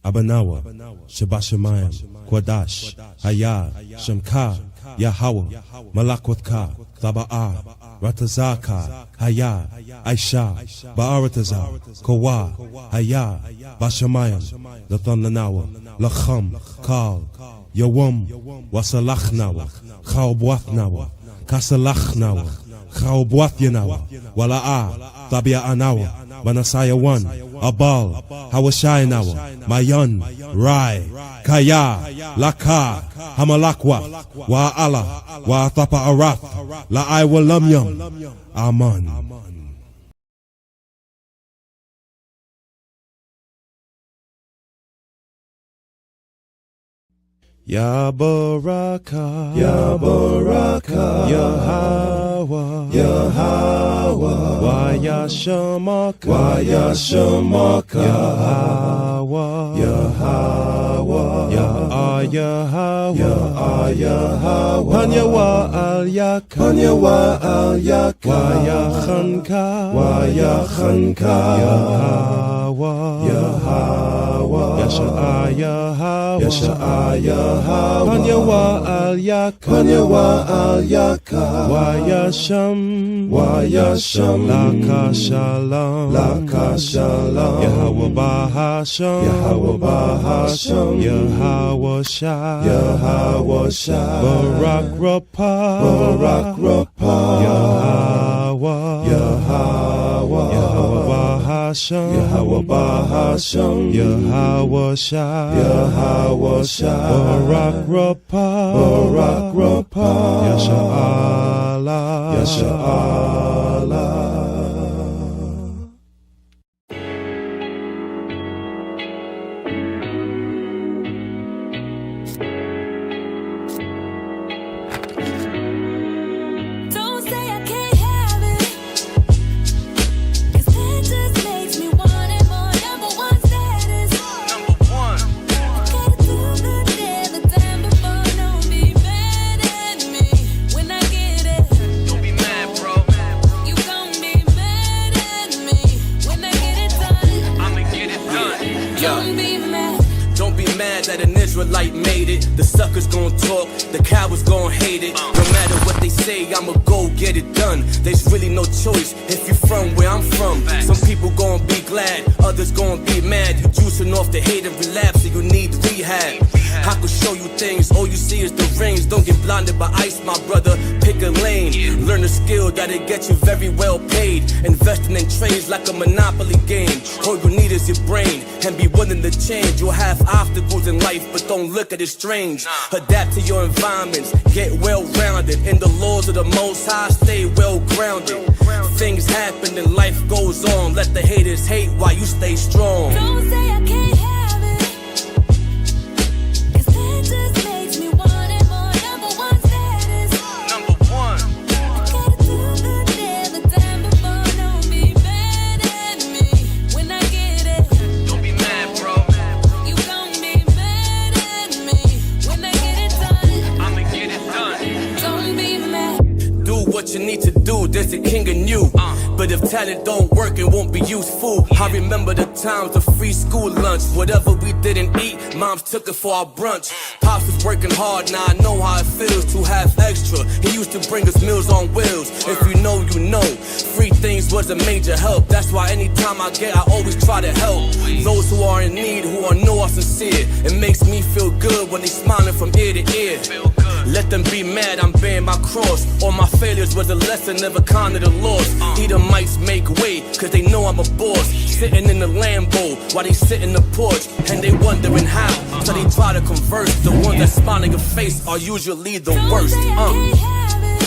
Abanawa, Shabashamayim, Kwadash, Hayah, Shamka, Yahweh, Malakwatka, Taba'a, Ratazaka, Hayah, Aisha, Ba'aratazar, Kawa, Hayah, Bashamayim, Lathanawa, Lacham, Kal, Yawam, Wasalachnawa, Chawbwathnawa, Kasalachnawa, Chawbwathyanawa, Wala'a, Tabia Anawa, Manasaya 1, Abal, Hawashayanawa, Mayan, Rai, Kaya, Laka, Hamalakwa, Wa'ala, Wa'atapa Arath, La'ai Walamyam, Aman. Ya Baraka, Ya Baraka, Yahweh, Yahweh, Wayashamaka, Wayashamaka, Yahweh, Yahweh, Yahweh, Yahweh, Hanyawa al Yak, Hanyawa al Yak, Wayachanka, Wayachanka, Yahweh, Yahweh, Yasha'ah, Yahweh, Yasha'ah, Yahweh, Hanyawa al Yak, Hanyawa al Yak, Wayasham, Wayasham, Laka Shalom, Laka Shalom, Yahweh Bahasham, Yahweh Bahasham, Yahweh Shah, Yahweh Shah, Barak Rapah, Barak Rapah, Yahweh, Yahweh, Yahweh Bahasham, Yahweh Bahasham, Yahweh Shah, Yahweh Shah, Barak Rapah, Barak Rapah, Yasha Allah, Yasha Allah. That an Israelite made it. The suckers gon' talk, the cowards gon' hate it. No matter what they say, I'ma go get it done. There's really no choice if you from where I'm from. Some people gon' be glad, others gon' be mad. You juicing off the hate and relapse, so you need rehab. I could show you things, all you see is the rings. Don't get blinded by ice, my brother. Pick a lane, learn a skill that'll get you very well paid. Investing in trades like a monopoly game. All you need is your brain and be willing to change. You'll have obstacles in life, but don't look at it strange. Adapt to your environments, get well rounded. In the laws of the Most High, stay well grounded. Things happen and life goes on. Let the haters hate while you stay strong. Don't say I can't have it, 'cause that just makes me want it more. Number one status, Number one. I gotta do good there the time before. Don't be mad at me when I get it. Don't be mad, bro. You gon' be mad at me when I get it done. I'ma get it done. Don't be mad. Do what you need to do, there's a king in you. But if talent don't work, it won't be useful. I remember the times of free school lunch. Whatever we didn't eat, moms took it for our brunch. Pops was working hard, now I know how it feels to have extra. He used to bring us meals on wheels. If you know, you know. Free things was a major help. That's why anytime I get, I always try to help. Those who are in need, who know are sincere. It makes me feel good when they smiling from ear to ear. Let them be mad, I'm bearing my cross. All my failures was a lesson, never counted a loss. Edomites make way, cause they know I'm a boss. Sitting in the Lambo, while they sit in the porch. And they wondering how, so they try to converse. The ones that smile in your face are usually the worst. Don't say I can't have it,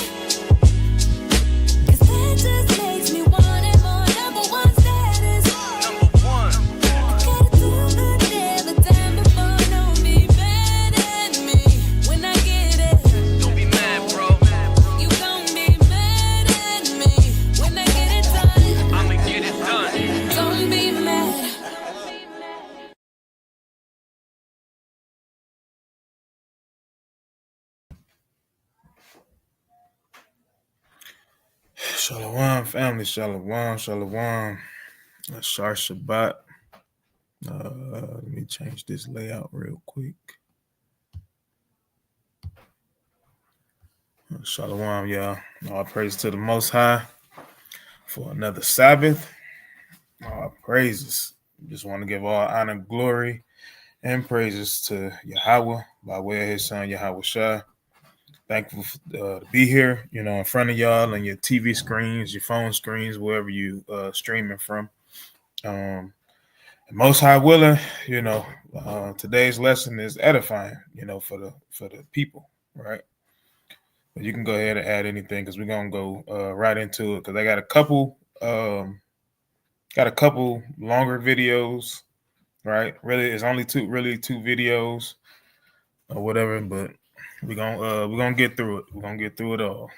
'cause that just makes me want it more. Number one status, Number one. I gotta do good there the time before. Don't be mad at me when I get it. Don't be mad, bro. You gon' be mad at me when I get it done. I'ma get it done. Don't be mad. Shalom, family. Shalom, shalom. Shar Shabbat. Let me change this layout real quick. Shalom, y'all. All praise to the Most High for another Sabbath. All praises. Just want to give all honor, glory, and praises to Yahweh by way of His Son Yahweh Shai. Thankful to be here, in front of y'all on your TV screens, your phone screens, wherever you streaming from. Most High willing, today's lesson is edifying, for the people, right? But you can go ahead and add anything because we're gonna go right into it because I got a couple longer videos, right? Really, it's only two videos or whatever, but we're gonna get through it. We're gonna get through it all.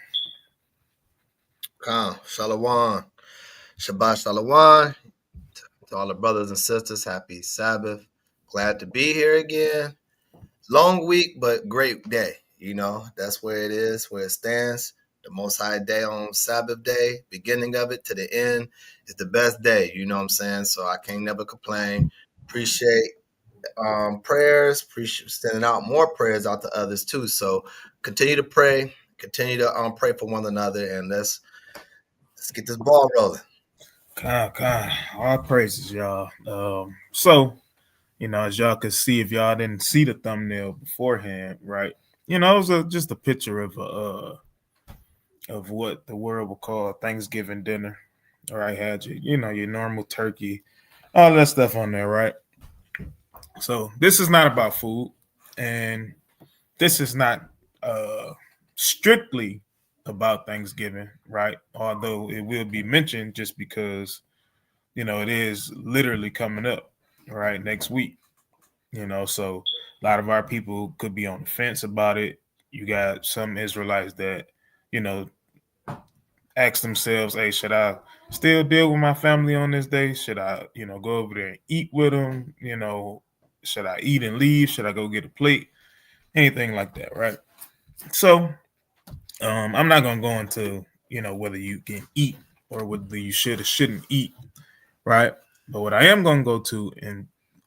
Shalom. Shabbat Shalom. To all the brothers and sisters, happy Sabbath. Glad to be here again. Long week, but great day. That's where it is, where it stands. The Most High Day on Sabbath day, beginning of it to the end is the best day. You know what I'm saying? So I can't never complain. Appreciate prayers. Appreciate sending out more prayers out to others too. So continue to pray. Continue to pray for one another, and let's get this ball rolling. All praises, y'all. So, as y'all can see, if y'all didn't see the thumbnail beforehand, right? It was just a picture of what the world will call Thanksgiving dinner. All right, had your normal turkey, all that stuff on there, right? So this is not about food, and this is not strictly about Thanksgiving, right? Although it will be mentioned just because, it is literally coming up, right, next week. So a lot of our people could be on the fence about it. You got some Israelites that, ask themselves, hey, should I still deal with my family on this day? Should I, go over there and eat with them? Should I eat and leave? Should I go get a plate? Anything like that, right? So I'm not going to go into, whether you can eat or whether you should or shouldn't eat, right? But what I am going to go to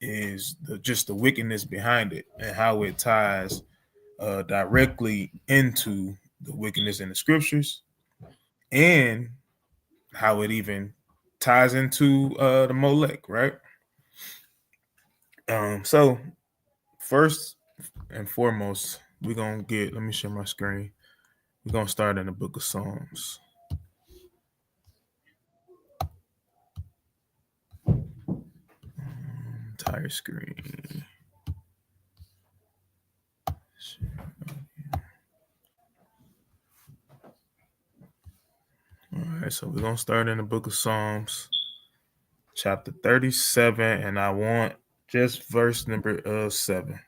is just the wickedness behind it and how it ties directly into the wickedness in the scriptures and how it even ties into the Molech, right? So first and foremost, we're going to let me share my screen. We're going to start in the book of Psalms. Entire screen. All right, so we're going to start in the book of Psalms, chapter 37, and I want just verse number 7.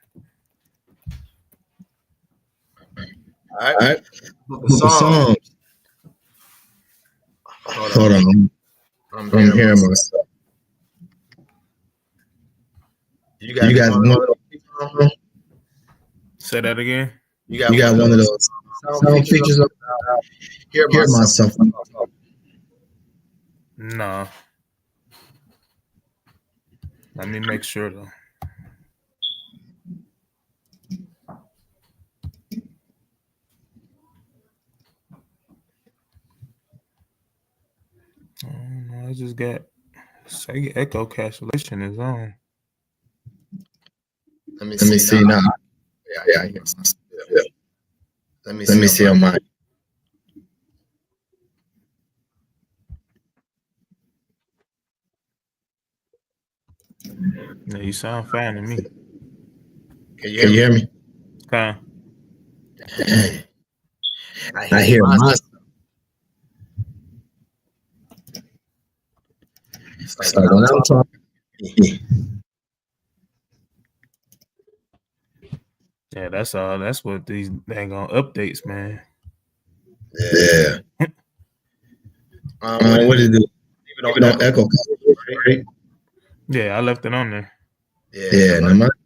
All right. Book of Psalms. Hold on. I'm hearing myself. You guys want Say that again. You got one of those sound features up. Hear myself. No. Let me make sure though. Oh no, I just got say echo cancellation is on. Let me see now. Yeah, I hear myself. Yeah. Let me see on mine. Yeah, you sound fine to me. Can you hear me? Okay. I hear myself. It's like when I'm talking. Yeah, that's all. That's what these dang on updates, man. Yeah. What did it do? Leave it on echo. Right? Yeah, I left it on there. Yeah, no matter.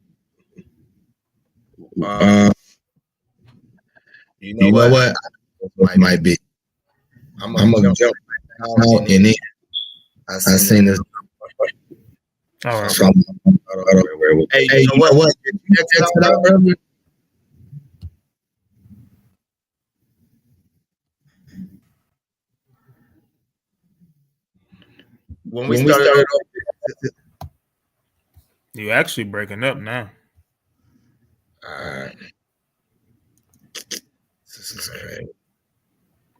You know what? Might be. I'm gonna jump out and in. I seen this. All right. So, hey, you know what? Did you text it out earlier? When we started off, You actually breaking up now. all right. This is crazy.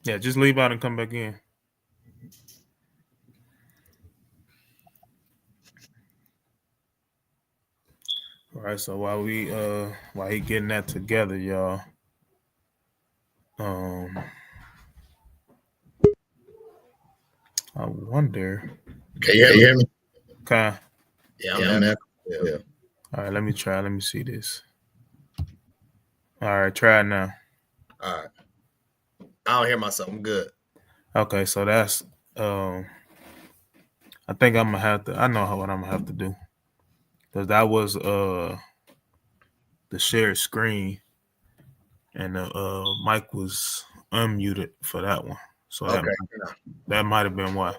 Yeah, just leave out and come back in. All right, so while he getting that together, y'all. I wonder. Can you hear me? Okay. Yeah, I'm there. Yeah. All right, let me try. Let me see this. All right, try it now. All right. I don't hear myself. I'm good. Okay, so that's I think I'm gonna have to. I know what I'm gonna have to do, because that was the shared screen, and the mic was unmuted for that one. So Okay. that might have been why.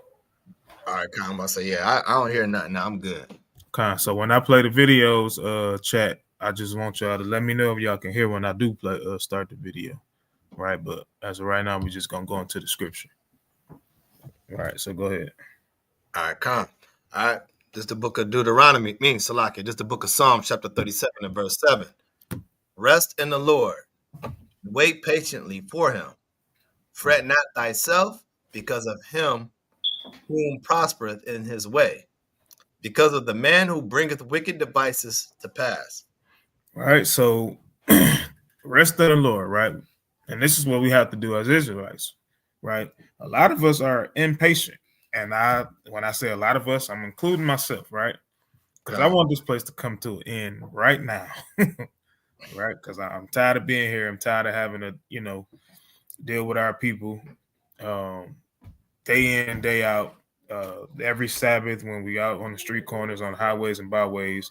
All right, I'm about to say, yeah, I don't hear nothing. Now I'm good. Okay, so when I play the videos, chat, I just want y'all to let me know if y'all can hear when I do play start the video, right? But as of right now, we're just gonna go into the scripture. All right, so go ahead. All right, All right, this is the book of Deuteronomy, Salakia. This is the book of Psalms, chapter 37 and verse 7. Rest in the Lord, wait patiently for him. Fret not thyself because of him whom prospereth in his way, because of the man who bringeth wicked devices to pass. All right, so rest in the Lord, right? And this is what we have to do as Israelites, right? A lot of us are impatient. And when I say a lot of us, I'm including myself, right? Because I want this place to come to an end right now, right? Because I'm tired of being here. I'm tired of having to, deal with our people day in, day out, every Sabbath when we out on the street corners, on highways and byways.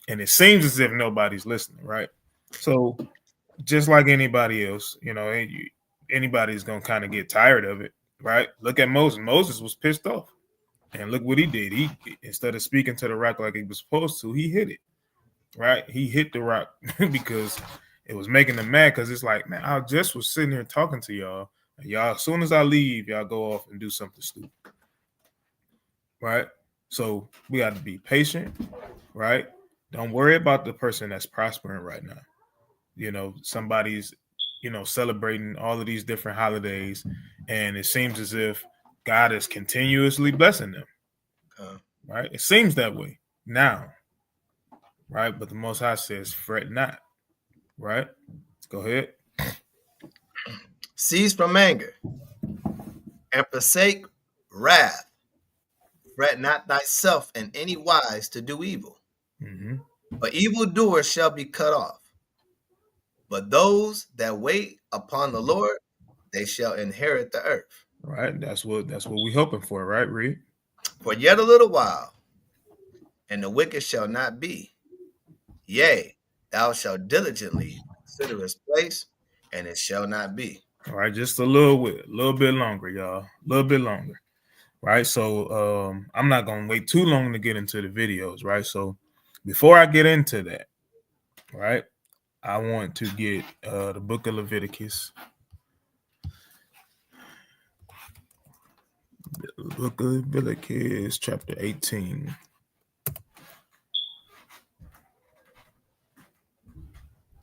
And it seems as if nobody's listening, right? So just like anybody else, anybody's going to kind of get tired of it, right? Look at Moses. Moses was pissed off. And look what he did. He, instead of speaking to the rock like he was supposed to, he hit it, right? He hit the rock because it was making him mad, because it's like, man, I just was sitting here talking to y'all. And y'all, as soon as I leave, y'all go off and do something stupid, right? So we got to be patient, right? Don't worry about the person that's prospering right now. Somebody's, celebrating all of these different holidays, and it seems as if God is continuously blessing them, right? It seems that way now, right? But the Most High says, fret not, right? Go ahead. Cease from anger and forsake wrath. Fret not thyself in any wise to do evil. Mm-hmm. For evildoers shall be cut off. But those that wait upon the Lord, they shall inherit the earth. Right. That's what we hoping for, right, Reed? For yet a little while, and the wicked shall not be. Yea, thou shalt diligently consider his place, and it shall not be. All right, just a little bit longer, y'all. A little bit longer. Right. So I'm not gonna wait too long to get into the videos, right? So before I get into that, right, I want to get the book of Leviticus. The book of Leviticus, chapter 18.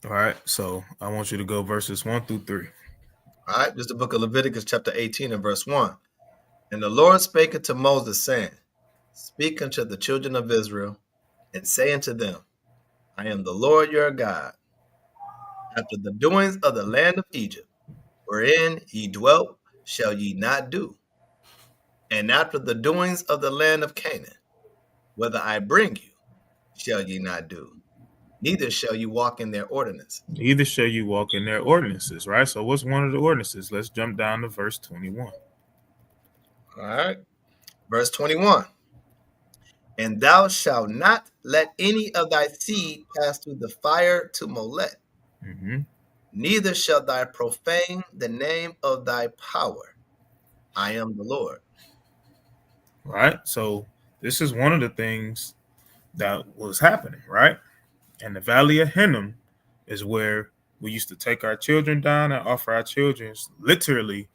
All right, so I want you to go verses 1 through 3. All right, this is the book of Leviticus, chapter 18 and verse 1. And the Lord spake unto Moses, saying, Speak unto the children of Israel, and say unto them, I am the Lord your God. After the doings of the land of Egypt, wherein ye dwelt, shall ye not do. And after the doings of the land of Canaan, whither I bring you, shall ye not do. Neither shall you walk in their ordinances. Neither shall you walk in their ordinances, right? So what's one of the ordinances? Let's jump down to verse 21. All right. Verse 21. And thou shalt not let any of thy seed pass through the fire to Molech. Mm-hmm. Neither shalt thou profane the name of thy power. I am the Lord. Right. So this is one of the things that was happening, right? And the Valley of Hinnom is where we used to take our children down and offer our children literally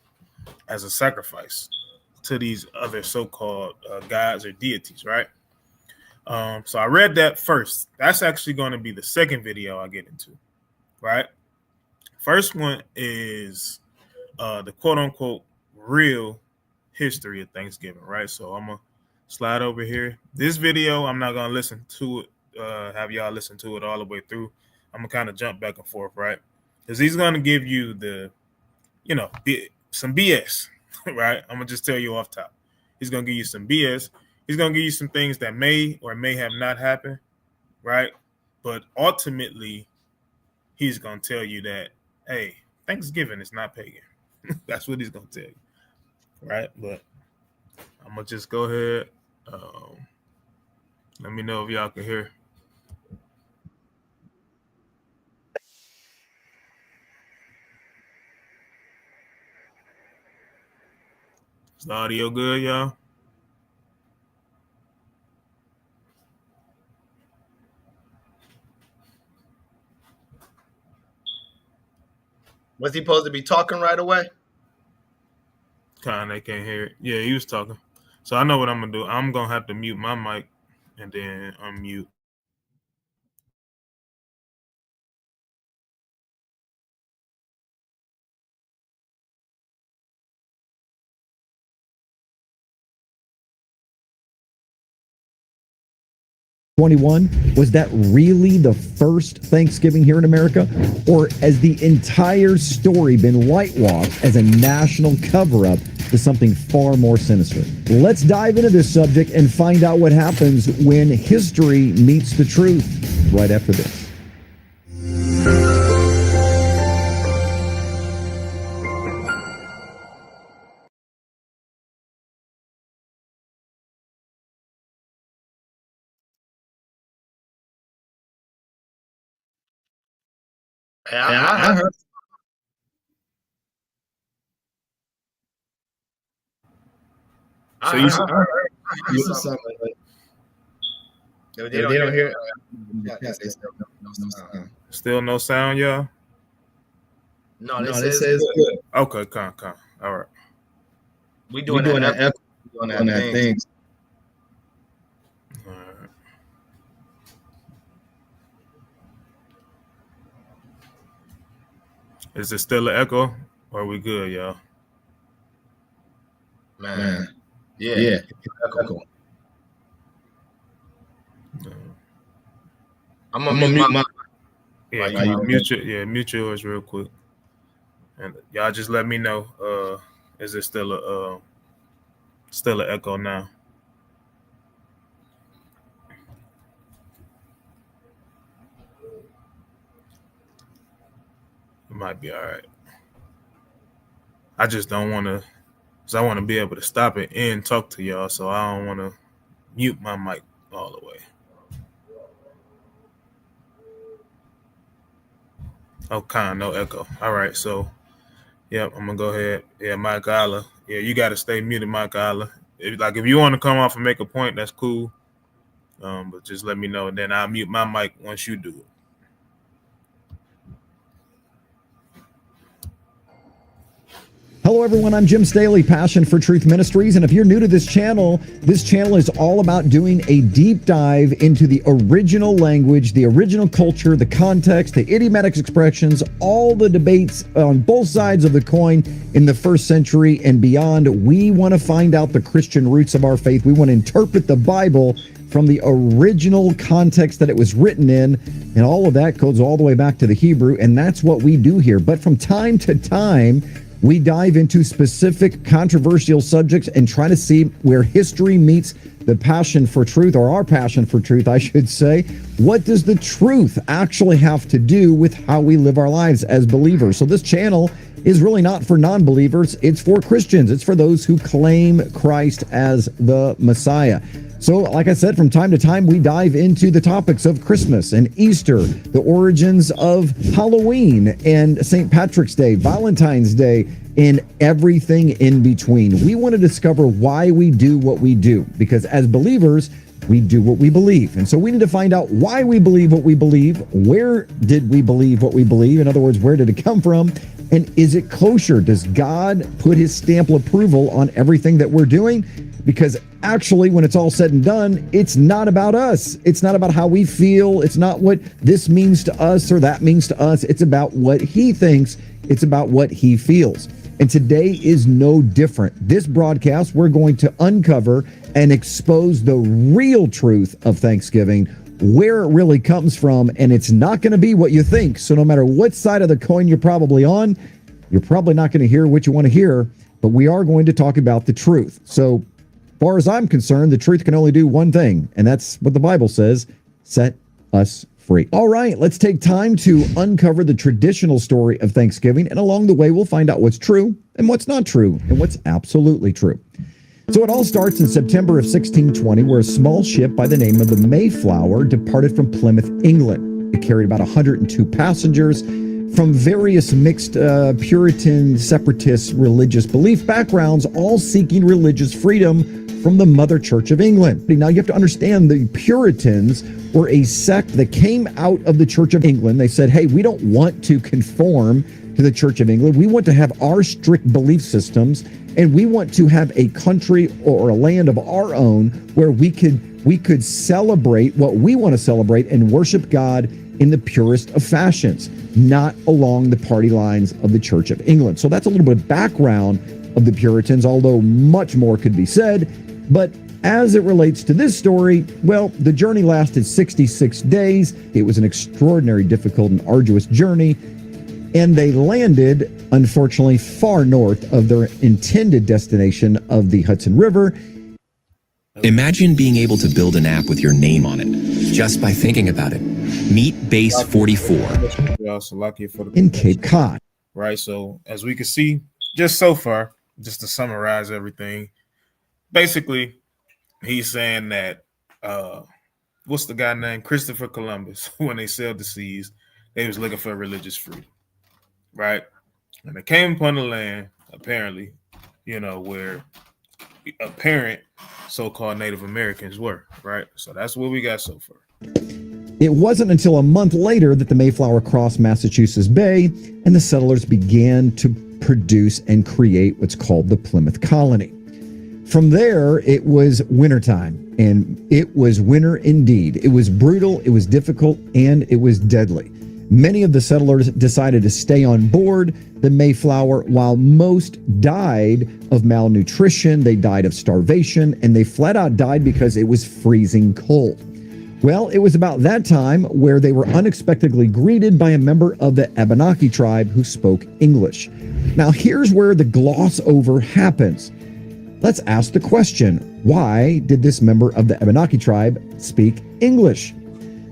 as a sacrifice to these other so-called gods or deities, right? So I read that first. That's actually going to be the second video I get into, right? First one is the quote-unquote real history of Thanksgiving, right? So I'm going to slide over here. This video, I'm not going to listen to it, have y'all listen to it all the way through. I'm going to kind of jump back and forth, right? Because he's going to give you some BS, right? I'm going to just tell you off top. He's going to give you some BS. He's going to give you some things that may or may have not happened, right? But ultimately, he's going to tell you that, hey, Thanksgiving is not pagan. That's what he's going to tell you, right? But I'm going to just go ahead. Let me know if y'all can hear. Is the audio good, y'all? Was he supposed to be talking right away? They can't hear it. Yeah, he was talking. So I know what I'm going to do. I'm going to have to mute my mic and then unmute. Was that really the first Thanksgiving here in America? Or has the entire story been whitewashed as a national cover-up to something far more sinister? Let's dive into this subject and find out what happens when history meets the truth right after this. I heard. So you said something. They don't hear it. Still no sound, y'all? No, they say it's good. Okay, come. All right. We doing that echo on that thing. All right. Is it still an echo? Or are we good, y'all? Man. Yeah. Echo. I'm gonna mute my. Mute yours real quick, and y'all just let me know. Is it still an echo now? It might be all right. I just don't want to, because I want to be able to stop it and talk to y'all, so I don't want to mute my mic all the way. Oh, no echo. All right, so, yep, I'm going to go ahead. Yeah, Mike Allah. Yeah, you got to stay muted, Mike Allah. If you want to come off and make a point, that's cool. But just let me know, and then I'll mute my mic once you do it. Hello, everyone. I'm Jim Staley, Passion for Truth Ministries. And if you're new to this channel is all about doing a deep dive into the original language, the original culture, the context, the idiomatic expressions, all the debates on both sides of the coin in the first century and beyond. We want to find out the Christian roots of our faith. We want to interpret the Bible from the original context that it was written in. And all of that goes all the way back to the Hebrew. And that's what we do here. But from time to time, we dive into specific controversial subjects and try to see where history meets the passion for truth, or our passion for truth, I should say. What does the truth actually have to do with how we live our lives as believers? So this channel is really not for non-believers. It's for Christians. It's for those who claim Christ as the Messiah. So, like I said, from time to time, we dive into the topics of Christmas and Easter, the origins of Halloween and St. Patrick's Day, Valentine's Day, and everything in between. We want to discover why we do what we do, because as believers, we do what we believe. And so we need to find out why we believe what we believe. Where did we believe what we believe? In other words, where did it come from? And is it kosher? Does God put his stamp of approval on everything that we're doing? Because actually, when it's all said and done, it's not about us. It's not about how we feel. It's not what this means to us or that means to us. It's about what he thinks. It's about what he feels. And today is no different. This broadcast, we're going to uncover and expose the real truth of Thanksgiving, where it really comes from, and it's not going to be what you think. So no matter what side of the coin you're probably on, you're probably not going to hear what you want to hear, but we are going to talk about the truth. So far as I'm concerned, the truth can only do one thing, and that's what the Bible says: set us free. All right, let's take time to uncover the traditional story of Thanksgiving, and along the way, we'll find out what's true and what's not true and what's absolutely true. So it all starts in September of 1620, where a small ship by the name of the Mayflower departed from Plymouth, England. It carried about 102 passengers from various mixed Puritan, separatist, religious belief backgrounds, all seeking religious freedom from the Mother Church of England. Now, you have to understand the Puritans were a sect that came out of the Church of England. They said, hey, we don't want to conform to the Church of England. We want to have our strict belief systems, and we want to have a country or a land of our own where we could celebrate what we want to celebrate and worship God in the purest of fashions, not along the party lines of the Church of England. So that's a little bit of background of the Puritans, although much more could be said. But as it relates to this story, well, the journey lasted 66 days. It was an extraordinary, difficult, and arduous journey. And they landed, unfortunately, far north of their intended destination of the Hudson River. Imagine being able to build an app with your name on it, just by thinking about it. Meet Base 44. In Cape Cod. Right, so as we can see, just so far, just to summarize everything, basically, he's saying that, what's the guy named? Christopher Columbus, when they sailed the seas, they was looking for religious freedom. Right, and they came upon the land, apparently, where apparent so-called Native Americans were, right? So that's what we got so far. It wasn't until a month later that the Mayflower crossed Massachusetts Bay, and the settlers began to produce and create what's called the Plymouth Colony. From there, it was wintertime, and it was winter indeed. It was brutal, it was difficult, and it was deadly. Many of the settlers decided to stay on board the Mayflower, while most died of malnutrition, they died of starvation, and they flat out died because it was freezing cold. Well, it was about that time where they were unexpectedly greeted by a member of the Abenaki tribe who spoke English. Now, here's where the gloss over happens. Let's ask the question, why did this member of the Abenaki tribe speak English?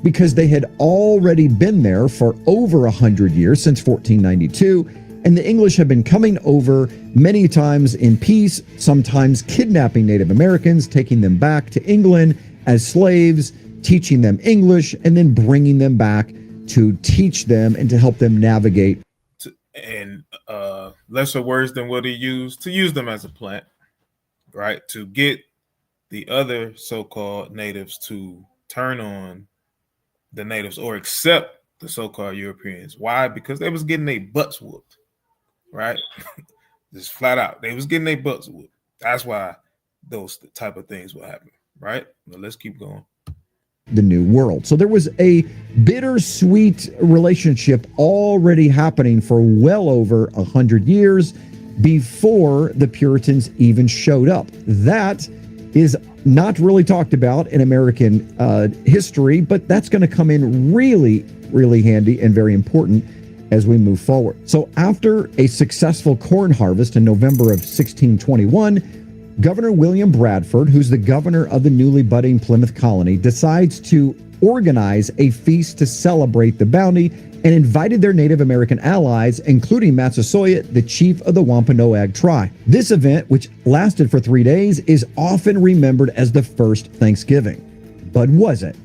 Because they had already been there for over 100 years, since 1492, and the English have been coming over many times in peace, sometimes kidnapping Native Americans, taking them back to England as slaves, teaching them English, and then bringing them back to teach them and to help them navigate. And lesser words than what he used, to use them as a plant, right? To get the other so-called natives to turn on the natives or accept the so-called Europeans. Why? Because they was getting their butts whooped, right? Just flat out. They was getting their butts whooped. That's why those type of things will happen, right? But let's keep going. The New World. So there was a bittersweet relationship already happening for well over 100 years before the Puritans even showed up. That is not really talked about in American history, but that's going to come in really, really handy and very important as we move forward. So after a successful corn harvest in November of 1621, Governor William Bradford, who's the governor of the newly budding Plymouth Colony, decides to organize a feast to celebrate the bounty and invited their Native American allies, including Massasoit, the chief of the Wampanoag tribe. This event, which lasted for 3 days, is often remembered as the first Thanksgiving. But was it?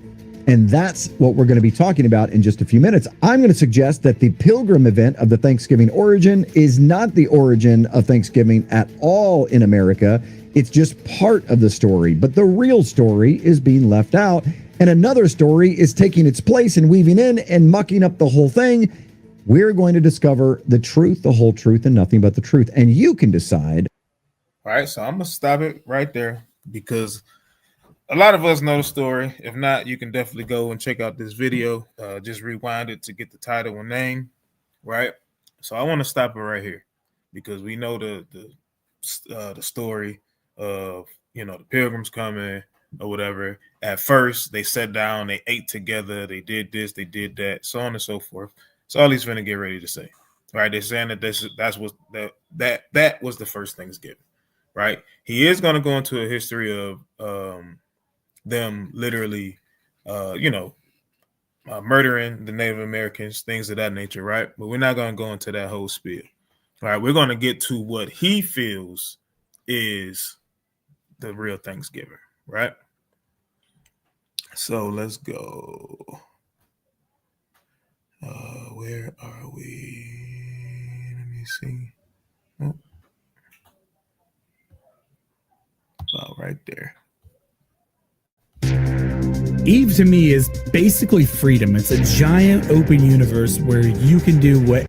And that's what we're going to be talking about in just a few minutes. I'm going to suggest that the Pilgrim event of the Thanksgiving origin is not the origin of Thanksgiving at all in America. It's just part of the story, but the real story is being left out. And another story is taking its place and weaving in and mucking up the whole thing. We're going to discover the truth, the whole truth, and nothing but the truth. And you can decide. All right, so I'm going to stop it right there because a lot of us know the story. If not, you can definitely go and check out this video. Just rewind it to get the title and name, right? So I want to stop it right here because we know the story of, you know, the Pilgrims coming or whatever. At first, they sat down, they ate together, they did this, they did that, so on and so forth. So all he's finna get ready to say, right? They're saying that that was the first Thanksgiving, right? He is going to go into a history of them literally, murdering the Native Americans, things of that nature, right? But we're not going to go into that whole spiel. All right, we're going to get to what he feels is the real Thanksgiving, right? So let's go. Where are we? Let me see. Oh. About right there. Eve to me is basically freedom. It's a giant open universe where you can do what.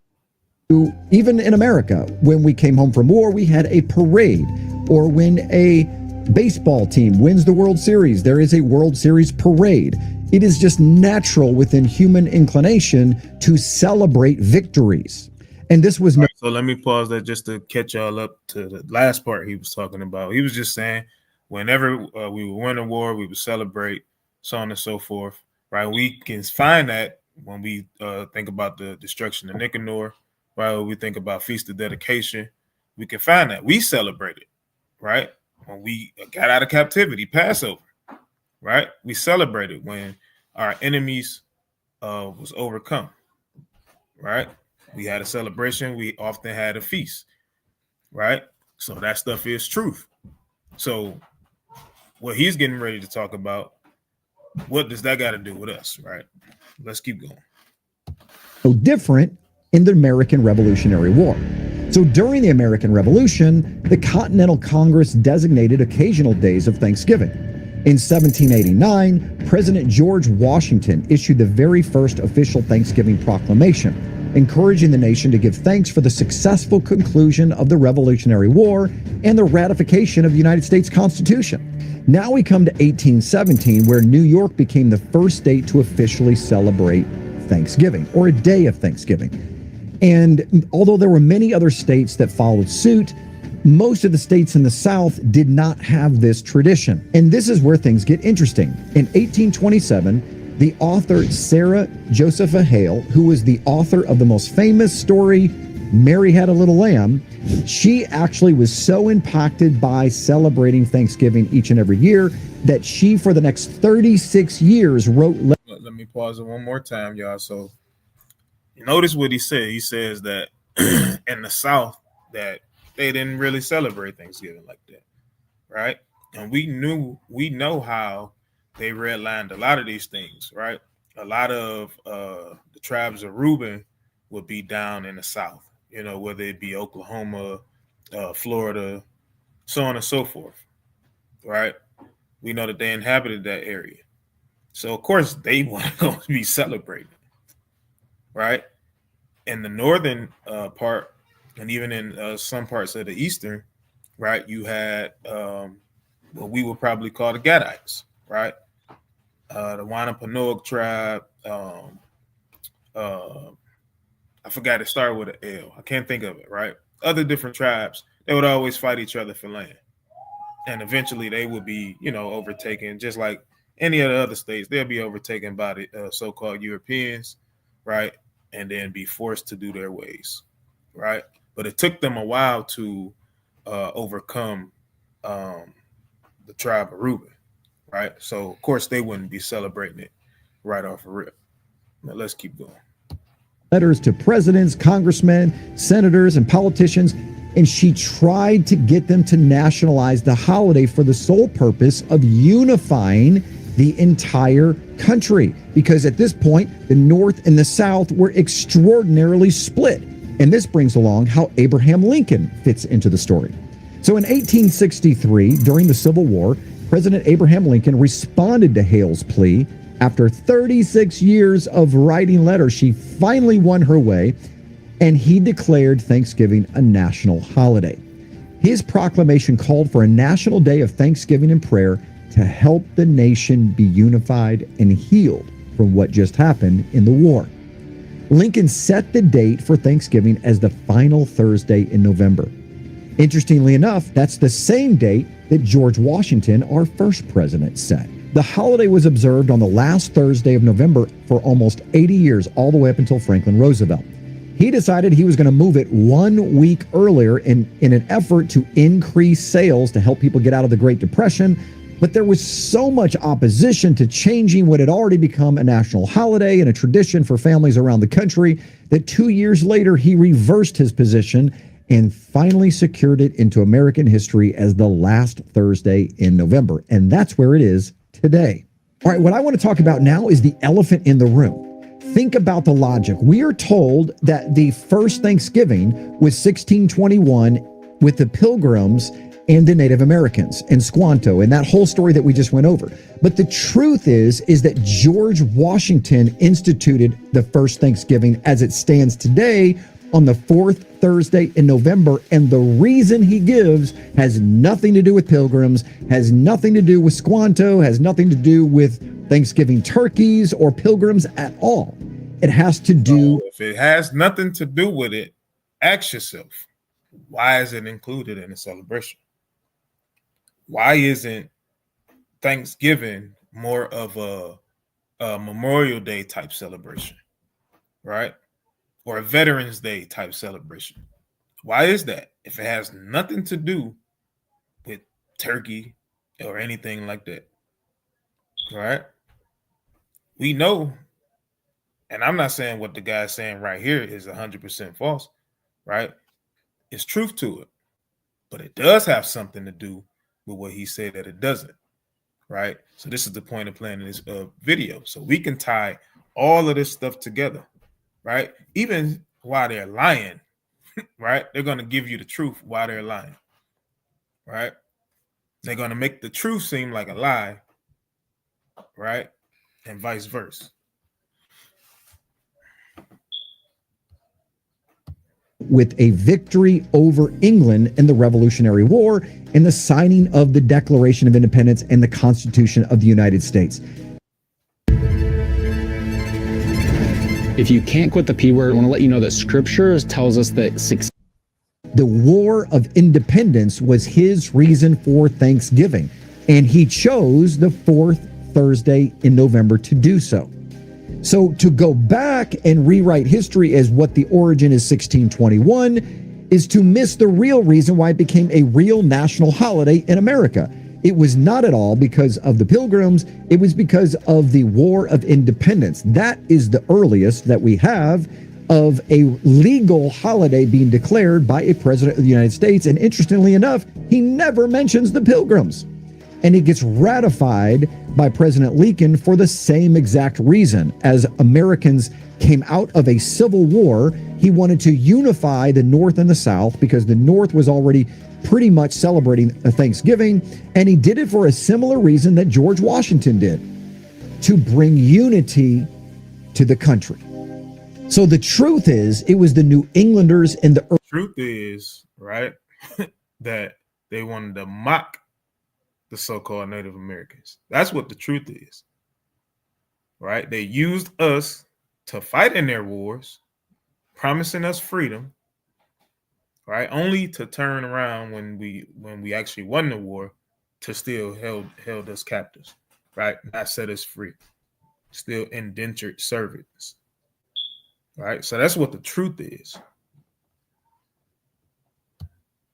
Even in America, when we came home from war, we had a parade. Or when a baseball team wins the World Series, there is a World Series parade. It is just natural within human inclination to celebrate victories. And this was... So let me pause that just to catch y'all up to the last part he was talking about. He was just saying whenever we would win a war, we would celebrate, so on and so forth, right? We can find that when we think about the destruction of Nicanor, right? When we think about Feast of Dedication, we can find that. We celebrated, right? When we got out of captivity, Passover, right? We celebrated when our enemies was overcome, right? We had a celebration. We often had a feast, right? So that stuff is truth. So what he's getting ready to talk about, what does that got to do with us, right? Let's keep going. So different in the American Revolutionary War. So during the American Revolution, the Continental Congress designated occasional days of Thanksgiving. In 1789, President George Washington issued the very first official Thanksgiving proclamation, encouraging the nation to give thanks for the successful conclusion of the Revolutionary War and the ratification of the United States Constitution. Now we come to 1817, where New York became the first state to officially celebrate Thanksgiving, or a day of Thanksgiving. And although there were many other states that followed suit, most of the states in the South did not have this tradition. And this is where things get interesting. In 1827, the author Sarah Josepha Hale, who was the author of the most famous story, Mary Had a Little Lamb, she actually was so impacted by celebrating Thanksgiving each and every year that she, for the next 36 years, wrote... Let me pause it one more time, y'all. So notice what he said. He says that in the South that they didn't really celebrate Thanksgiving like that, right? And we know how they redlined a lot of these things, right? A lot of the tribes of Reuben would be down in the South, you know, whether it be Oklahoma, Florida, so on and so forth, right? We know that they inhabited that area. So, of course, they want to be celebrated, right? In the northern part, and even in some parts of the eastern, right, you had what we would probably call the Gadites, right? The Wampanoag tribe. I forgot it started with an L. I can't think of it, right? Other different tribes, they would always fight each other for land. And eventually they would be, you know, overtaken, just like any of the other states. They'll be overtaken by the so-called Europeans, right? And then be forced to do their ways, right? But it took them a while to overcome the tribe of Reuben, right? So, of course, they wouldn't be celebrating it right off the rip. Now, let's keep going. Letters to presidents, congressmen, senators, and politicians, and she tried to get them to nationalize the holiday for the sole purpose of unifying the entire country, because at this point, the North and the South were extraordinarily split. And this brings along how Abraham Lincoln fits into the story. So in 1863, during the Civil War, President Abraham Lincoln responded to Hale's plea. After 36 years of writing letters, she finally won her way, and he declared Thanksgiving a national holiday. His proclamation called for a national day of thanksgiving and prayer to help the nation be unified and healed from what just happened in the war. Lincoln set the date for Thanksgiving as the final Thursday in November. Interestingly enough, that's the same date that George Washington, our first president, set. The holiday was observed on the last Thursday of November for almost 80 years, all the way up until Franklin Roosevelt. He decided he was going to move it 1 week earlier in an effort to increase sales to help people get out of the Great Depression. But there was so much opposition to changing what had already become a national holiday and a tradition for families around the country that 2 years later he reversed his position and finally secured it into American history as the last Thursday in November. And that's where it is today. All right, what I want to talk about now is the elephant in the room. Think about the logic. We are told that the first Thanksgiving was 1621 with the Pilgrims and the Native Americans and Squanto and that whole story that we just went over. But the truth is that George Washington instituted the first Thanksgiving as it stands today on the fourth Thursday in November. And the reason he gives has nothing to do with Pilgrims, has nothing to do with Squanto, has nothing to do with Thanksgiving turkeys or Pilgrims at all. It has to do. If it has nothing to do with it, ask yourself, why is it included in the celebration? Why isn't Thanksgiving more of a Memorial Day type celebration, right? Or a Veterans Day type celebration? Why is that? If it has nothing to do with turkey or anything like that, right? We know, and I'm not saying what the guy's saying right here is 100% false, right? It's truth to it, but it does have something to do with what he said that it doesn't, right? So this is the point of playing this video, so we can tie all of this stuff together, right? Even while they're lying, right? They're going to give you the truth while they're lying, right? They're going to make the truth seem like a lie, right? And vice versa. With a victory over England in the Revolutionary War and the signing of the Declaration of Independence and the Constitution of the United States. If you can't quit the P word, I want to let you know that Scripture tells us that the War of Independence was his reason for Thanksgiving, and he chose the fourth Thursday in November to do so. So to go back and rewrite history as what the origin is 1621 is to miss the real reason why it became a real national holiday in America. It was not at all because of the Pilgrims. It was because of the War of Independence. That is the earliest that we have of a legal holiday being declared by a president of the United States. And interestingly enough, he never mentions the Pilgrims. And it gets ratified by President Lincoln for the same exact reason. As Americans came out of a civil war, he wanted to unify the North and the South because the North was already pretty much celebrating a Thanksgiving, and he did it for a similar reason that George Washington did, to bring unity to the country. So the truth is, it was the New Englanders and the truth is, right, that they wanted to mock the so-called Native Americans. That's what the truth is, right? They used us to fight in their wars, promising us freedom, right? Only to turn around when we actually won the war to still held us captives, right? Not set us free, still indentured servants, right? So that's what the truth is.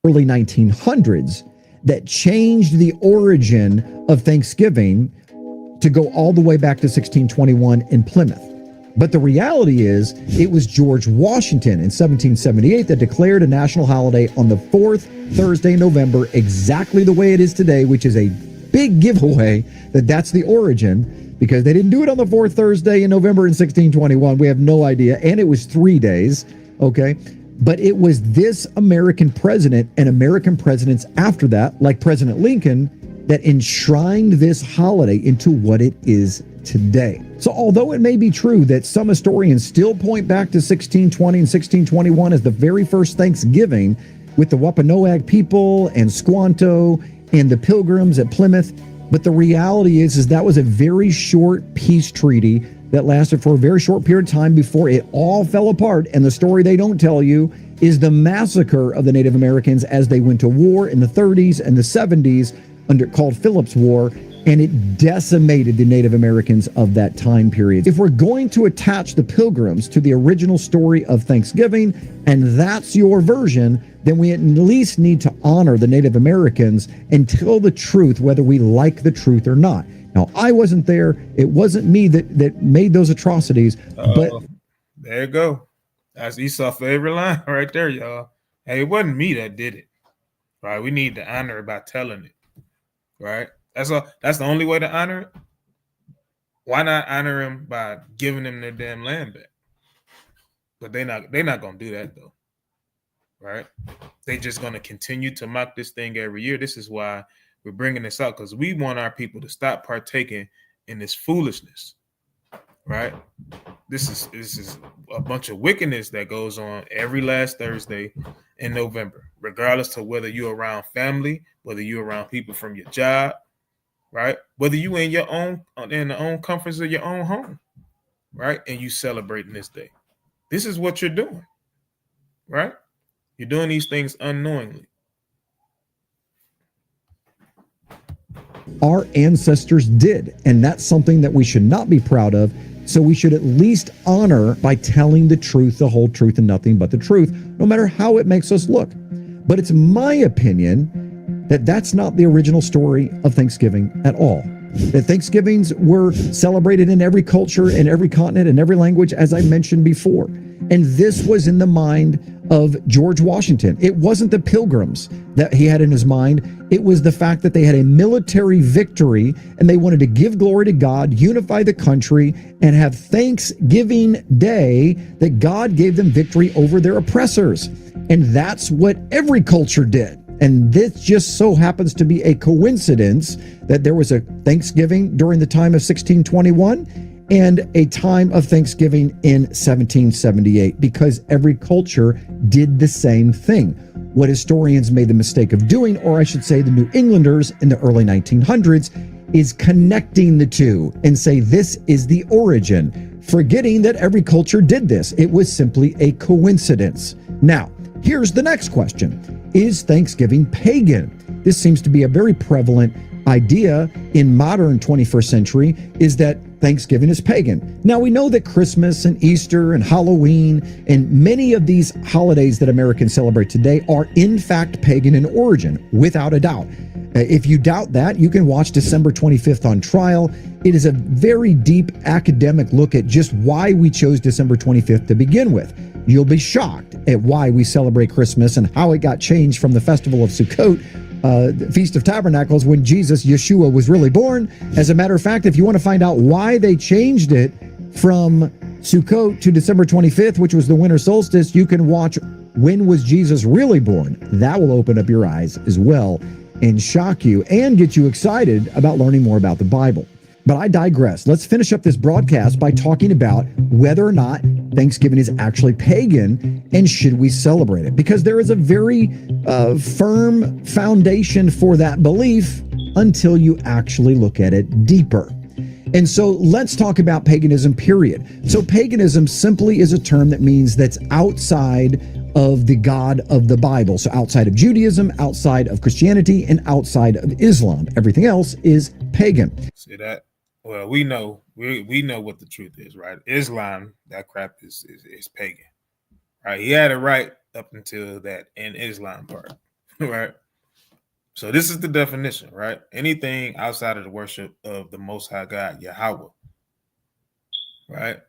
Early 1900s that changed the origin of Thanksgiving to go all the way back to 1621 in Plymouth. But the reality is, it was George Washington in 1778 that declared a national holiday on the fourth Thursday in November, exactly the way it is today, which is a big giveaway that that's the origin, because they didn't do it on the fourth Thursday in November in 1621. We have no idea. And it was 3 days. Okay. But it was this American president and American presidents after that, like President Lincoln, that enshrined this holiday into what it is today. So although it may be true that some historians still point back to 1620 and 1621 as the very first Thanksgiving with the Wampanoag people and Squanto and the Pilgrims at Plymouth, but the reality is that was a very short peace treaty that lasted for a very short period of time before it all fell apart. And the story they don't tell you is the massacre of the Native Americans as they went to war in the 30s and the 70s called Philip's War, and it decimated the Native Americans of that time period. If we're going to attach the Pilgrims to the original story of Thanksgiving, and that's your version, then we at least need to honor the Native Americans and tell the truth, whether we like the truth or not. Now, I wasn't there. It wasn't me that made those atrocities, but there you go. That's Esau's favorite line right there, y'all. Hey, it wasn't me that did it. Right? We need to honor it by telling it. Right? That's the only way to honor it. Why not honor him by giving them their damn land back? But they're not gonna do that though. Right? They just gonna continue to mock this thing every year. This is why we're bringing this out, because we want our people to stop partaking in this foolishness. Right? This is a bunch of wickedness that goes on every last Thursday in November, regardless of whether you're around family, whether you're around people from your job, right? Whether you in the own comforts of your own home, right? And you celebrating this day. This is what you're doing, right? You're doing these things unknowingly. our ancestors did, and that's something that we should not be proud of. So we should at least honor by telling the truth, the whole truth, and nothing but the truth, no matter how it makes us look. But it's my opinion that that's not the original story of Thanksgiving at all. That Thanksgivings were celebrated in every culture, in every continent, in every language, as I mentioned before. And this was in the mind of George Washington. It wasn't the Pilgrims that he had in his mind. It was the fact that they had a military victory and they wanted to give glory to God, unify the country, and have Thanksgiving Day that God gave them victory over their oppressors. And that's what every culture did. And this just so happens to be a coincidence that there was a Thanksgiving during the time of 1621 and a time of Thanksgiving in 1778, because every culture did the same thing. What historians made the mistake of doing, or I should say the New Englanders in the early 1900s, is connecting the two and say this is the origin, forgetting that every culture did this. It was simply a coincidence. Now, here's the next question. Is Thanksgiving pagan? This seems to be a very prevalent idea in modern 21st century, is that Thanksgiving is pagan. Now, we know that Christmas and Easter and Halloween and many of these holidays that Americans celebrate today are in fact pagan in origin, without a doubt. If you doubt that, you can watch December 25th on Trial. It is a very deep academic look at just why we chose December 25th to begin with. You'll be shocked at why we celebrate Christmas and how it got changed from the Festival of Sukkot, the Feast of Tabernacles, when Jesus, Yeshua, was really born. As a matter of fact, if you want to find out why they changed it from Sukkot to December 25th, which was the winter solstice, you can watch When Was Jesus Really Born? That will open up your eyes as well and shock you and get you excited about learning more about the Bible. But I digress. Let's finish up this broadcast by talking about whether or not Thanksgiving is actually pagan and should we celebrate it? Because there is a very firm foundation for that belief until you actually look at it deeper. And so let's talk about paganism, period. So paganism simply is a term that means that's outside of the God of the Bible. So outside of Judaism, outside of Christianity, and outside of Islam. Everything else is pagan. See that? Well, we know what the truth is, right? Islam, that crap is pagan, right? He had it right up until that in Islam part, right? So this is the definition, right? Anything outside of the worship of the Most High God, Yahweh, right?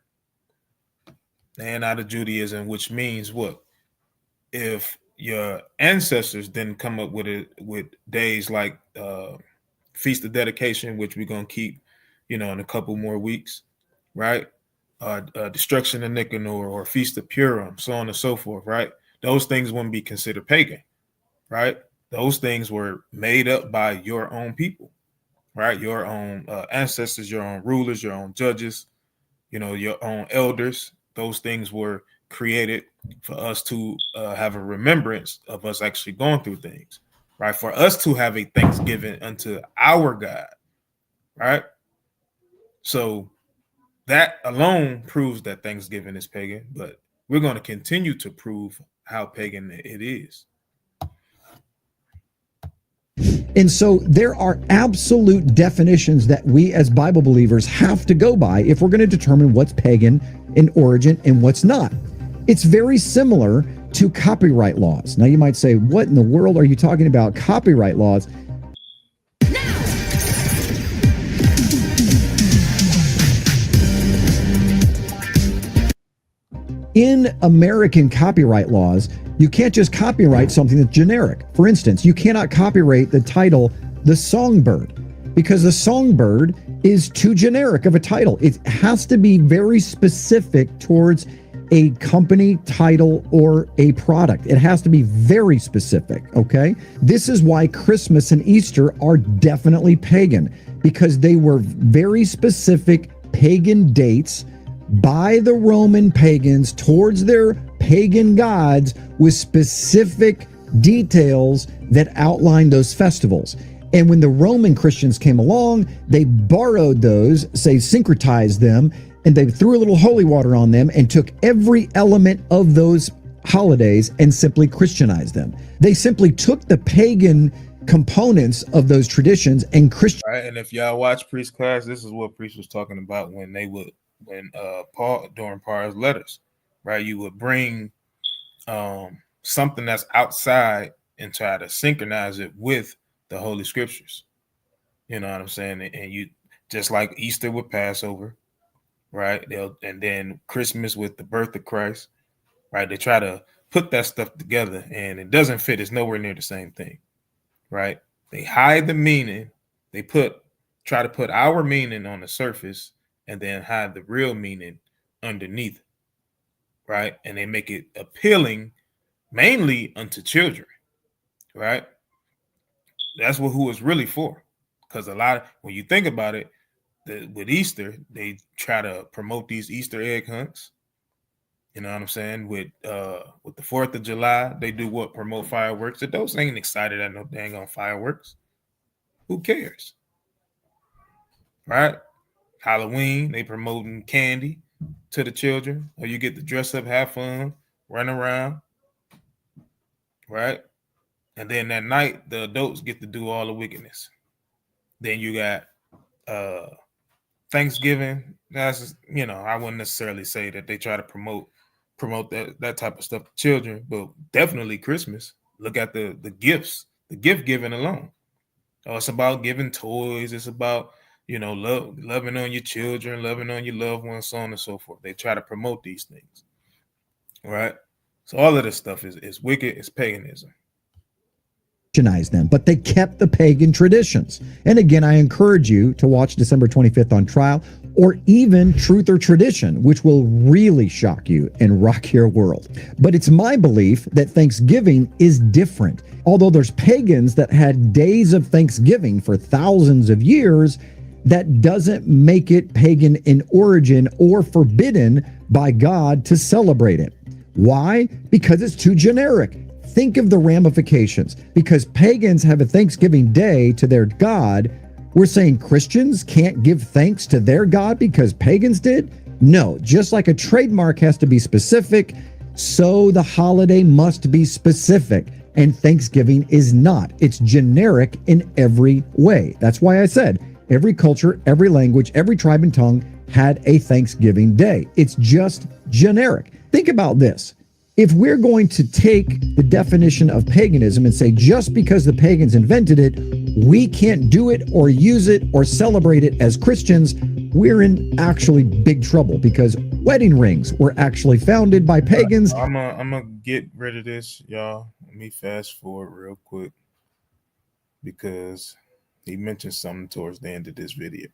And out of Judaism, which means what? If your ancestors didn't come up with it with days like Feast of Dedication, which we're gonna keep, in a couple more weeks, right? Destruction of Nicanor or Feast of Purim, so on and so forth, right? Those things wouldn't be considered pagan, right? Those things were made up by your own people, right? Your own ancestors, your own rulers, your own judges, your own elders. Those things were created for us to have a remembrance of us actually going through things, right? For us to have a thanksgiving unto our God, right? So that alone proves that Thanksgiving is pagan, but we're going to continue to prove how pagan it is. And so there are absolute definitions that we as Bible believers have to go by if we're going to determine what's pagan in origin and what's not. It's very similar to copyright laws. Now you might say, what in the world are you talking about? Copyright laws. In American copyright laws, you can't just copyright something that's generic. For instance, you cannot copyright the title, The Songbird, because The Songbird is too generic of a title. It has to be very specific towards a company, title, or a product. It has to be very specific, okay? This is why Christmas and Easter are definitely pagan, because they were very specific pagan dates by the Roman pagans towards their pagan gods with specific details that outline those festivals. And when the Roman Christians came along, they borrowed those, say syncretized them, and they threw a little holy water on them and took every element of those holidays and simply Christianized them. They simply took the pagan components of those traditions and Christian. Right, and if y'all watch Priest class, this is what Priest was talking about when Paul, during Paul's letters, right? You would bring something that's outside and try to synchronize it with the Holy Scriptures. You know what I'm saying? And you, just like Easter with Passover, right? And then Christmas with the birth of Christ, right? They try to put that stuff together and it doesn't fit. It's nowhere near the same thing, right? They hide the meaning. They try to put our meaning on the surface and then hide the real meaning underneath, right? And they make it appealing mainly unto children, right? That's who it's really for. Because when you think about it, with Easter, they try to promote these Easter egg hunts. You know what I'm saying? With the 4th of July, they do what? Promote fireworks. Those ain't excited at no dang on fireworks. Who cares? Right? Halloween, they promoting candy to the children, or you get to dress up, have fun, run around, right? And then that night, the adults get to do all the wickedness. Then you got Thanksgiving. That's, I wouldn't necessarily say that they try to promote that type of stuff to children, but definitely Christmas. Look at the gifts, the gift giving alone. It's about giving toys. It's about loving on your children, loving on your loved ones, so on and so forth. They try to promote these things, right? So all of this stuff is wicked. It's paganism. Them, but they kept the pagan traditions. And again, I encourage you to watch December 25th on Trial, or even Truth or Tradition, which will really shock you and rock your world. But it's my belief that Thanksgiving is different. Although there's pagans that had days of Thanksgiving for thousands of years, that doesn't make it pagan in origin or forbidden by God to celebrate it. Why? Because it's too generic. Think of the ramifications. Because pagans have a Thanksgiving day to their God, we're saying Christians can't give thanks to their God because pagans did? No, just like a trademark has to be specific, so the holiday must be specific. And Thanksgiving is not. It's generic in every way. That's why I said every culture, every language, every tribe and tongue had a Thanksgiving day. It's just generic. Think about this. If we're going to take the definition of paganism and say just because the pagans invented it, we can't do it or use it or celebrate it as Christians, we're in actually big trouble, because wedding rings were actually founded by pagans. I'm gonna get rid of this, y'all. Let me fast forward real quick, because He mentioned something towards the end of this video.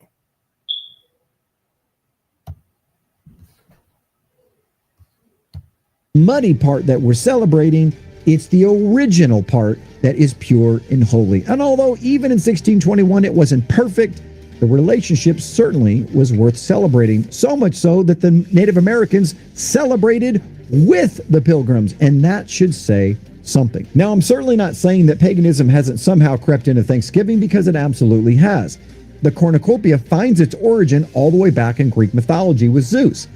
Muddy part that we're celebrating, it's the original part that is pure and holy. And although even in 1621 it wasn't perfect, the relationship certainly was worth celebrating, so much so that the Native Americans celebrated with the Pilgrims, and that should say something. Now, I'm certainly not saying that paganism hasn't somehow crept into Thanksgiving, because it absolutely has. The cornucopia finds its origin all the way back in Greek mythology with Zeus.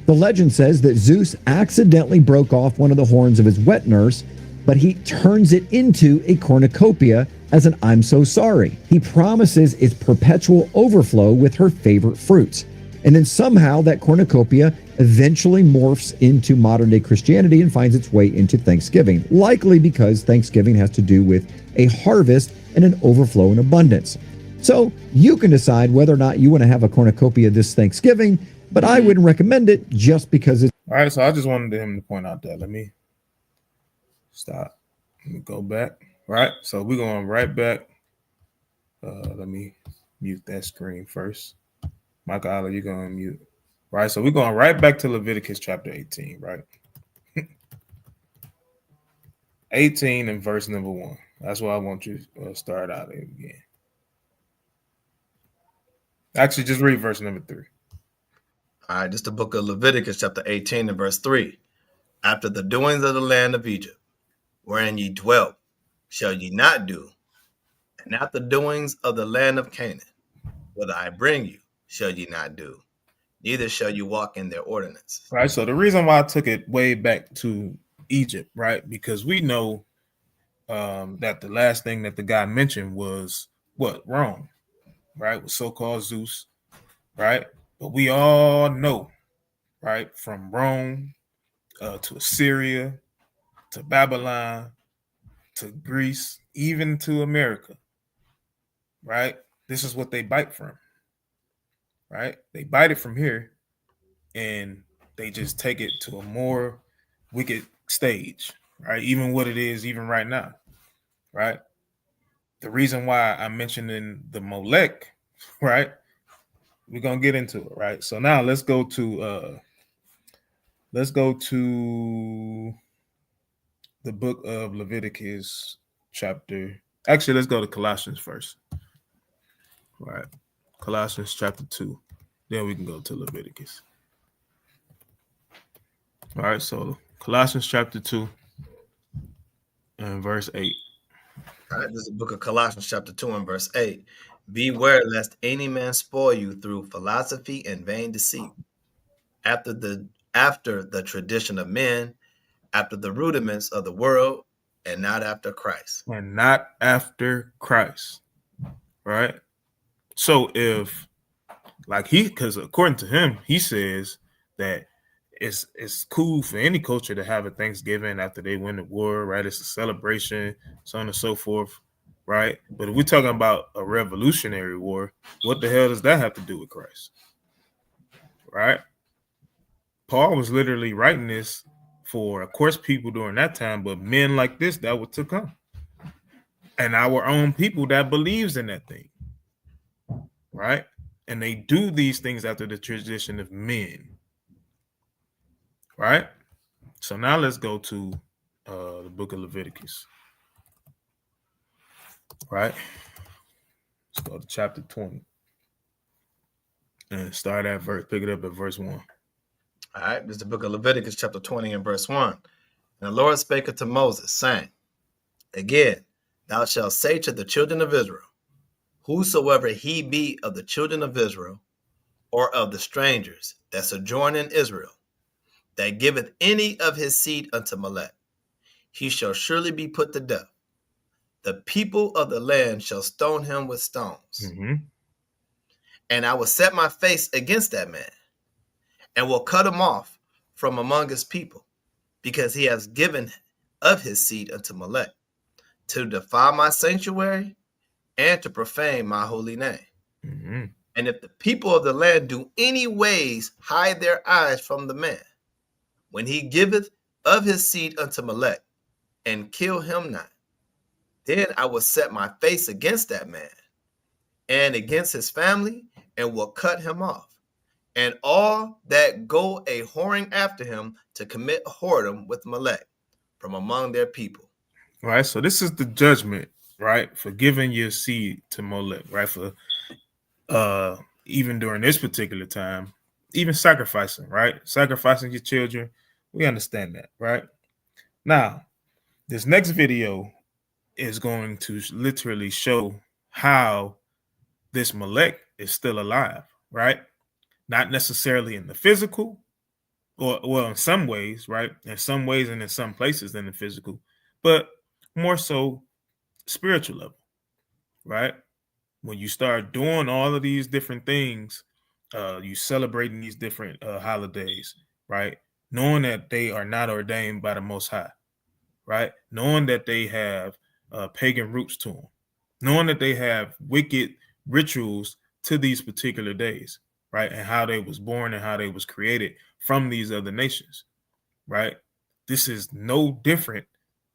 The legend says that Zeus accidentally broke off one of the horns of his wet nurse, but he turns it into a cornucopia as an I'm so sorry. He promises its perpetual overflow with her favorite fruits. And then somehow that cornucopia eventually morphs into modern day Christianity and finds its way into Thanksgiving, likely because Thanksgiving has to do with a harvest and an overflow in abundance. So you can decide whether or not you want to have a cornucopia this Thanksgiving, but I wouldn't recommend it just because it's. All right, so I just wanted him to point out that. Let me stop. Let me go back. Right, so we're going right back. Let me mute that screen first. Michael Aller, you're going to mute. Right, so we're going right back to Leviticus chapter 18, right? 18 and verse number 1. That's what I want you to start out again. Actually, just read verse number 3. All right, this is the book of Leviticus, chapter 18 and verse 3. After the doings of the land of Egypt, wherein ye dwelt, shall ye not do, and after the doings of the land of Canaan, whither I bring you, shall ye not do, neither shall you walk in their ordinances. Right, so the reason why I took it way back to Egypt, right, because we know that the last thing that the guy mentioned was what? Rome, right, with so-called Zeus, right? But we all know, right, from Rome to Assyria to Babylon to Greece, even to America, right? This is what they bite from, right? They bite it from here and they just take it to a more wicked stage, right? Even what it is, even right now, right? The reason why I'm mentioning the Molech, right? We're going to get into it, right? So now let's go to the book of Leviticus chapter. Actually, let's go to Colossians first. All right. Colossians chapter 2. Then we can go to Leviticus. All right. So Colossians chapter 2 and verse 8. All right, this is the book of Colossians, chapter 2 and verse 8. Beware lest any man spoil you through philosophy and vain deceit, after the tradition of men, after the rudiments of the world, and not after Christ. And not after Christ. Right? So if, like because according to him, he says that it's cool for any culture to have a Thanksgiving after they win the war, right? It's a celebration, so on and so forth, right? But if we're talking about a revolutionary war, what the hell does that have to do with Christ? Right? Paul was literally writing this for, of course, people during that time, but men like this that were to come. And our own people that believes in that thing. Right? And they do these things after the tradition of men. Right? So now let's go to the book of Leviticus. Right? Let's go to chapter 20. And start at pick it up at verse 1. All right, this is the book of Leviticus, chapter 20 and verse 1. And the Lord spake unto Moses, saying, Again, thou shalt say to the children of Israel, whosoever he be of the children of Israel, or of the strangers that sojourn in Israel, that giveth any of his seed unto Molech, he shall surely be put to death. The people of the land shall stone him with stones. Mm-hmm. And I will set my face against that man, and will cut him off from among his people, because he has given of his seed unto Molech, to defile my sanctuary and to profane my holy name. Mm-hmm. And if the people of the land do any ways hide their eyes from the man, when he giveth of his seed unto Molech, and kill him not, then I will set my face against that man, and against his family, and will cut him off, and all that go a whoring after him to commit whoredom with Molech from among their people. Right. So this is the judgment, right, for giving your seed to Molech, right? For even during this particular time, even sacrificing, right? Sacrificing your children. We understand that, right? Now, this next video is going to literally show how this Molech is still alive, right? Not necessarily in the physical, or well, in some ways, right? In some ways and in some places than the physical, but more so spiritual level, right? When you start doing all of these different things, you celebrating these different holidays, right? Knowing that they are not ordained by the Most High, right? Knowing that they have pagan roots to them, knowing that they have wicked rituals to these particular days, right? And how they was born and how they was created from these other nations, right? This is no different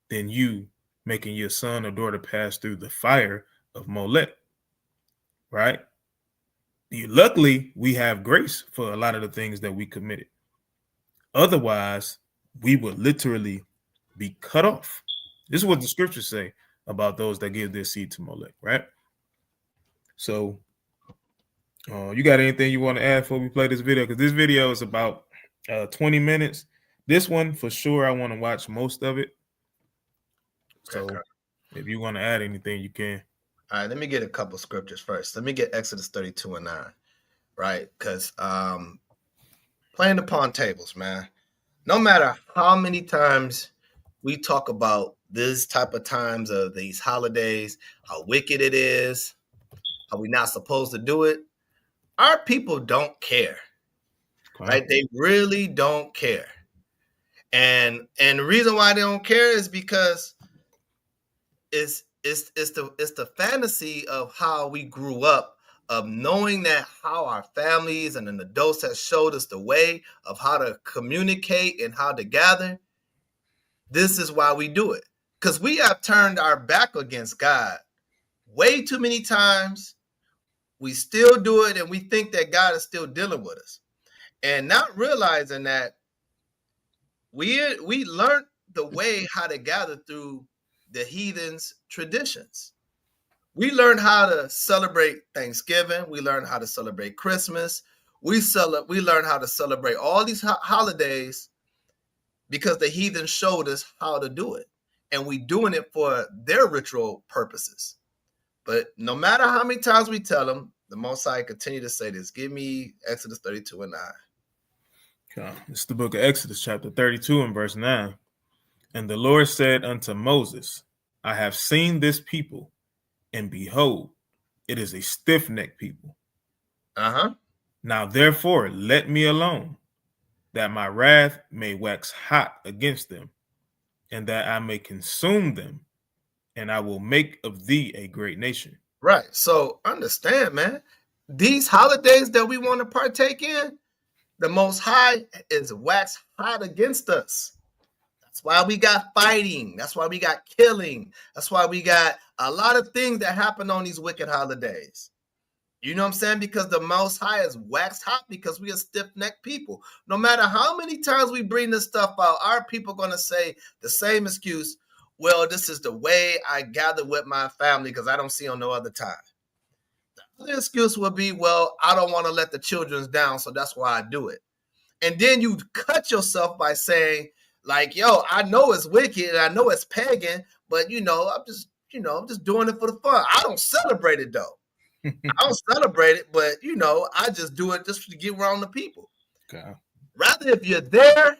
than you making your son or daughter pass through the fire of Molech, right? Luckily, we have grace for a lot of the things that we committed. Otherwise, we would literally be cut off. This is what the scriptures say about those that give their seed to Molech, right? So, you got anything you want to add before we play this video? Because this video is about 20 minutes. This one, for sure, I want to watch most of it. So, Okay. if you want to add anything, you can. All right, let me get a couple scriptures first. Let me get Exodus 32:9, right? Because playing upon tables, man. No matter how many times we talk about this type of times of these holidays, how wicked it is, how we're not supposed to do it, our people don't care, right? They really don't care. And the reason why they don't care is because it's the fantasy of how we grew up, of knowing that how our families and the adults have showed us the way of how to communicate and how to gather. This is why we do it, because we have turned our back against God way too many times. We still do it, and we think that God is still dealing with us, and not realizing that we learned the way how to gather through the heathens' traditions. We learned how to celebrate Thanksgiving. We learned how to celebrate Christmas. We learned how to celebrate all these holidays because the heathens showed us how to do it, and we doing it for their ritual purposes. But no matter how many times we tell them, the Most High continue to say this. Give me Exodus 32:9. Okay. It's the book of Exodus, chapter 32 and verse 9. And the Lord said unto Moses, I have seen this people, and behold, it is a stiff-necked people. Now therefore let me alone, that my wrath may wax hot against them, and that I may consume them, and I will make of thee a great nation. Right. So understand, man, these holidays that we want to partake in, the Most High is waxed hot against us. That's why we got fighting. That's why we got killing. That's why we got a lot of things that happen on these wicked holidays. You know what I'm saying? Because the Most High is waxed hot because we are stiff-necked people. No matter how many times we bring this stuff out, our people are going to say the same excuse. Well, this is the way I gather with my family because I don't see on no other time. The other excuse would be, well, I don't want to let the children down, so that's why I do it. And then you cut yourself by saying, like, yo, I know it's wicked and I know it's pagan, but I'm just doing it for the fun. I don't celebrate it though. I don't celebrate it, but I just do it just to get around the people. Okay. Rather if you're there,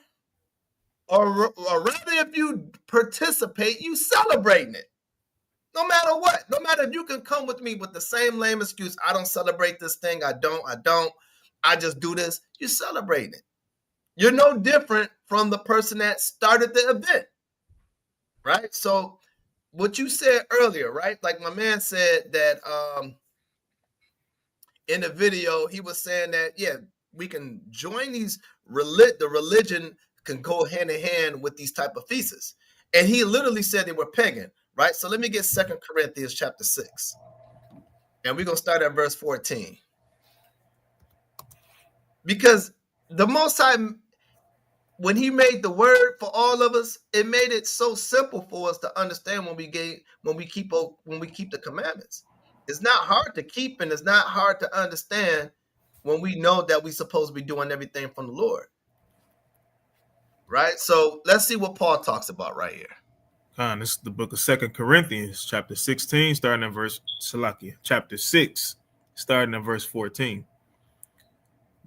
or rather if you participate, you celebrating it. No matter what. No matter if you can come with me with the same lame excuse, I don't celebrate this thing, I just do this. You're celebrating it. You're no different from the person that started the event, right? So what you said earlier, right? Like my man said that in the video, he was saying that, yeah, we can join these, the religion can go hand in hand with these type of feasts. And he literally said they were pagan, right? So let me get 2 Corinthians chapter 6. And we're going to start at verse 14. Because the Most High, when he made the word for all of us, it made it so simple for us to understand when we keep the commandments. It's not hard to keep, and it's not hard to understand when we know that we're supposed to be doing everything from the Lord. Right? So let's see what Paul talks about right here. This is the book of 2 Corinthians, chapter 16, starting in verse chapter 6, starting in verse 14.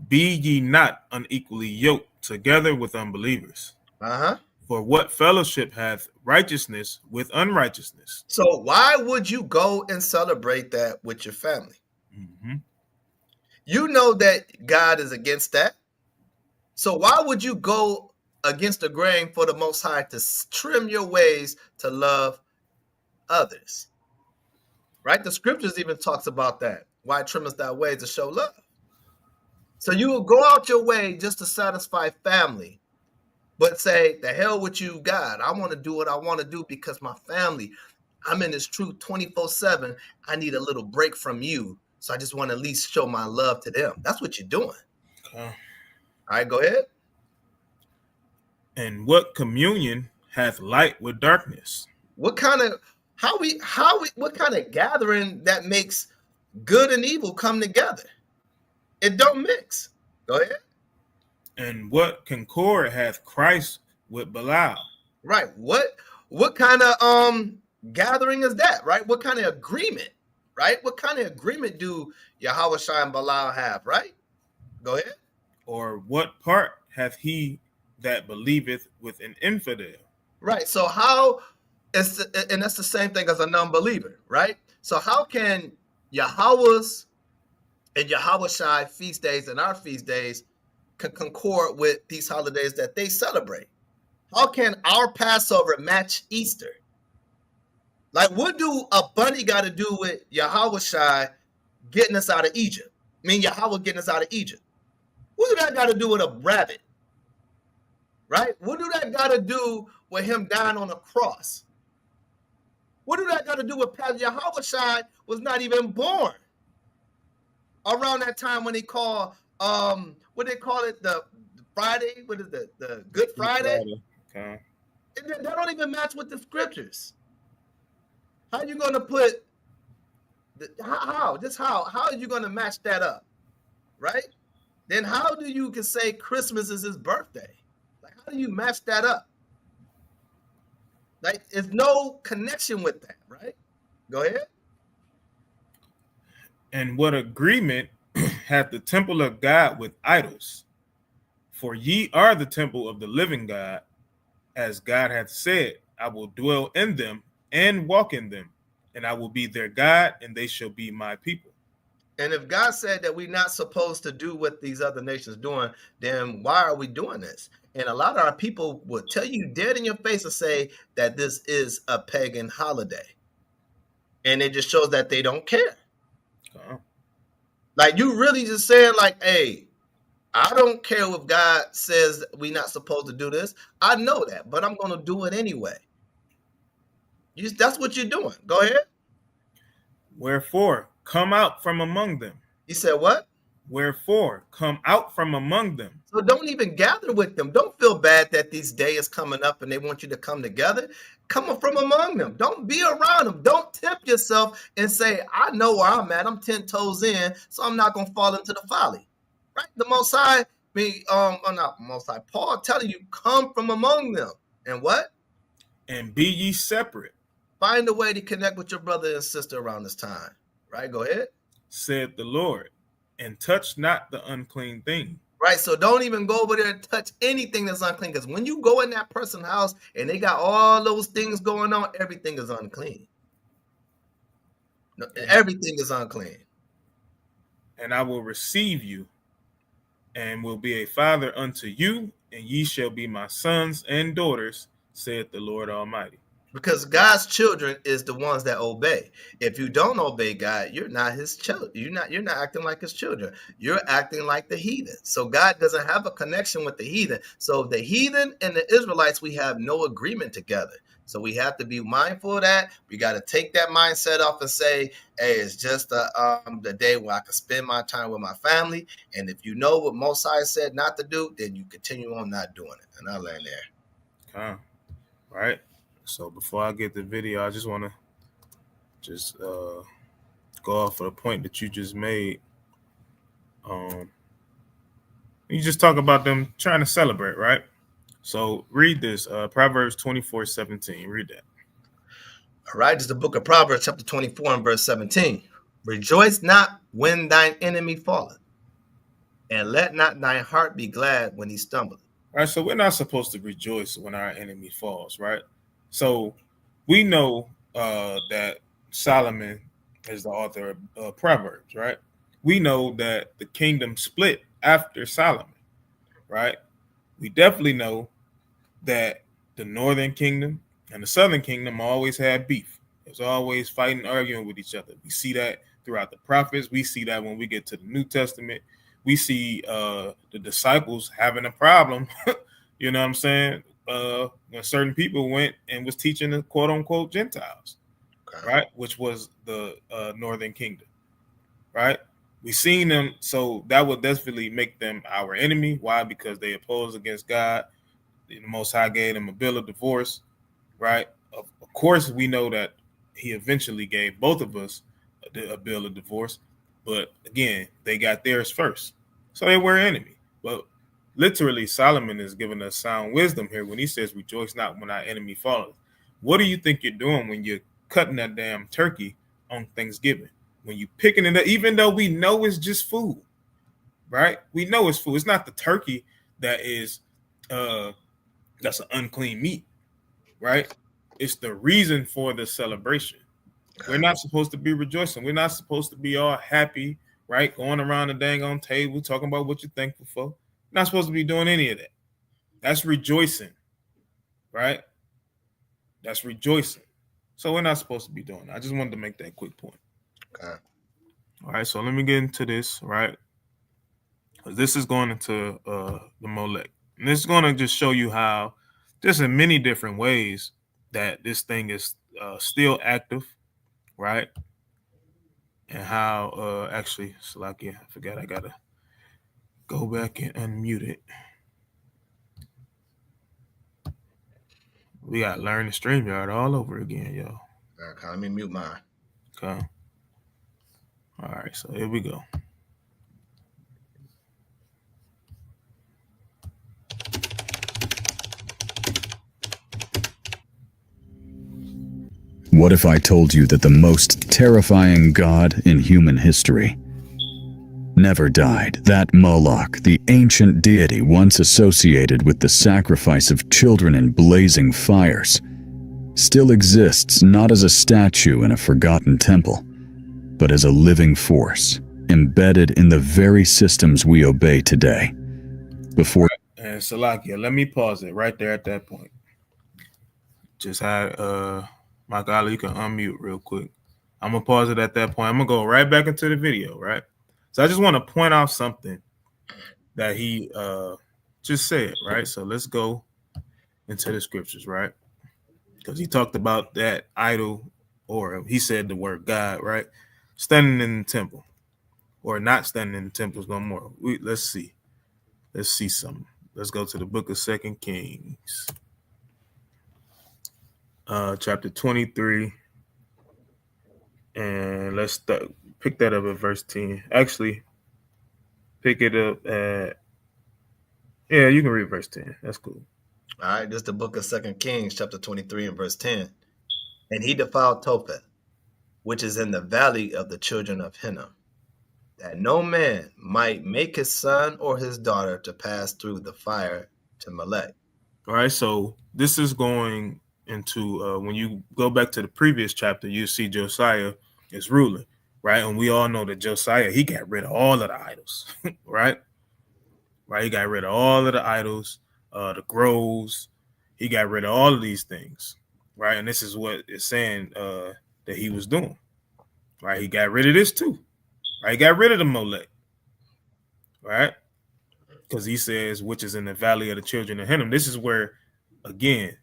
Be ye not unequally yoked together with unbelievers. For what fellowship hath righteousness with unrighteousness? So why would you go and celebrate that with your family? Mm-hmm. You know that God is against that. So why would you go against the grain for the Most High to trim your ways to love others? Right? The scriptures even talks about that. Why trimmest thy ways to show love? So you will go out your way just to satisfy family, but say, the hell with you, God. I want to do what I want to do because my family, I'm in this truth 24/7. I need a little break from you. So I just want to at least show my love to them. That's what you're doing. Okay. All right, go ahead. And what communion hath light with darkness? What kind of what kind of gathering that makes good and evil come together? It don't mix. Go ahead. And what concord hath Christ with Belial? Right. What kind of gathering is that? Right. What kind of agreement? Right. What kind of agreement do Yahushua and Belial have? Right. Go ahead. Or what part hath he that believeth with an infidel? Right. So and that's the same thing as a non-believer, right? So how can Yahweh's and Yahushua feast days and our feast days can concord with these holidays that they celebrate? How can our Passover match Easter? Like, what do a bunny got to do with Yahushua getting us out of Egypt? I mean, Yahweh getting us out of Egypt. What do that got to do with a rabbit? Right? What do that got to do with him dying on a cross? What do that got to do with Yahushua was not even born around that time when he called, what they call it, the Friday? What is the Good Friday? Okay. That don't even match with the scriptures. How are you going to put, how are you going to match that up? Right? Then how do you can say Christmas is his birthday? Like, how do you match that up? Like, there's no connection with that, right? Go ahead. And what agreement hath the temple of God with idols? For ye are the temple of the living God, as God hath said, I will dwell in them and walk in them, and I will be their God, and they shall be my people. And if God said that we're not supposed to do what these other nations doing, then why are we doing this? And a lot of our people will tell you dead in your face and say that this is a pagan holiday. And it just shows that they don't care. Like, you really just saying like, hey, I don't care if God says we're not supposed to do this. I know that, but I'm going to do it anyway. That's what you're doing. Go ahead. Wherefore, come out from among them. He said what? Wherefore, come out from among them. So don't even gather with them. Don't feel bad that these days is coming up and they want you to come together. Come from among them. Don't be around them. Don't tempt yourself and say, I know where I'm at. I'm 10 toes in, so I'm not going to fall into the folly. Right? The Most High, not Most High, Paul telling you, come from among them. And what? And be ye separate. Find a way to connect with your brother and sister around this time. Right? Go ahead. Said the Lord, and touch not the unclean thing. Right, so don't even go over there and touch anything that's unclean, because when you go in that person's house and they got all those things going on, everything is unclean. No, everything is unclean. And I will receive you, and will be a father unto you, and ye shall be my sons and daughters, saith the Lord Almighty. Because God's children is the ones that obey. If you don't obey God, you're not his children. You're not acting like his children. You're acting like the heathen. So God doesn't have a connection with the heathen. So the heathen and the Israelites, we have no agreement together. So we have to be mindful of that. We got to take that mindset off and say, hey, it's just the day where I can spend my time with my family. And if you know what Mosai said not to do, then you continue on not doing it. And I'll land there. Okay. Right. So before I get the video, I just want to go off of the point that you just made. You just talk about them trying to celebrate, right? So read this, Proverbs 24:17. Read that. All right, this is the book of Proverbs, chapter 24 and verse 17. Rejoice not when thine enemy falleth, and let not thine heart be glad when he stumbleth. Right. So we're not supposed to rejoice when our enemy falls, right? So we know that Solomon is the author of Proverbs, right? We know that the kingdom split after Solomon, right? We definitely know that the northern kingdom and the southern kingdom always had beef. There's always fighting, arguing with each other. We see that throughout the prophets. We see that when we get to the New Testament. We see the disciples having a problem, you know what I'm saying, when certain people went and was teaching the quote-unquote Gentiles, right, which was the northern kingdom, right? We seen them, so that would definitely make them our enemy. Why? Because they oppose against God. The Most High gave them a bill of divorce, right? Of course, we know that he eventually gave both of us a bill of divorce, but again, they got theirs first, so they were enemy. But literally, Solomon is giving us sound wisdom here when he says, "Rejoice not when our enemy falleth." What do you think you're doing when you're cutting that damn turkey on Thanksgiving? When you picking it up, even though we know it's just food, right? We know it's food. It's not the turkey that is that's an unclean meat, right? It's the reason for the celebration. We're not supposed to be rejoicing. We're not supposed to be all happy, right? Going around the dang on table talking about what you're thankful for. Not supposed to be doing any of that. That's rejoicing, right? That's rejoicing. So we're not supposed to be doing that. I just wanted to make that quick point. Okay. All right, so let me get into this, right? This is going into the Molech. And this is going to just show you how, just in many different ways, that this thing is still active, right? And how, actually, Salakia, I forgot I got to go back and unmute it. We got to learn the StreamYard all over again, yo. Okay, let me mute mine. Okay. All right, so here we go. What if I told you that the most terrifying god in human history never died? That Moloch, the ancient deity once associated with the sacrifice of children in blazing fires, still exists not as a statue in a forgotten temple, but as a living force embedded in the very systems we obey today. Before and Salakia, let me pause it right there at that point. Just had my golly, you can unmute real quick. I'm gonna pause it at that point. I'm gonna go right back into the video, right? So I just want to point out something that he just said, right? So let's go into the scriptures, right? Because he talked about that idol, or he said the word God, right? Standing in the temple, or not standing in the temples no more. Let's see something. Let's go to the book of 2 Kings, chapter 23, and let's pick that up at verse 10. Actually, pick it up at, yeah, you can read verse 10. That's cool. All right, this is the book of 2 Kings, chapter 23 and verse 10. And he defiled Topheth, which is in the valley of the children of Hinnom, that no man might make his son or his daughter to pass through the fire to Molech. All right, so this is going into, when you go back to the previous chapter, you see Josiah is ruling, right? And we all know that Josiah, he got rid of all of the idols, right? Right, he got rid of all of the idols, the groves. He got rid of all of these things, right? And this is what it's saying that he was doing, right? He got rid of this too, right? He got rid of the Molech, right? Because he says, which is in the valley of the children of Hinnom. This is where, again,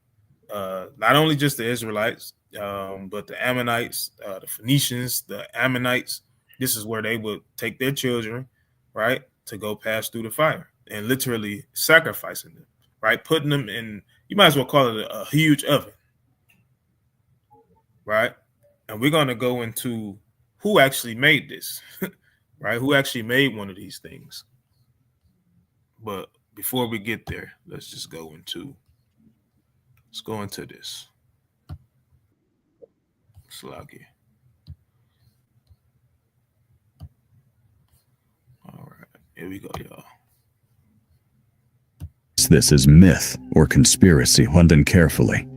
not only just the Israelites, but the Ammonites, the Phoenicians, the Ammonites. This is where they would take their children, right, to go pass through the fire and literally sacrificing them, right, putting them in, you might as well call it a huge oven, right? And we're going to go into who actually made this, right? Who actually made one of these things. But before we get there, let's go into this. Sluggy. All right, here we go, y'all. This is myth or conspiracy. Listen carefully.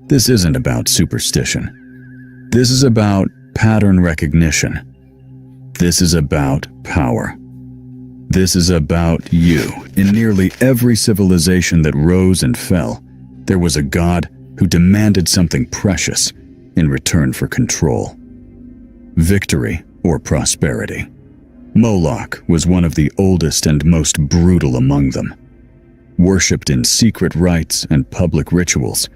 This isn't about superstition. This is about pattern recognition. This is about power. This is about you. In nearly every civilization that rose and fell, there was a god who demanded something precious in return for control. Victory or prosperity. Moloch was one of the oldest and most brutal among them. Worshipped in secret rites and public rituals,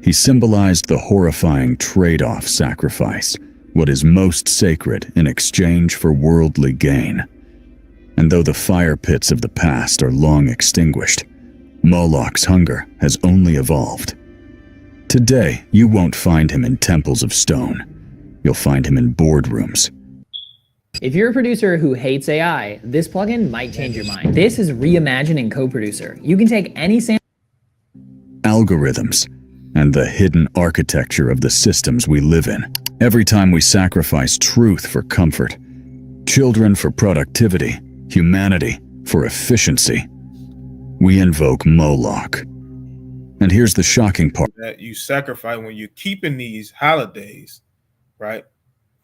he symbolized the horrifying trade-off sacrifice, what is most sacred in exchange for worldly gain. And though the fire pits of the past are long extinguished, Moloch's hunger has only evolved. Today, you won't find him in temples of stone. You'll find him in boardrooms. If you're a producer who hates AI, this plugin might change your mind. This is Reimagining CoProducer. You can take any sample, algorithms, and the hidden architecture of the systems we live in. Every time we sacrifice truth for comfort, children for productivity, humanity for efficiency, we invoke Moloch. And here's the shocking part. That you sacrifice when you're keeping these holidays, right?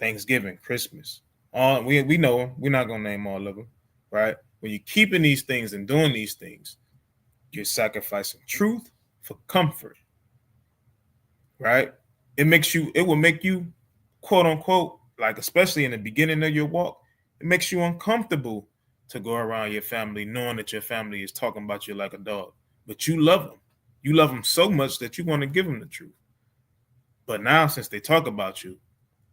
Thanksgiving, Christmas. We know them. We're not going to name all of them, right? When you're keeping these things and doing these things, you're sacrificing truth for comfort, right? It will make you, quote unquote, like especially in the beginning of your walk, it makes you uncomfortable to go around your family knowing that your family is talking about you like a dog. But you love them. You love them so much that you want to give them the truth. But now, since they talk about you,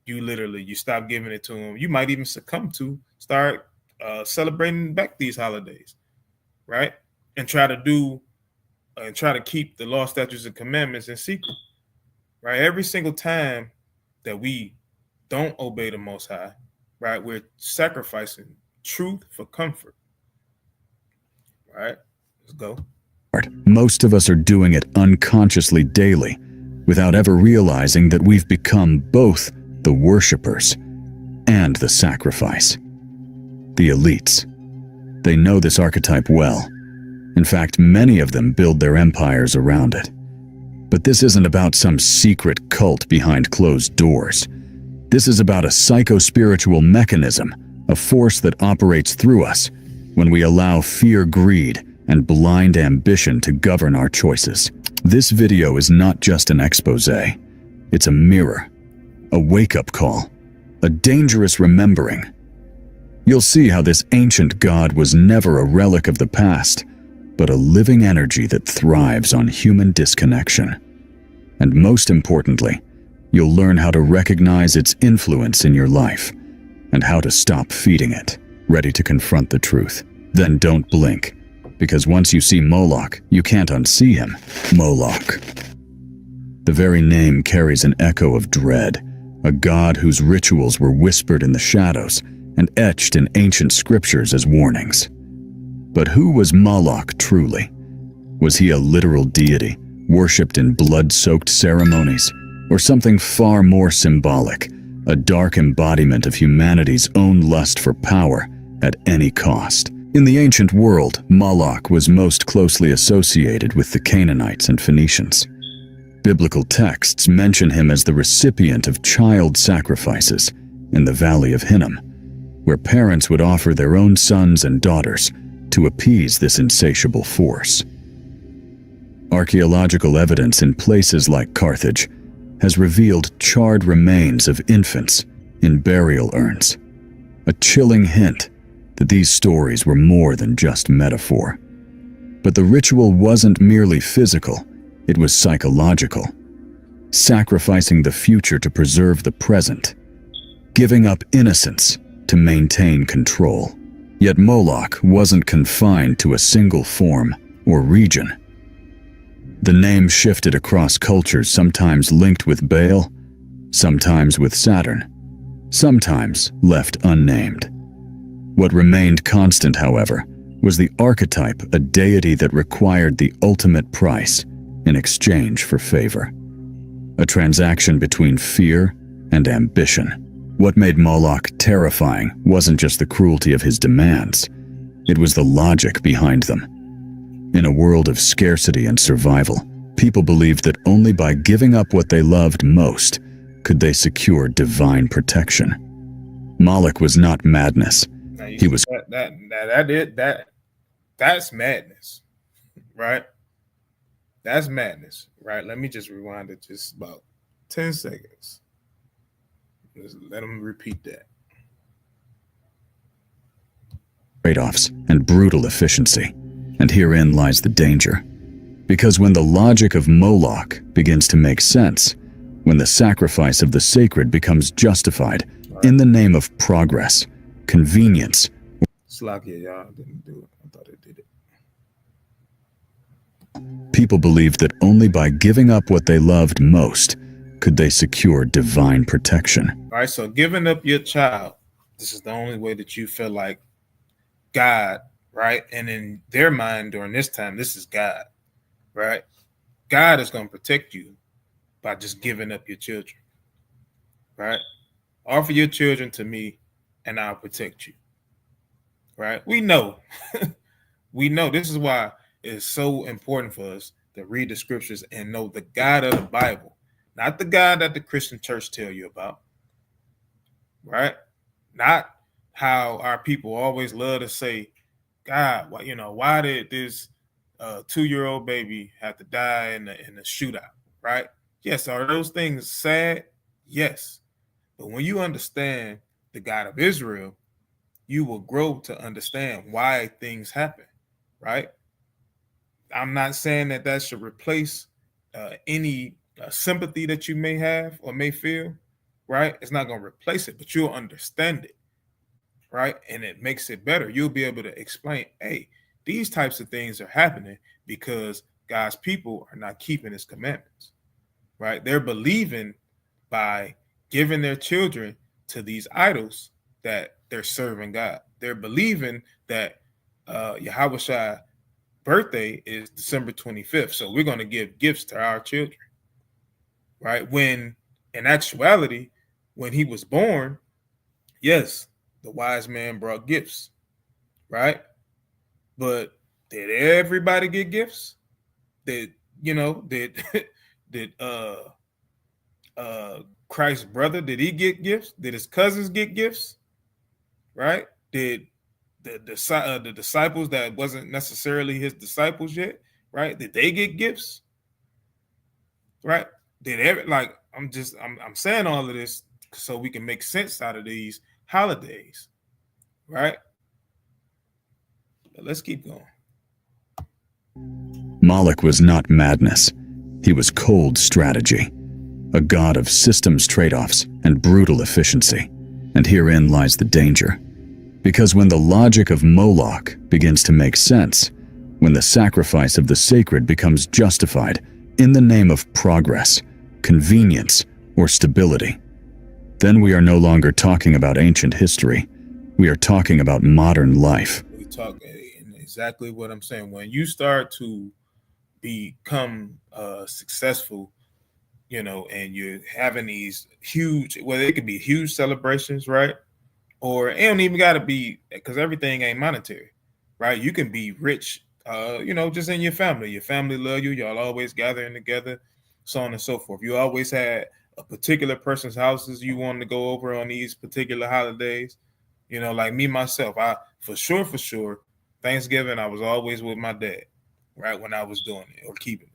you stop giving it to them. You might even succumb to start celebrating back these holidays, right? And try to keep the law, statutes, and commandments in secret, right? Every single time that we don't obey the Most High, right, we're sacrificing truth for comfort, right? Let's go. Most of us are doing it unconsciously daily, without ever realizing that we've become both the worshipers and the sacrifice. The elites. They know this archetype well. In fact, many of them build their empires around it. But this isn't about some secret cult behind closed doors. This is about a psycho-spiritual mechanism, a force that operates through us when we allow fear, greed, and blind ambition to govern our choices. This video is not just an expose. It's a mirror, a wake-up call, a dangerous remembering. You'll see how this ancient god was never a relic of the past, but a living energy that thrives on human disconnection. And most importantly, you'll learn how to recognize its influence in your life and how to stop feeding it. Ready to confront the truth? Then don't blink, because once you see Moloch, you can't unsee him. Moloch. The very name carries an echo of dread, a god whose rituals were whispered in the shadows and etched in ancient scriptures as warnings. But who was Moloch truly? Was he a literal deity, worshipped in blood-soaked ceremonies, or something far more symbolic, a dark embodiment of humanity's own lust for power at any cost? In the ancient world, Moloch was most closely associated with the Canaanites and Phoenicians. Biblical texts mention him as the recipient of child sacrifices in the Valley of Hinnom, where parents would offer their own sons and daughters to appease this insatiable force. Archaeological evidence in places like Carthage has revealed charred remains of infants in burial urns, a chilling hint that these stories were more than just metaphor. But the ritual wasn't merely physical, it was psychological. Sacrificing the future to preserve the present. Giving up innocence to maintain control. Yet Moloch wasn't confined to a single form or region. The name shifted across cultures, sometimes linked with Baal, sometimes with Saturn, sometimes left unnamed. What remained constant, however, was the archetype, a deity that required the ultimate price in exchange for favor. A transaction between fear and ambition. What made Moloch terrifying wasn't just the cruelty of his demands, it was the logic behind them. In a world of scarcity and survival, people believed that only by giving up what they loved most could they secure divine protection. Moloch was not madness. He was that's madness, right? That's madness, right? Let me just rewind it just about 10 seconds. Just let them repeat that. trade-offs and brutal efficiency. And herein lies the danger. Because when the logic of Moloch begins to make sense, when the sacrifice of the sacred becomes justified in the name of progress, convenience. Slakia, y'all didn't do it. I thought it did it. People believed that only by giving up what they loved most could they secure divine protection. All right, so giving up your child, this is the only way that you feel like God, right? And in their mind during this time, this is God, right? God is going to protect you by just giving up your children, right? Offer your children to me and I'll protect you, right? We know, this is why it's so important for us to read the scriptures and know the God of the Bible, not the God that the Christian church tell you about, right? Not how our people always love to say, God, why did this 2-year-old baby have to die in the shootout, right? Yes, are those things sad? Yes. But when you understand the God of Israel, you will grow to understand why things happen, right? I'm not saying that should replace any sympathy that you may have or may feel, right? It's not going to replace it, but you'll understand it, right? And it makes it better. You'll be able to explain, hey, these types of things are happening because God's people are not keeping his commandments, right? They're believing by giving their children to these idols that they're serving God. They're believing that Yahweh birthday is December 25th. So we're going to give gifts to our children, right? When in actuality, when he was born, yes, the wise man brought gifts, right? But did everybody get gifts? Did Christ's brother, did he get gifts? Did his cousins get gifts? Right? Did the disciples that wasn't necessarily his disciples yet, right? Did they get gifts? Right? I'm saying all of this so we can make sense out of these holidays, right? But let's keep going. Moloch was not madness. He was cold strategy, a god of systems trade-offs and brutal efficiency. And herein lies the danger. Because when the logic of Moloch begins to make sense, when the sacrifice of the sacred becomes justified in the name of progress, convenience, or stability, then we are no longer talking about ancient history. We are talking about modern life. We talk exactly what I'm saying. When you start to become successful, and you're having these huge, whether it could be huge celebrations, right? Or it don't even got to be, because everything ain't monetary, right? You can be rich, just in your family. Your family love you. Y'all always gathering together, so on and so forth. You always had a particular person's houses you wanted to go over on these particular holidays. Like me, myself, for sure, Thanksgiving, I was always with my dad, right? When I was doing it or keeping it.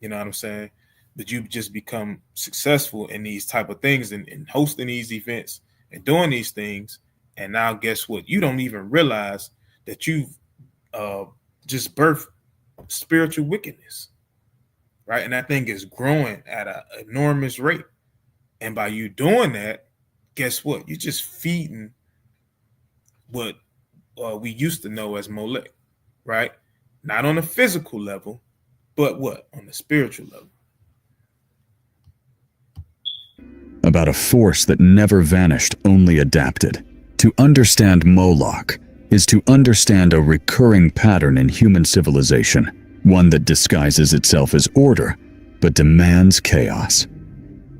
You know what I'm saying? But you just become successful in these type of things and hosting these events and doing these things. And now guess what? You don't even realize that you've just birthed spiritual wickedness, right? And that thing is growing at an enormous rate. And by you doing that, guess what? You're just feeding what we used to know as Molech, right? Not on a physical level, but what? On the spiritual level. About a force that never vanished, only adapted. To understand Moloch is to understand a recurring pattern in human civilization, one that disguises itself as order, but demands chaos.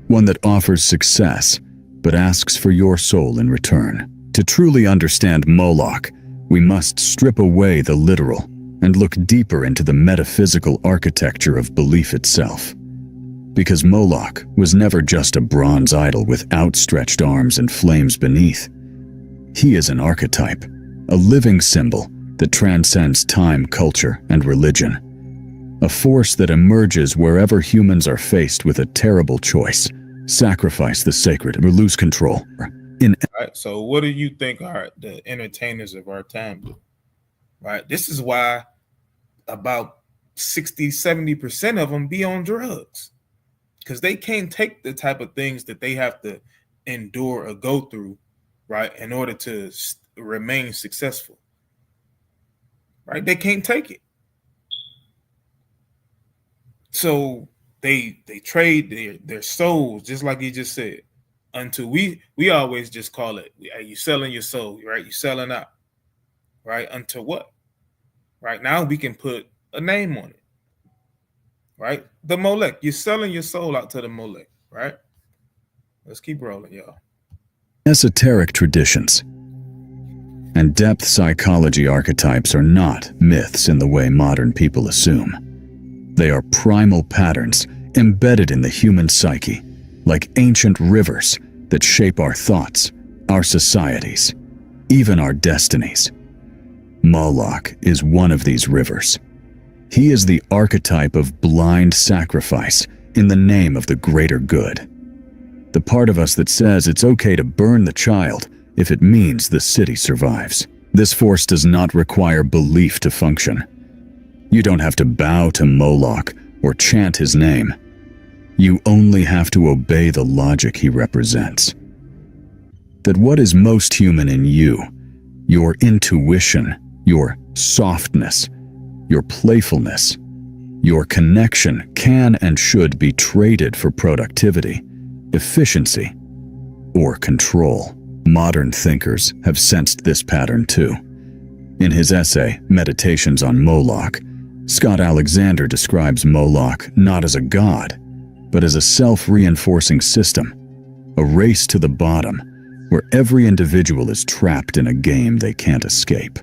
One that offers success, but asks for your soul in return. To truly understand Moloch, we must strip away the literal and look deeper into the metaphysical architecture of belief itself. Because Moloch was never just a bronze idol with outstretched arms and flames beneath. He is an archetype, a living symbol that transcends time, culture, and religion. A force that emerges wherever humans are faced with a terrible choice: sacrifice the sacred or lose control. Right. So what do you think are the entertainers of our time do? Right. This is why about 60-70% of them be on drugs, because they can't take the type of things that they have to endure or go through, right, in order to remain successful. Right. They can't take it. So they trade their souls, just like you just said, until we always just call it, are you selling your soul, right? You selling out, right? Until what? Right now we can put a name on it, right? The Molech. You're selling your soul out to the Molech, right? Let's keep rolling, y'all. Esoteric traditions and depth psychology archetypes are not myths in the way modern people assume. They are primal patterns embedded in the human psyche, like ancient rivers that shape our thoughts, our societies, even our destinies. Moloch is one of these rivers. He is the archetype of blind sacrifice in the name of the greater good. The part of us that says it's okay to burn the child if it means the city survives. This force does not require belief to function. You don't have to bow to Moloch or chant his name. You only have to obey the logic he represents. That what is most human in you, your intuition, your softness, your playfulness, your connection can and should be traded for productivity, efficiency, or control. Modern thinkers have sensed this pattern too. In his essay, Meditations on Moloch, Scott Alexander describes Moloch not as a god, but as a self-reinforcing system, a race to the bottom, where every individual is trapped in a game they can't escape.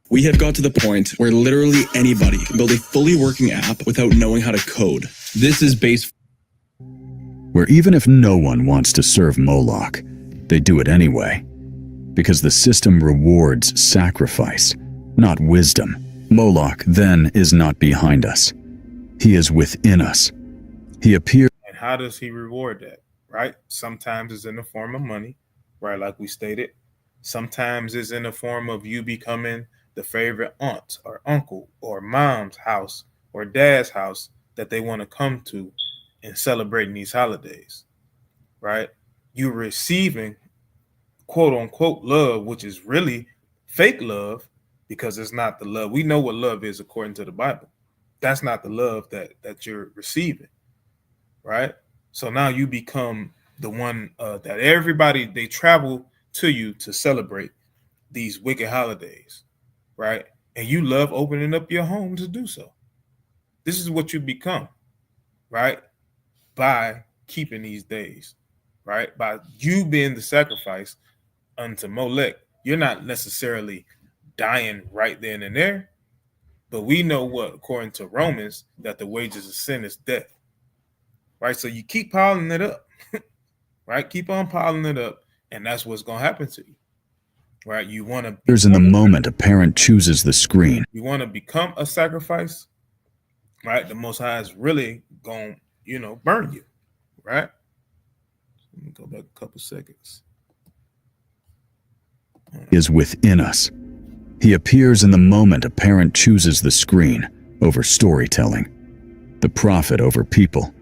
We have got to the point where literally anybody can build a fully working app without knowing how to code. This is base. Where even if no one wants to serve Moloch, they do it anyway, because the system rewards sacrifice, not wisdom. Moloch then is not behind us. He is within us. He appears. And how does he reward that? Right? Sometimes it's in the form of money, right? Like we stated. Sometimes it's in the form of you becoming the favorite aunt or uncle or mom's house or dad's house that they want to come to and celebrating these holidays, right? You're receiving quote unquote love, which is really fake love, because it's not the love. We know what love is according to the Bible. That's not the love that you're receiving, right? So now you become the one that everybody, they travel to you to celebrate these wicked holidays, right? And you love opening up your home to do so. This is what you become, right? By keeping these days, right? By you being the sacrifice unto Molech. You're not necessarily dying right then and there, but we know what, according to Romans, that the wages of sin is death, right? So you keep piling it up, right? Keep on piling it up, and that's what's going to happen to you, right? You want to. There's in the moment a parent chooses the screen. You want to become a sacrifice, right? The Most High is really going to, burn you, right? Let me go back a couple seconds. Is within us. He appears in the moment a parent chooses the screen over storytelling. the prophet over people,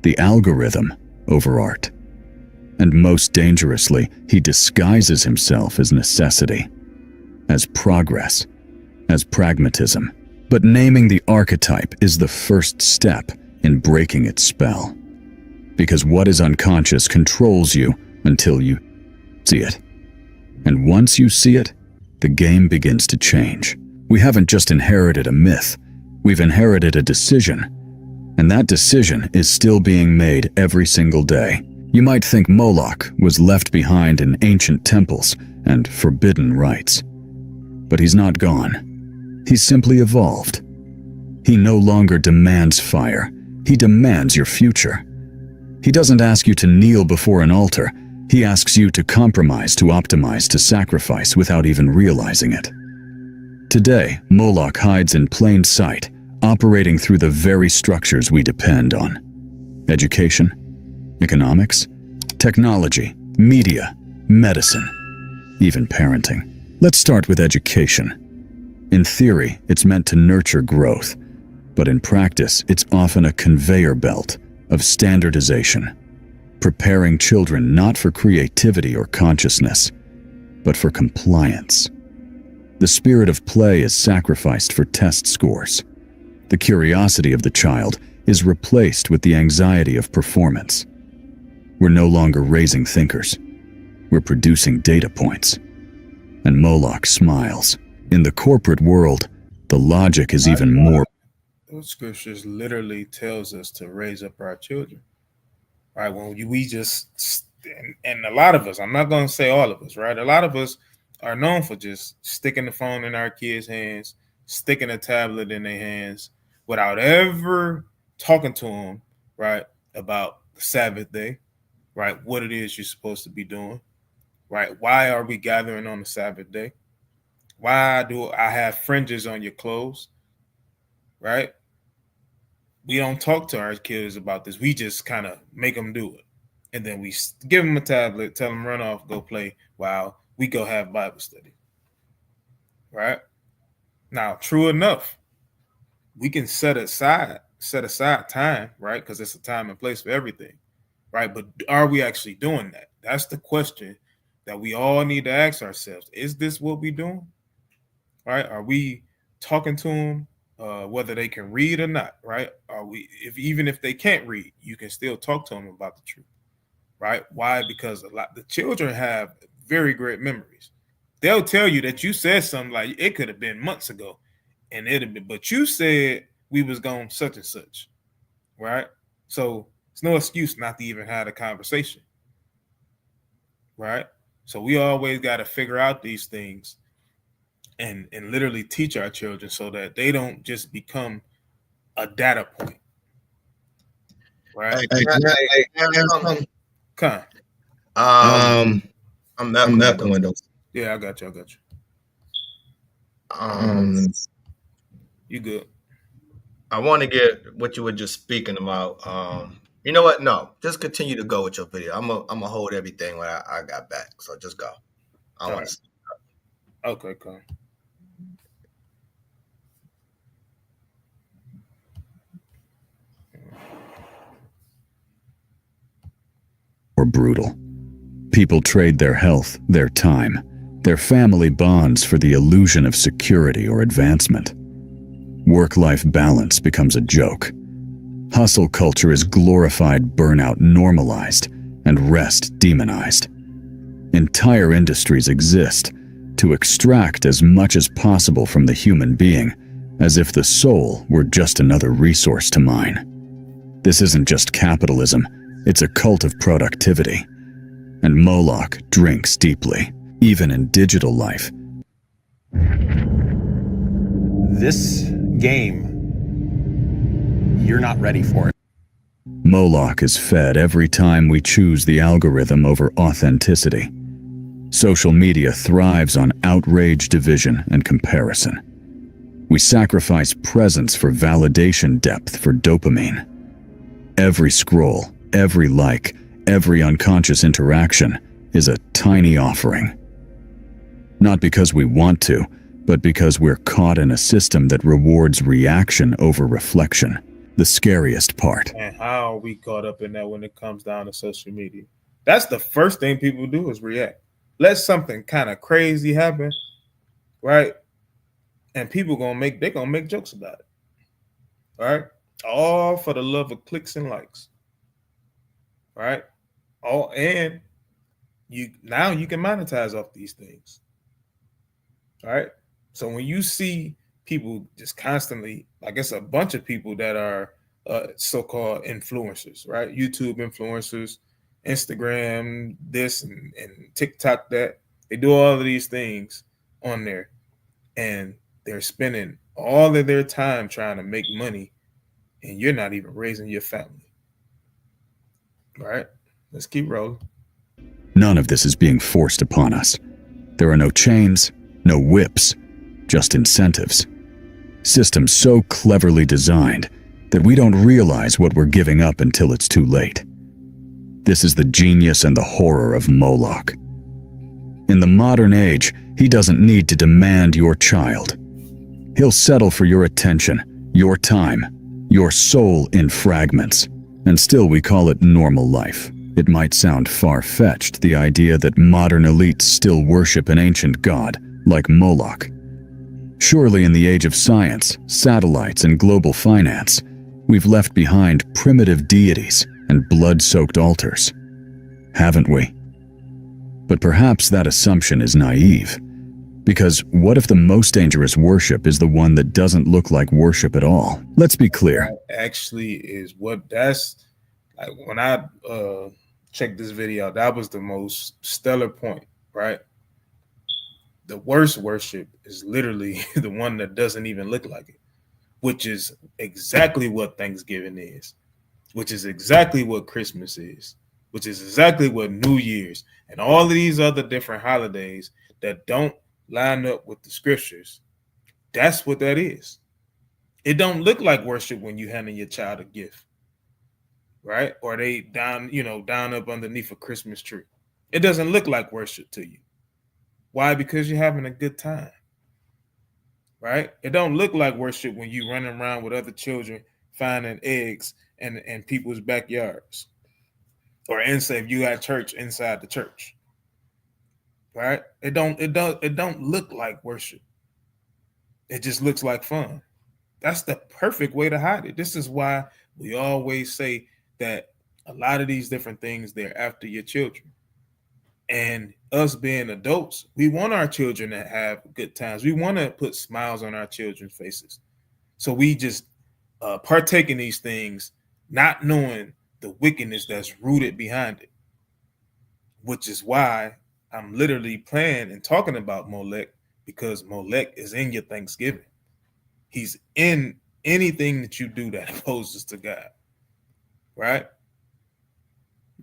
the algorithm over art. And most dangerously, he disguises himself as necessity, as progress, as pragmatism. But naming the archetype is the first step in breaking its spell. Because what is unconscious controls you until you see it. And once you see it, the game begins to change. We haven't just inherited a myth, we've inherited a decision. And that decision is still being made every single day. You might think Moloch was left behind in ancient temples and forbidden rites. But he's not gone. He's simply evolved. He no longer demands fire. He demands your future. He doesn't ask you to kneel before an altar. He asks you to compromise, to optimize, to sacrifice without even realizing it. Today, Moloch hides in plain sight, operating through the very structures we depend on. Education, economics, technology, media, medicine, even parenting. Let's start with education. In theory, it's meant to nurture growth, but in practice, it's often a conveyor belt of standardization, preparing children not for creativity or consciousness, but for compliance. The spirit of play is sacrificed for test scores. The curiosity of the child is replaced with the anxiety of performance. We're no longer raising thinkers. We're producing data points. And Moloch smiles. In the corporate world, the logic is even more. Those scriptures literally tells us to raise up our children. Right? When we just, and a lot of us, I'm not going to say all of us, right? A lot of us are known for just sticking the phone in our kids' hands, sticking a tablet in their hands without ever talking to them, right, about the Sabbath day, right, what it is you're supposed to be doing, right? Why are we gathering on the Sabbath day? Why do I have fringes on your clothes, right? We don't talk to our kids about this. We just kind of make them do it. And then we give them a tablet, tell them run off, go play while we go have Bible study, right? Now, true enough, we can set aside time, right? Because it's a time and place for everything, right? But are we actually doing that? That's the question that we all need to ask ourselves. Is this what we're doing, right? Are we talking to them, whether they can read or not, right? Are we, even if they can't read, you can still talk to them about the truth, right? Why? Because the children have very great memories. They'll tell you that you said something like it could have been months ago, and it'd have been, but you said we was going such and such, right? So it's no excuse not to even have a conversation, right? So we always got to figure out these things and literally teach our children so that they don't just become a data point, right? I'm out the window. Yeah, I got you. You good? I want to get what you were just speaking about. You know what? No, just continue to go with your video. I'm gonna hold everything when I got back. So just go. I want to. Okay, cool. Or brutal. People trade their health, their time, their family bonds for the illusion of security or advancement. Work-life balance becomes a joke. Hustle culture is glorified burnout normalized and rest demonized. Entire industries exist to extract as much as possible from the human being, as if the soul were just another resource to mine. This isn't just capitalism, it's a cult of productivity. And Moloch drinks deeply, even in digital life. This game, you're not ready for it. Moloch is fed every time we choose the algorithm over authenticity. Social media thrives on outrage, division, and comparison. We sacrifice presence for validation, depth for dopamine. Every scroll, every like, every unconscious interaction is a tiny offering. Not because we want to, but because we're caught in a system that rewards reaction over reflection. the scariest part. And how are we caught up in that when it comes down to social media? That's the first thing people do is react. Let something kind of crazy happen, right? And people gonna make jokes about it. Right? All for the love of clicks and likes. Right? And you can monetize off these things. Right? So when you see people just constantly, like it's a bunch of people that are so-called influencers, right? YouTube influencers, Instagram, this and TikTok that. They do all of these things on there, and they're spending all of their time trying to make money, and you're not even raising your family. Right? Let's keep rolling. None of this is being forced upon us. There are no chains, no whips, just incentives. Systems so cleverly designed that we don't realize what we're giving up until it's too late. This is the genius and the horror of Moloch. In the modern age, he doesn't need to demand your child. He'll settle for your attention, your time, your soul in fragments, and still we call it normal life. It might sound far-fetched, the idea that modern elites still worship an ancient god like Moloch. Surely in the age of science, satellites, and global finance, we've left behind primitive deities and blood-soaked altars. Haven't we? But perhaps that assumption is naive. Because what if the most dangerous worship is the one that doesn't look like worship at all? Let's be clear. That actually is that's like when I checked this video out, that was the most stellar point, right? The worst worship is literally the one that doesn't even look like it, which is exactly what Thanksgiving is, which is exactly what Christmas is, which is exactly what New Year's and all of these other different holidays that don't line up with the scriptures. That's what that is. It don't look like worship when you handing your child a gift, right? Or they down up underneath a Christmas tree. It doesn't look like worship to you. Why? Because you're having a good time, right? It don't look like worship when you running around with other children finding eggs in people's backyards, or if you got church inside the church, right? It don't look like worship. It just looks like fun. That's the perfect way to hide it. This is why we always say that a lot of these different things, they're after your children. And us being adults, we want our children to have good times. We want to put smiles on our children's faces. So we just partake in these things, not knowing the wickedness that's rooted behind it, which is why I'm literally playing and talking about Molech, because Molech is in your Thanksgiving. He's in anything that you do that opposes to God, right?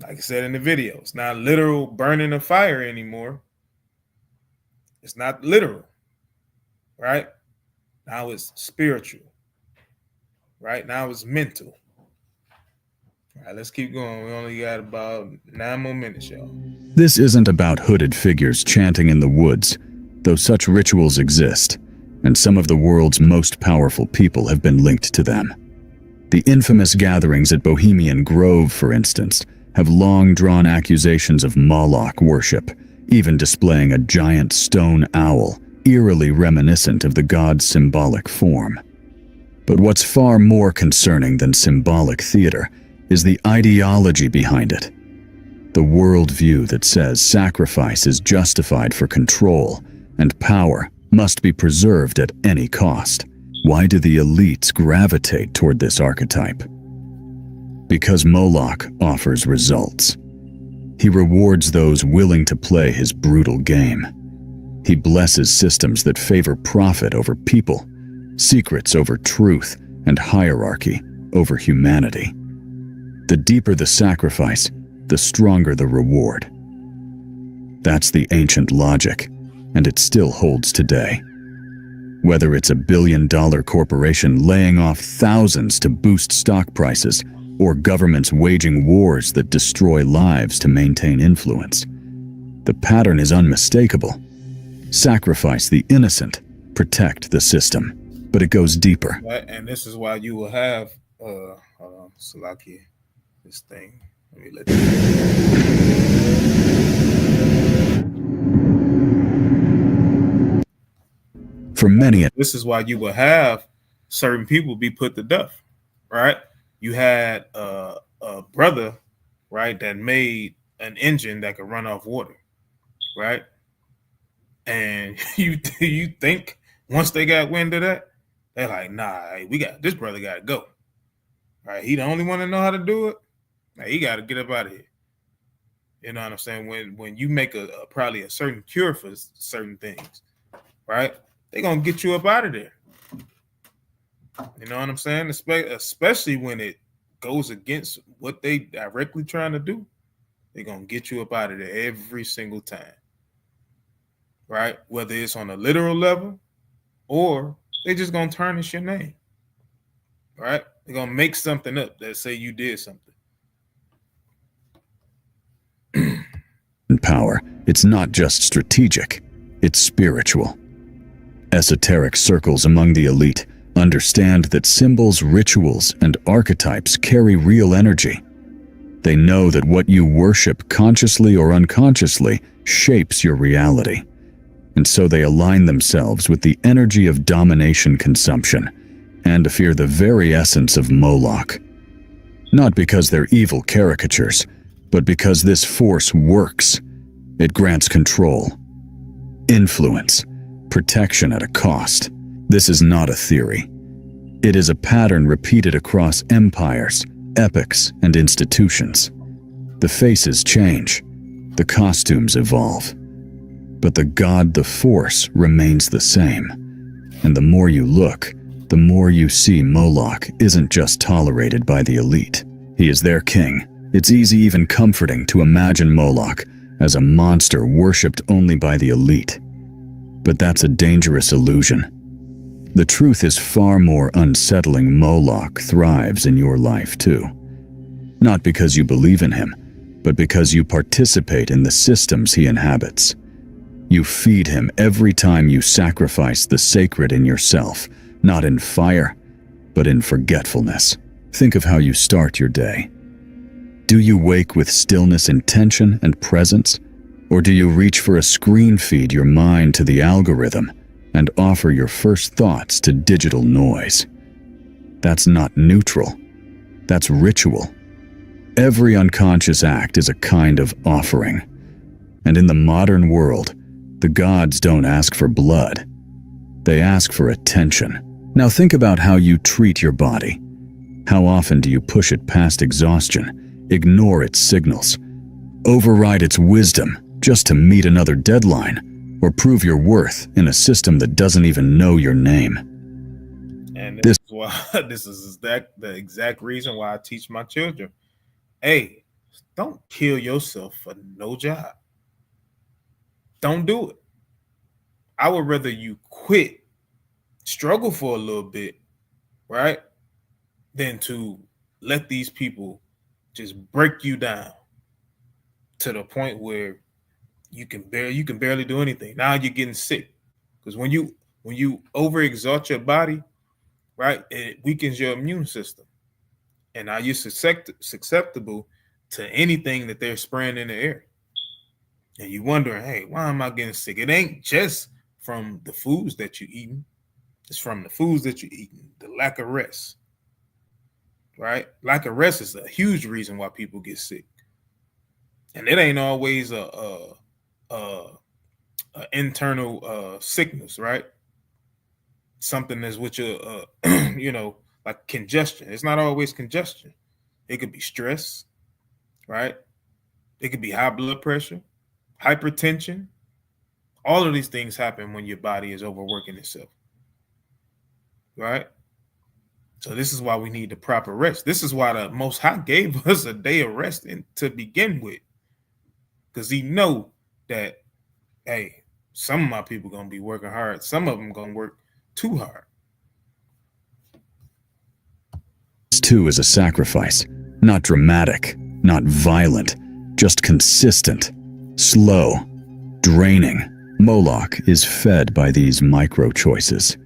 Like I said in the video, it's not literal burning of fire anymore. It's not literal, right? Now it's spiritual, right? Now it's mental. All right, let's keep going. We only got about 9 more minutes, y'all. This isn't about hooded figures chanting in the woods, though such rituals exist, and some of the world's most powerful people have been linked to them. The infamous gatherings at Bohemian Grove, for instance, have long drawn accusations of Moloch worship, even displaying a giant stone owl, eerily reminiscent of the god's symbolic form. But what's far more concerning than symbolic theater is the ideology behind it. The worldview that says sacrifice is justified for control and power must be preserved at any cost. Why do the elites gravitate toward this archetype? Because Moloch offers results. He rewards those willing to play his brutal game. He blesses systems that favor profit over people, secrets over truth, and hierarchy over humanity. The deeper the sacrifice, the stronger the reward. That's the ancient logic, and it still holds today. Whether it's a billion-dollar corporation laying off thousands to boost stock prices, or governments waging wars that destroy lives to maintain influence, the pattern is unmistakable. Sacrifice the innocent, protect the system. But it goes deeper. And this is why you will have hold on, Salaki, this thing. Let me let For many, this is why you will have certain people be put to death, right? You had a brother, right, that made an engine that could run off water, right? And you think once they got wind of that, they're like, nah, we got this brother got to go, right? He the only one that know how to do it. Now he got to get up out of here. You know what I'm saying? When you make probably a certain cure for certain things, right? They're gonna get you up out of there. You know what I'm saying? Especially when it goes against what they directly trying to do. They're gonna get you up out of there every single time. Right? Whether it's on a literal level or they just gonna tarnish your name. Right? They're gonna make something up that say you did something. power, it's not just strategic, it's spiritual. Esoteric circles among the elite understand that symbols, rituals, and archetypes carry real energy. They know that what you worship, consciously or unconsciously, shapes your reality. And so they align themselves with the energy of domination consumption and fear the very essence of Moloch. Not because they're evil caricatures, but because this force works. It grants control, influence, protection at a cost. This is not a theory. It is a pattern repeated across empires, epochs, and institutions. The faces change, the costumes evolve, but the god, the force, remains the same. And the more you look, the more you see Moloch isn't just tolerated by the elite. He is their king. It's easy, even comforting, to imagine Moloch as a monster worshipped only by the elite. But that's a dangerous illusion. The truth is far more unsettling. Moloch thrives in your life too. Not because you believe in him, but because you participate in the systems he inhabits. You feed him every time you sacrifice the sacred in yourself, not in fire, but in forgetfulness. Think of how you start your day. Do you wake with stillness, intention, and presence? Or do you reach for a screen, feed your mind to the algorithm, and offer your first thoughts to digital noise? That's not neutral. That's ritual. Every unconscious act is a kind of offering. And in the modern world, the gods don't ask for blood. They ask for attention. Now think about how you treat your body. How often do you push it past exhaustion, ignore its signals, override its wisdom just to meet another deadline, or prove your worth in a system that doesn't even know your name? And this is why this is the exact reason why I teach my children, hey, don't kill yourself for no job. Don't do it. I would rather you quit, struggle for a little bit, right, than to let these people just break you down to the point where you can barely do anything. Now you're getting sick, because when you overexalt your body, right, it weakens your immune system, and now you're susceptible to anything that they're spraying in the air. And you're wondering, hey, why am I getting sick? It ain't just from the foods that you're eating. It's from the foods that you're eating, the lack of rest, right? Lack of rest is a huge reason why people get sick. And it ain't always a internal sickness, right? Something that's with your, like congestion. It's not always congestion. It could be stress, right? It could be high blood pressure, hypertension. All of these things happen when your body is overworking itself, right? So this is why we need the proper rest. This is why the Most High gave us a day of rest to begin with, because he know that, hey, some of my people going to be working hard. Some of them going to work too hard. This too is a sacrifice. Not dramatic, not violent, just consistent, slow, draining. Moloch is fed by these micro choices.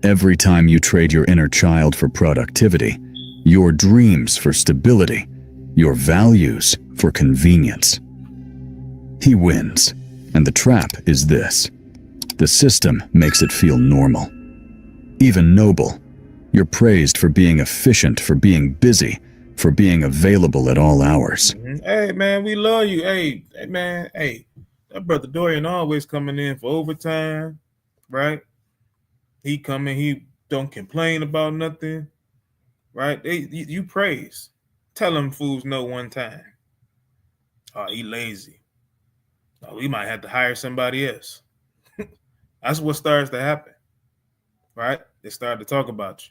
Every time you trade your inner child for productivity, your dreams for stability, your values for convenience. He wins, and the trap is this. The system makes it feel normal, even noble. You're praised for being efficient, for being busy, for being available at all hours. Hey, man, we love you. Hey, man, hey, that brother Dorian always coming in for overtime, right? He coming, he don't complain about nothing, right? You praise. Tell them fools no one time. Oh, he lazy. Oh, we might have to hire somebody else. That's what starts to happen, right? They start to talk about you.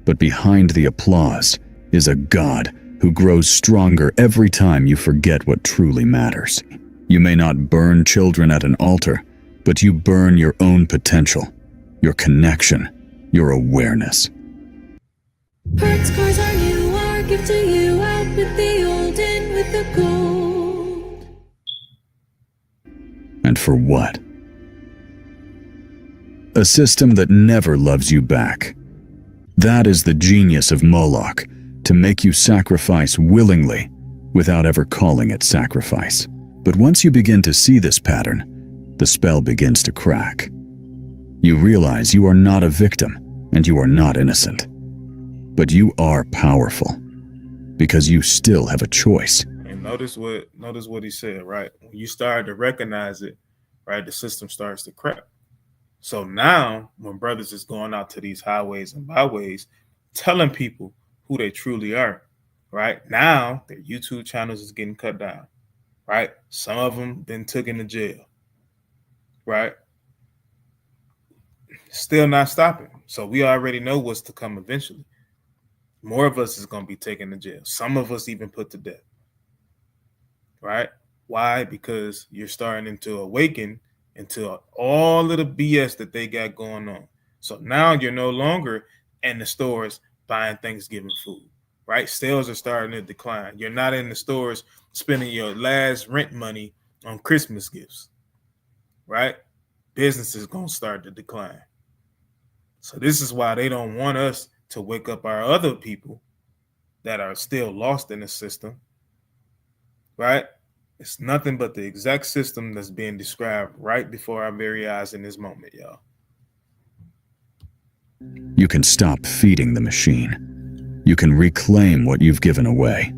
But behind the applause is a God who grows stronger every time you forget what truly matters. You may not burn children at an altar, but you burn your own potential, your connection, your awareness. Perks cars are new, our gift to you, out with the old, in with the gold. And for what? A system that never loves you back. That is the genius of Moloch, to make you sacrifice willingly without ever calling it sacrifice. But once you begin to see this pattern, the spell begins to crack. You realize you are not a victim and you are not innocent. But you are powerful because you still have a choice. And notice what he said, right? When you start to recognize it, right, the system starts to crack. So now when brothers is going out to these highways and byways, telling people who they truly are, right? Now their YouTube channels is getting cut down, right? Some of them been taken to jail, right? Still not stopping. So we already know what's to come eventually. More of us is going to be taken to jail. Some of us even put to death, right? Why? Because you're starting to awaken into all of the BS that they got going on. So now you're no longer in the stores buying Thanksgiving food, right? Sales are starting to decline. You're not in the stores spending your last rent money on Christmas gifts, right? Business is going to start to decline. So this is why they don't want us to wake up our other people that are still lost in the system, right? It's nothing but the exact system that's being described right before our very eyes in this moment, y'all. You can stop feeding the machine. You can reclaim what you've given away.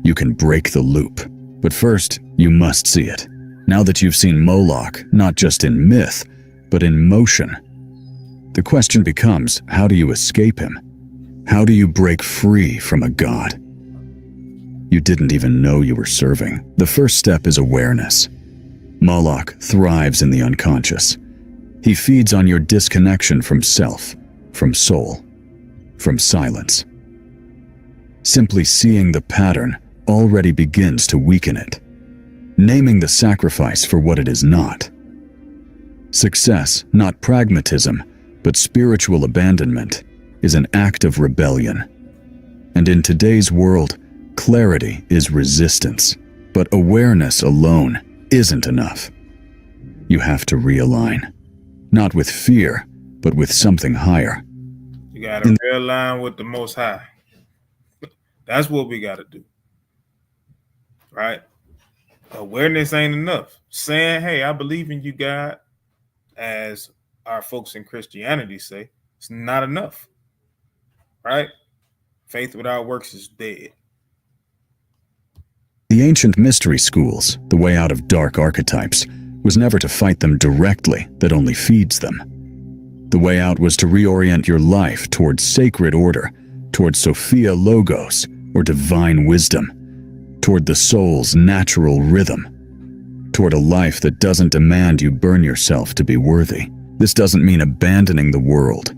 You can break the loop. But first, you must see it. Now that you've seen Moloch, not just in myth, but in motion, the question becomes, how do you escape him? How do you break free from a god you didn't even know you were serving? The first step is awareness. Moloch thrives in the unconscious. He feeds on your disconnection from self, from soul, from silence. Simply seeing the pattern already begins to weaken it, naming the sacrifice for what it is not. Success, not pragmatism, but spiritual abandonment, is an act of rebellion. And in today's world, clarity is resistance, but awareness alone isn't enough. You have to realign, not with fear, but with something higher. You got to realign with the Most High. That's what we got to do, right? Awareness ain't enough. Saying, hey, I believe in you, God, as our folks in Christianity say, it's not enough, right? Faith without works is dead. The ancient mystery schools, the way out of dark archetypes, was never to fight them directly, that only feeds them. The way out was to reorient your life towards sacred order, towards Sophia Logos, or divine wisdom, toward the soul's natural rhythm, toward a life that doesn't demand you burn yourself to be worthy. This doesn't mean abandoning the world.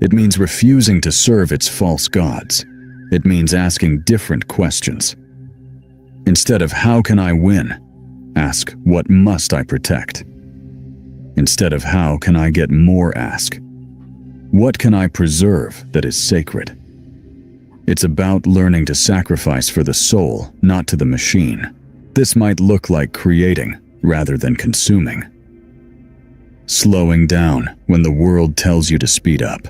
It means refusing to serve its false gods. It means asking different questions. Instead of how can I win, ask what must I protect. Instead of how can I get more, ask what can I preserve that is sacred. It's about learning to sacrifice for the soul, not to the machine. This might look like creating rather than consuming. slowing down when the world tells you to speed up,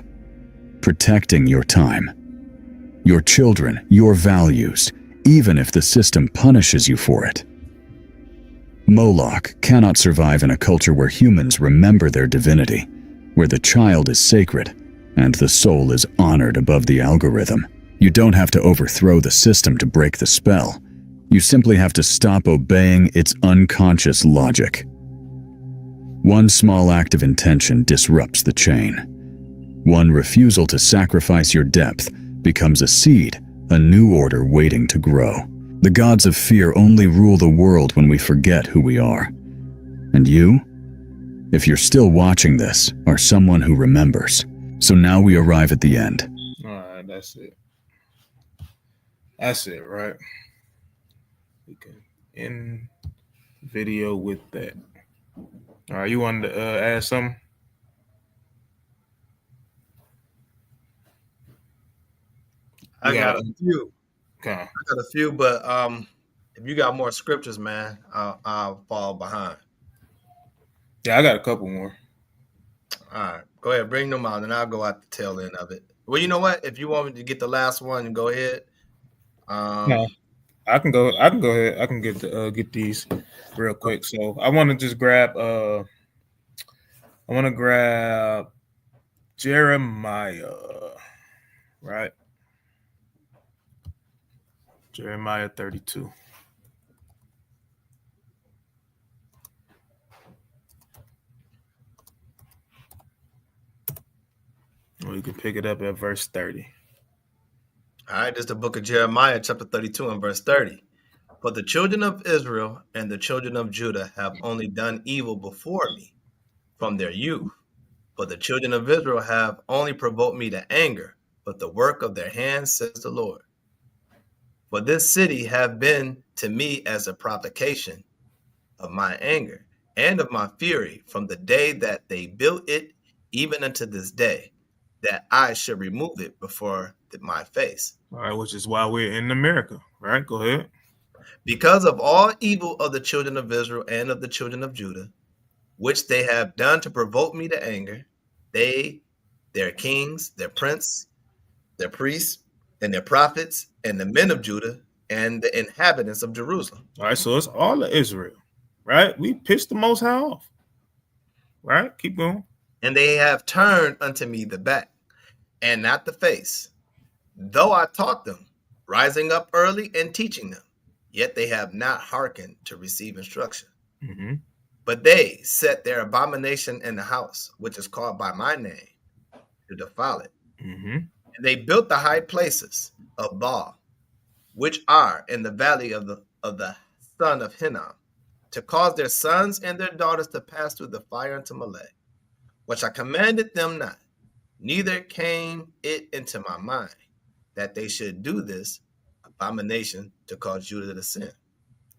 protecting your time, your children, your values, even if the system punishes you for it. Moloch cannot survive in a culture where humans remember their divinity, where the child is sacred and the soul is honored above the algorithm. You don't have to overthrow the system to break the spell. You simply have to stop obeying its unconscious logic. One small act of intention disrupts the chain. One refusal to sacrifice your depth becomes a seed, a new order waiting to grow. The gods of fear only rule the world when we forget who we are. And you, if you're still watching this, are someone who remembers. So now we arrive at the end. All right, that's it. That's it, right? We can end video with that. All right, you wanted to add something? I got a few. Okay. I got a few, but if you got more scriptures, man, I'll fall behind. Yeah, I got a couple more. All right, go ahead, bring them out, and I'll go at the tail end of it. Well, you know what? If you want me to get the last one, go ahead. No, I can go ahead. I can get these real quick. So I want to just grab. I want to grab Jeremiah, right? Jeremiah 32. Or you can pick it up at verse 30. All right, this is the book of Jeremiah, chapter 32 and verse 30. For the children of Israel and the children of Judah have only done evil before me from their youth. For the children of Israel have only provoked me to anger, but the work of their hands, says the Lord. For this city have been to me as a provocation of my anger and of my fury from the day that they built it, even unto this day, that I should remove it before my face. All right, which is why we're in America, right? Go ahead. Because of all evil of the children of Israel and of the children of Judah, which they have done to provoke me to anger, they, their kings, their prince, their priests, and their prophets, and the men of Judah, and the inhabitants of Jerusalem. All right, so it's all of Israel, right? We pissed the Most High off, right? Keep going. And they have turned unto me the back, and not the face. Though I taught them, rising up early and teaching them, yet they have not hearkened to receive instruction. Mm-hmm. But they set their abomination in the house, which is called by my name, to defile it. Mm-hmm. And they built the high places of Baal, which are in the valley of the son of Hinnom, to cause their sons and their daughters to pass through the fire unto Molech, which I commanded them not, neither came it into my mind that they should do this abomination to cause Judah to sin.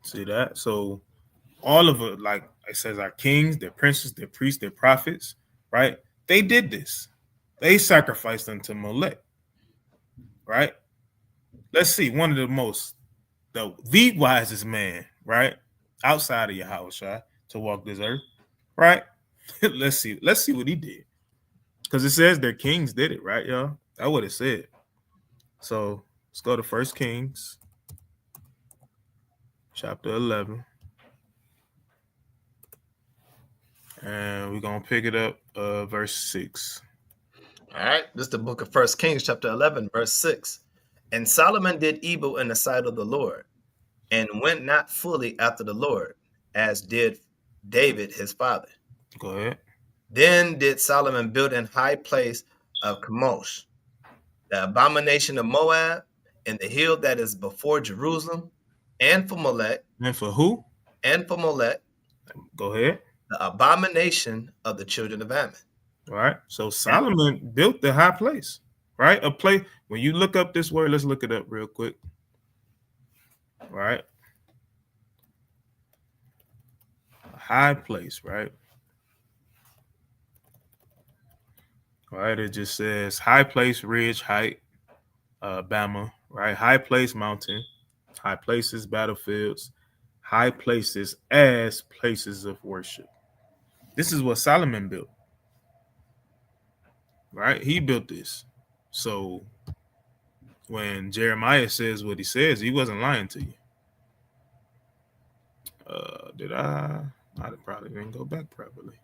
See that? So all of it, like it says, our kings, their princes, their priests, their prophets, right? They did this. They sacrificed unto Molech, right? Let's see, one of the wisest man, right? Outside of Yahushua to walk this earth, right? Let's see what he did. Because it says their kings did it, right, y'all? That's what it said. So let's go to 1 Kings, chapter 11. And we're going to pick it up, verse 6. All right, this is the book of 1 Kings, chapter 11, verse 6. And Solomon did evil in the sight of the Lord, and went not fully after the Lord, as did David his father. Go ahead. Then did Solomon build an high place of Chemosh, the abomination of Moab, and the hill that is before Jerusalem, and for Molech. And for who? And for Molech. Go ahead. The abomination of the children of Ammon. All right. So Solomon built the high place, right? A place. When you look up this word, let's look it up real quick. All right. A high place, right? All right. It just says high place, ridge, height, Bama, right? High place, mountain, high places, battlefields, high places as places of worship. This is what Solomon built. Right? He built this. So when Jeremiah says what he says, he wasn't lying to you. Did I probably didn't go back properly.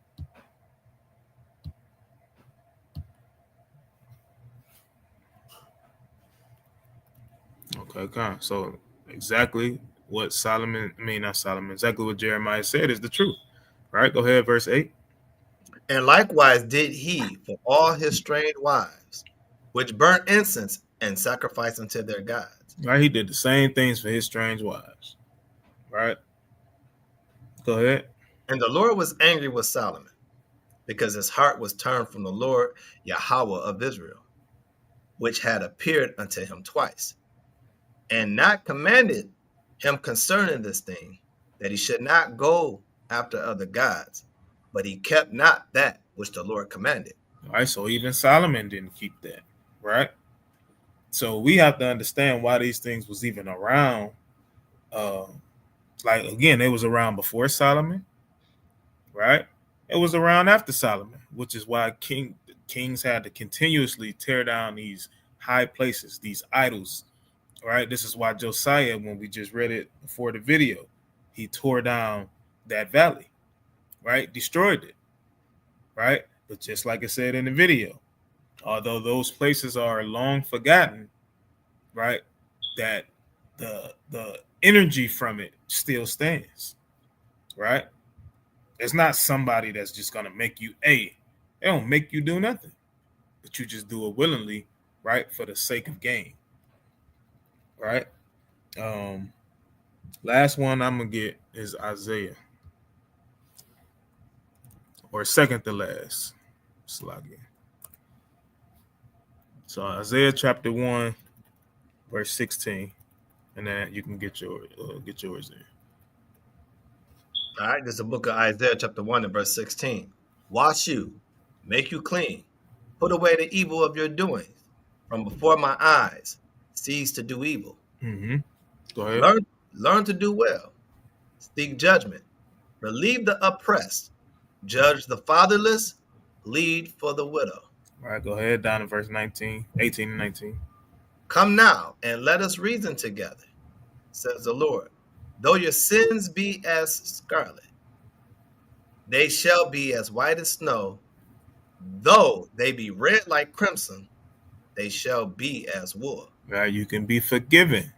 Okay, come. So exactly what exactly what Jeremiah said is the truth. Right? Go ahead, verse 8. And likewise did he for all his strange wives, which burnt incense and sacrificed unto their gods. Right? He did the same things for his strange wives. Right? Go ahead. And the Lord was angry with Solomon, because his heart was turned from the Lord Yahweh of Israel, which had appeared unto him twice, and not commanded him concerning this thing, that he should not go after other gods, but he kept not that which the Lord commanded. All right, so even Solomon didn't keep that, right? So we have to understand why these things was even around. Like, again, it was around before Solomon, right? It was around after Solomon, which is why kings had to continuously tear down these high places, these idols, right? This is why Josiah, when we just read it before the video, he tore down that valley, right? Destroyed it, right? But just like I said in the video, although those places are long forgotten, right, that the energy from it still stands, right? It's not somebody that's just going to make you, they don't make you do nothing, but you just do it willingly, right, for the sake of gain, right? Last one I'm going to get is Isaiah, or second to last. Sluggy. So Isaiah chapter 1, verse 16, and then you can get yours there. All right, this is the book of Isaiah chapter 1 and verse 16. Wash you, make you clean, put away the evil of your doings from before my eyes. Cease to do evil. Mm-hmm. Go ahead. Learn to do well. Seek judgment. Relieve the oppressed. Judge the fatherless. Lead for the widow. All right, go ahead down to verse 18 and 19. Come now and let us reason together, says the Lord. Though your sins be as scarlet, they shall be as white as snow. Though they be red like crimson, they shall be as wool. Right, you can be forgiven.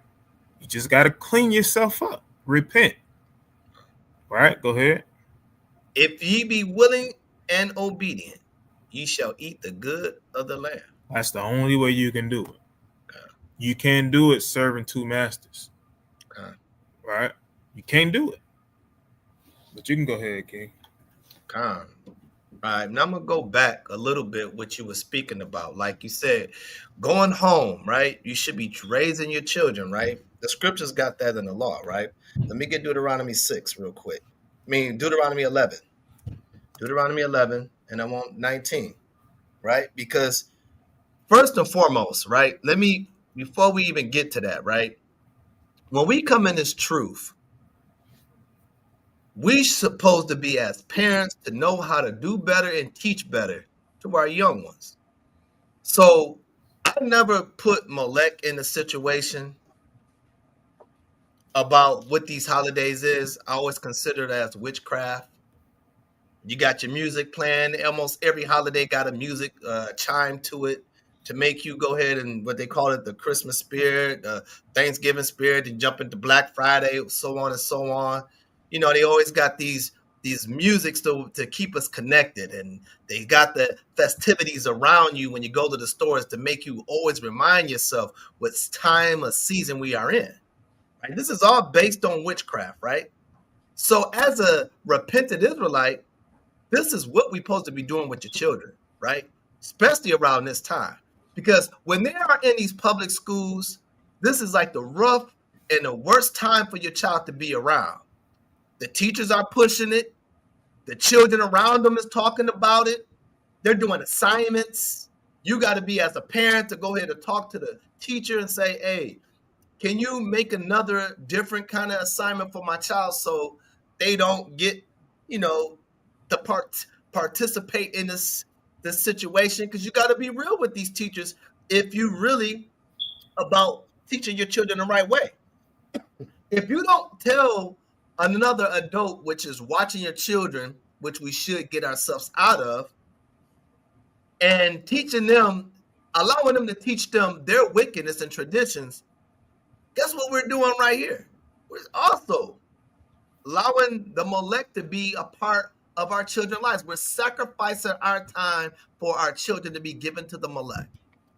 You just got to clean yourself up. Repent. All right, go ahead. If ye be willing and obedient, ye shall eat the good of the land. That's the only way you can do it. Okay. You can't do it serving two masters. Okay. Right? You can't do it. But you can go ahead, King. Okay. All right. Now I'm going to go back a little bit what you were speaking about. Like you said, going home, right? You should be raising your children, right? The scriptures got that in the law, right? Let me get Deuteronomy 6 real quick. Deuteronomy 11. Deuteronomy 11, and I want 19, right? Because first and foremost, right? Before we even get to that, right? When we come in this truth, we supposed to be as parents to know how to do better and teach better to our young ones. So I never put Molech in a situation about what these holidays is. I always consider it as witchcraft. You got your music playing. Almost every holiday got a music chime to it to make you go ahead and what they call it, the Christmas spirit, Thanksgiving spirit, and jump into Black Friday, so on and so on. You know, they always got these musics to keep us connected, and they got the festivities around you when you go to the stores to make you always remind yourself what time of season we are in. Right? This is all based on witchcraft, right? So as a repentant Israelite, this is what we're supposed to be doing with your children, right? Especially around this time. Because when they are in these public schools, this is like the rough and the worst time for your child to be around. The teachers are pushing it. The children around them is talking about it. They're doing assignments. You got to be, as a parent, to go ahead and talk to the teacher and say, hey, can you make another different kind of assignment for my child so they don't get, to participate in this situation, because you got to be real with these teachers if you really about teaching your children the right way. If you don't tell another adult, which is watching your children, which we should get ourselves out of, and teaching them, allowing them to teach them their wickedness and traditions, guess what we're doing right here? We're also allowing the Molech to be a part of our children's lives. We're sacrificing our time for our children to be given to the Molech,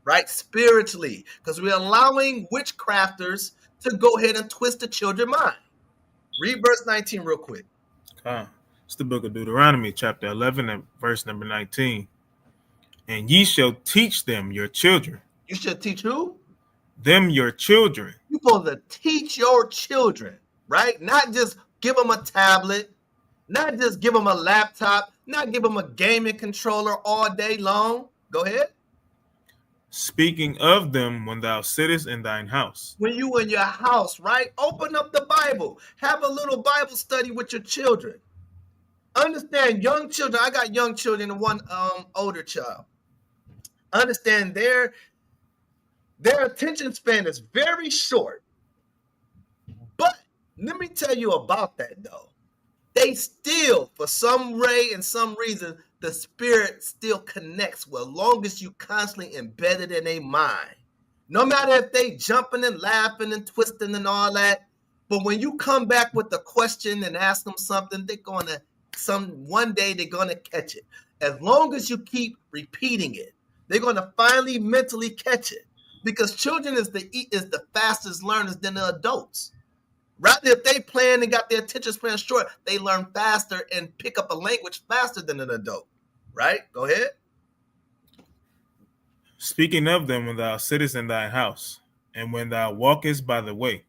right? Spiritually, because we're allowing witchcrafters to go ahead and twist the children's mind. Read verse 19 real quick. It's the book of Deuteronomy, chapter 11, and verse number 19. And ye shall teach them your children. You should teach who? Them your children. You're supposed to teach your children, right? Not just give them a tablet, not just give them a laptop, not give them a gaming controller all day long. Go ahead. Speaking of them when thou sittest in thine house. When you in your house, right? Open up the Bible. Have a little Bible study with your children. Understand, young children. I got young children and one older child. Understand their attention span is very short. But let me tell you about that, though. They still, for some way and some reason, the spirit still connects well, long as you constantly embedded in their mind. No matter if they jumping and laughing and twisting and all that, but when you come back with a question and ask them something, one day they're gonna catch it. As long as you keep repeating it, they're gonna finally mentally catch it. Because children is the fastest learners than the adults. Rather, if they playing and got their attention span short, they learn faster and pick up a language faster than an adult. Right? Go ahead. Speaking of them when thou sittest in thine house, and when thou walkest by the way,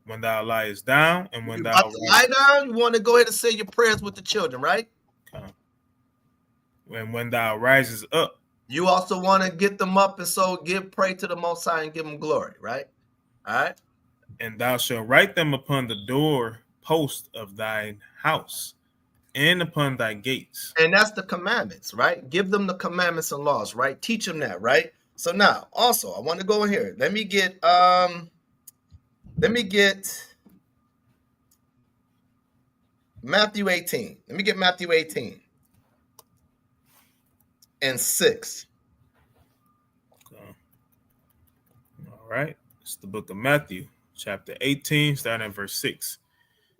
when thou liest down, and when thou lie down, you want to go ahead and say your prayers with the children, right? And when thou rises up, you also want to get them up and so pray to the Most High and give them glory, right? All right. And thou shalt write them upon the door post of thine house and upon thy gates. And that's the commandments, right? Give them the commandments and laws, right? Teach them that, right? So now, also, I want to go in here. Let me get Matthew 18. Let me get Matthew 18 and 6. All right. It's the book of Matthew, chapter 18, starting at verse 6.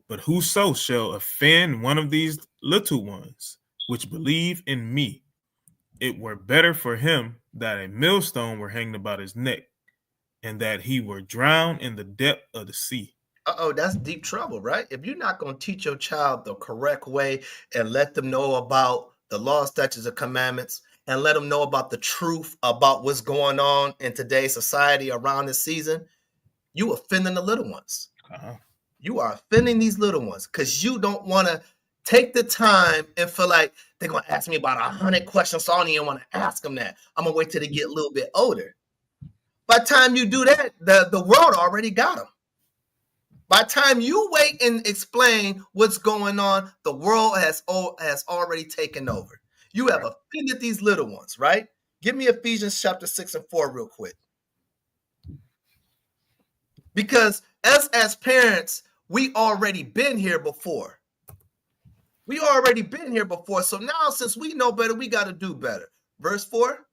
But whoso shall offend one of these little ones which believe in me, it were better for him that a millstone were hanged about his neck, and that he were drowned in the depth of the sea. That's deep trouble, right? If you're not going to teach your child the correct way and let them know about the law, statutes, and commandments, and let them know about the truth about what's going on in today's society around this season, you offending the little ones. You are offending these little ones because you don't want to take the time and feel like they're going to ask me about 100 questions, so I don't even want to ask them that. I'm going to wait till they get a little bit older. By the time you do that, the world already got them. By the time you wait and explain what's going on, the world has already taken over. You have offended these little ones, right? Give me Ephesians chapter 6 and 4 real quick. Because as parents, we already been here before. So now, since we know better, we got to do better. Verse 4.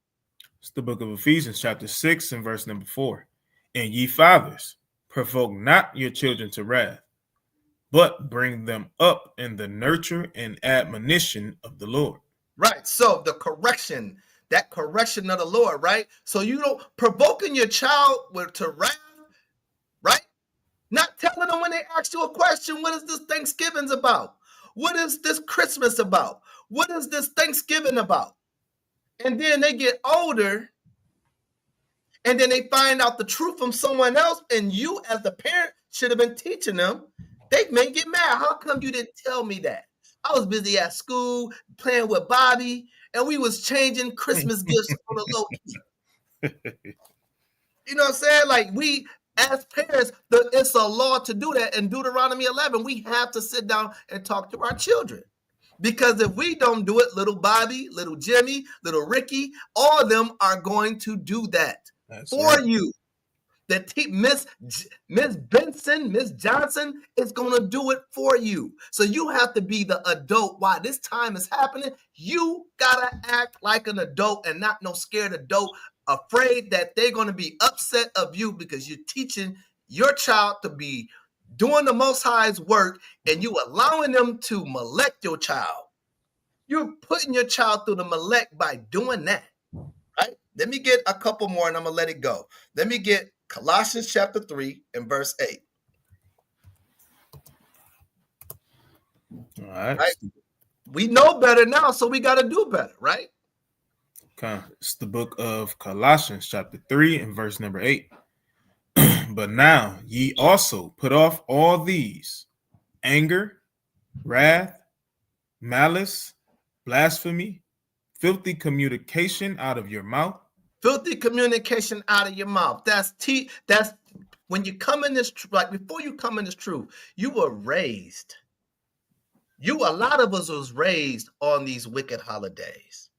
It's the book of Ephesians, chapter 6 and verse number 4. And ye fathers, provoke not your children to wrath, but bring them up in the nurture and admonition of the Lord. Right. So the correction of the Lord, right? So you don't provoking your child to wrath, right? Not telling them when they ask you a question, what is this Thanksgiving's about? What is this Christmas about? What is this Thanksgiving about? And then they get older and then they find out the truth from someone else, and you as the parent should have been teaching them. They may get mad. How come you didn't tell me that? I was busy at school playing with Bobby, and we was changing Christmas gifts on the low key. You know what I'm saying? Like, we, as parents, it's a law to do that. In Deuteronomy 11, we have to sit down and talk to our children. Because if we don't do it, little Bobby, little Jimmy, little Ricky, all of them are going to do that for you. Miss Benson, Miss Johnson is going to do it for you. So you have to be the adult. While this time is happening, you got to act like an adult and not no scared adult, afraid that they're going to be upset of you because you're teaching your child to be doing the Most High's work and you allowing them to molest your child. You're putting your child through the molest by doing that, right? Let me get a couple more and I'm going to let it go. Let me get Colossians chapter 3 and verse 8. All right. Right? We know better now, so we got to do better, right? Okay. It's the book of Colossians chapter 3 and verse number 8. But now ye also put off all these: anger, wrath, malice, blasphemy, filthy communication out of your mouth. Filthy communication out of your mouth. That's when you come in this, like before you come in this truth, you were raised. A lot of us was raised on these wicked holidays.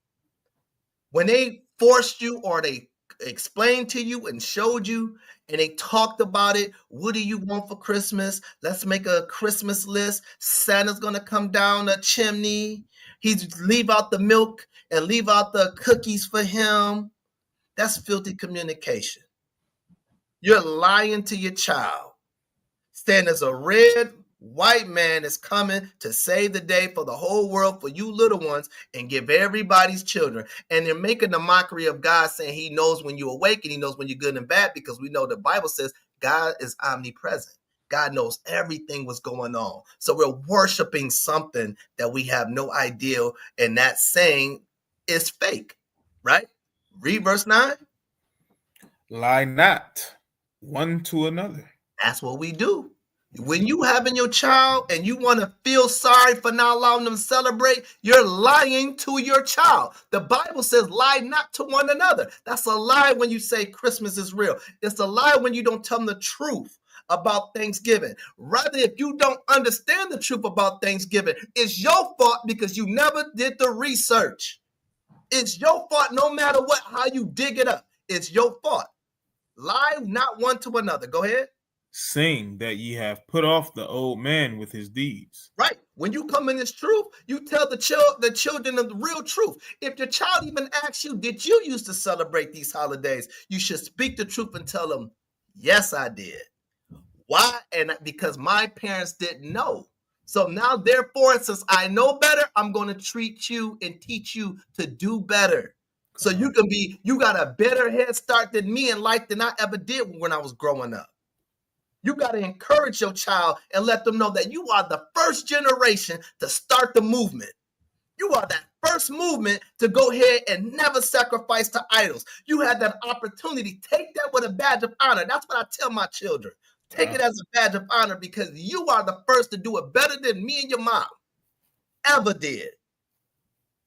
When they forced you or they explained to you and showed you and they talked about it, what do you want for Christmas? Let's make a Christmas list. Santa's going to come down the chimney. He's leave out the milk and leave out the cookies for him. That's filthy communication. You're lying to your child, saying there's a red white man is coming to save the day for the whole world, for you little ones, and give everybody's children. And they're making the mockery of God, saying he knows when you awake and he knows when you're good and bad, because we know the Bible says God is omnipresent. God knows everything was going on. So we're worshiping something that we have no idea, and that saying is fake, right? Read verse 9. Lie not one to another. That's what we do. When you having your child and you want to feel sorry for not allowing them to celebrate, you're lying to your child. The Bible says lie not to one another. That's a lie when you say Christmas is real. It's a lie when you don't tell them the truth about Thanksgiving. Rather, if you don't understand the truth about Thanksgiving, it's your fault because you never did the research. It's your fault no matter what, how you dig it up. It's your fault. Lie not one to another. Go ahead. Seeing that ye have put off the old man with his deeds. Right. When you come in this truth, you tell the children of the real truth. If your child even asks you, did you used to celebrate these holidays? You should speak the truth and tell them, yes, I did. Why? And because my parents didn't know. So now, therefore, since I know better, I'm going to treat you and teach you to do better. So you got a better head start than me in life than I ever did when I was growing up. You got to encourage your child and let them know that you are the first generation to start the movement. You are that first movement to go ahead and never sacrifice to idols. You had that opportunity. Take that with a badge of honor. That's what I tell my children. Take it as a badge of honor because you are the first to do it better than me and your mom ever did.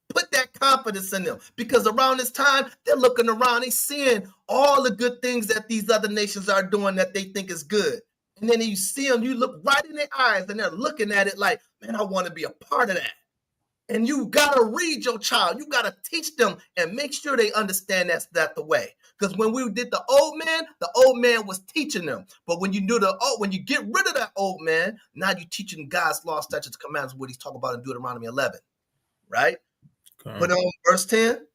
Put that confidence in them because around this time, they're looking around, they seeing all the good things that these other nations are doing that they think is good. And then you see them, you look right in their eyes and they're looking at it like, man, I want to be a part of that. And you got to read your child. You got to teach them and make sure they understand that's the way. Because when we did the old man was teaching them. But when you when you get rid of that old man, now you're teaching God's law, statutes, commandments, what he's talking about in Deuteronomy 11, right? Okay. Put on verse 10.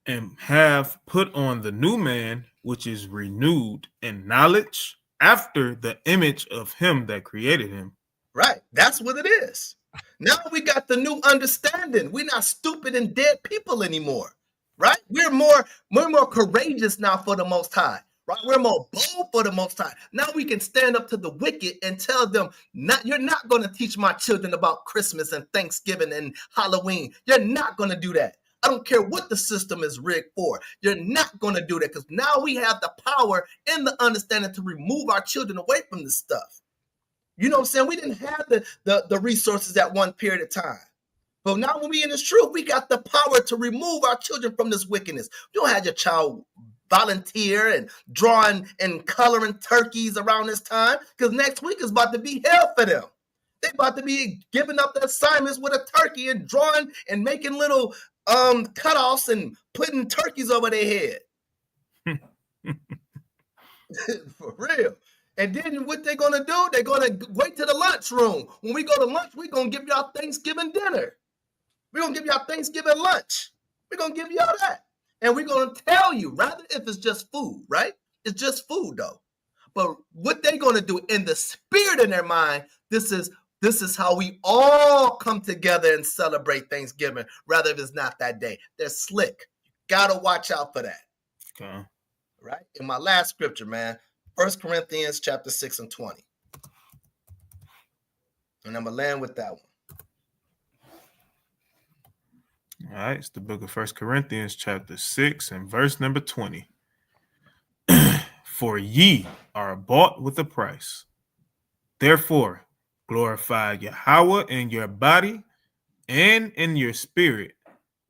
And have put on the new man, which is renewed in knowledge after the image of him that created him. Right. That's what it is. Now we got the new understanding. We're not stupid and dead people anymore. Right? We're more courageous now for the Most High. Right? We're more bold for the Most High. Now we can stand up to the wicked and tell them, you're not going to teach my children about Christmas and Thanksgiving and Halloween. You're not going to do that. I don't care what the system is rigged for. You're not going to do that because now we have the power and the understanding to remove our children away from this stuff. You know what I'm saying? We didn't have the resources at one period of time. But now when we in this truth, we got the power to remove our children from this wickedness. You don't have your child volunteer and drawing and coloring turkeys around this time because next week is about to be hell for them. They about to be giving up the assignments with a turkey and drawing and making little cutoffs and putting turkeys over their head. For real. And then what they're gonna do? They're gonna wait to the lunchroom. When we go to lunch, we're gonna give y'all Thanksgiving dinner. We're gonna give y'all Thanksgiving lunch. We're gonna give y'all that. And we're gonna tell you, rather if it's just food, right? It's just food though. But what they're gonna do in the spirit in their mind, this is how we all come together and celebrate Thanksgiving, rather if it's not that day. They're slick. You gotta watch out for that. Okay. Right? In my last scripture, man, 1 Corinthians chapter 6 and 20. And I'm gonna land with that one. All right, it's the book of 1 Corinthians chapter 6 and verse number 20. For ye are bought with a price. Therefore, glorify Yahweh in your body and in your spirit,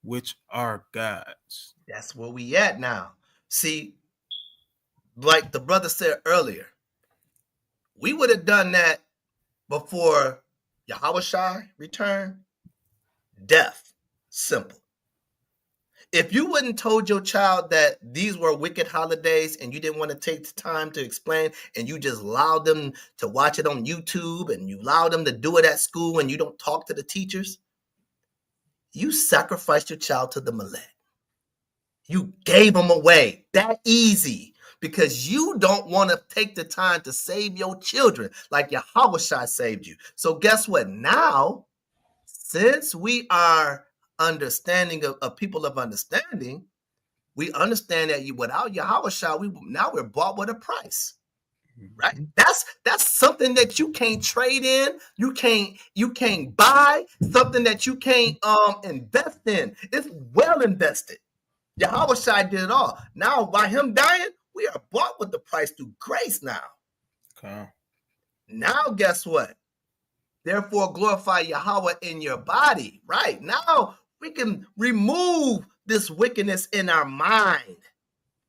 which are God's. That's where we at now. See, like the brother said earlier, we would have done that before Yahushua returned. Death. Simple. If you wouldn't told your child that these were wicked holidays and you didn't want to take the time to explain and you just allowed them to watch it on YouTube and you allowed them to do it at school and you don't talk to the teachers, you sacrificed your child to the Molech. You gave them away that easy because you don't want to take the time to save your children like Yahushua saved you. So guess what? Now, since we are understanding of people of understanding, we understand that without Yahushua, we're bought with a price, right? That's something that you can't trade in, you can't buy, something that you can't invest in. It's well invested. Yahushua did it all. Now, by him dying, we are bought with the price through grace now. Okay. Now, guess what? Therefore, glorify Yahweh in your body. Right now, we can remove this wickedness in our mind.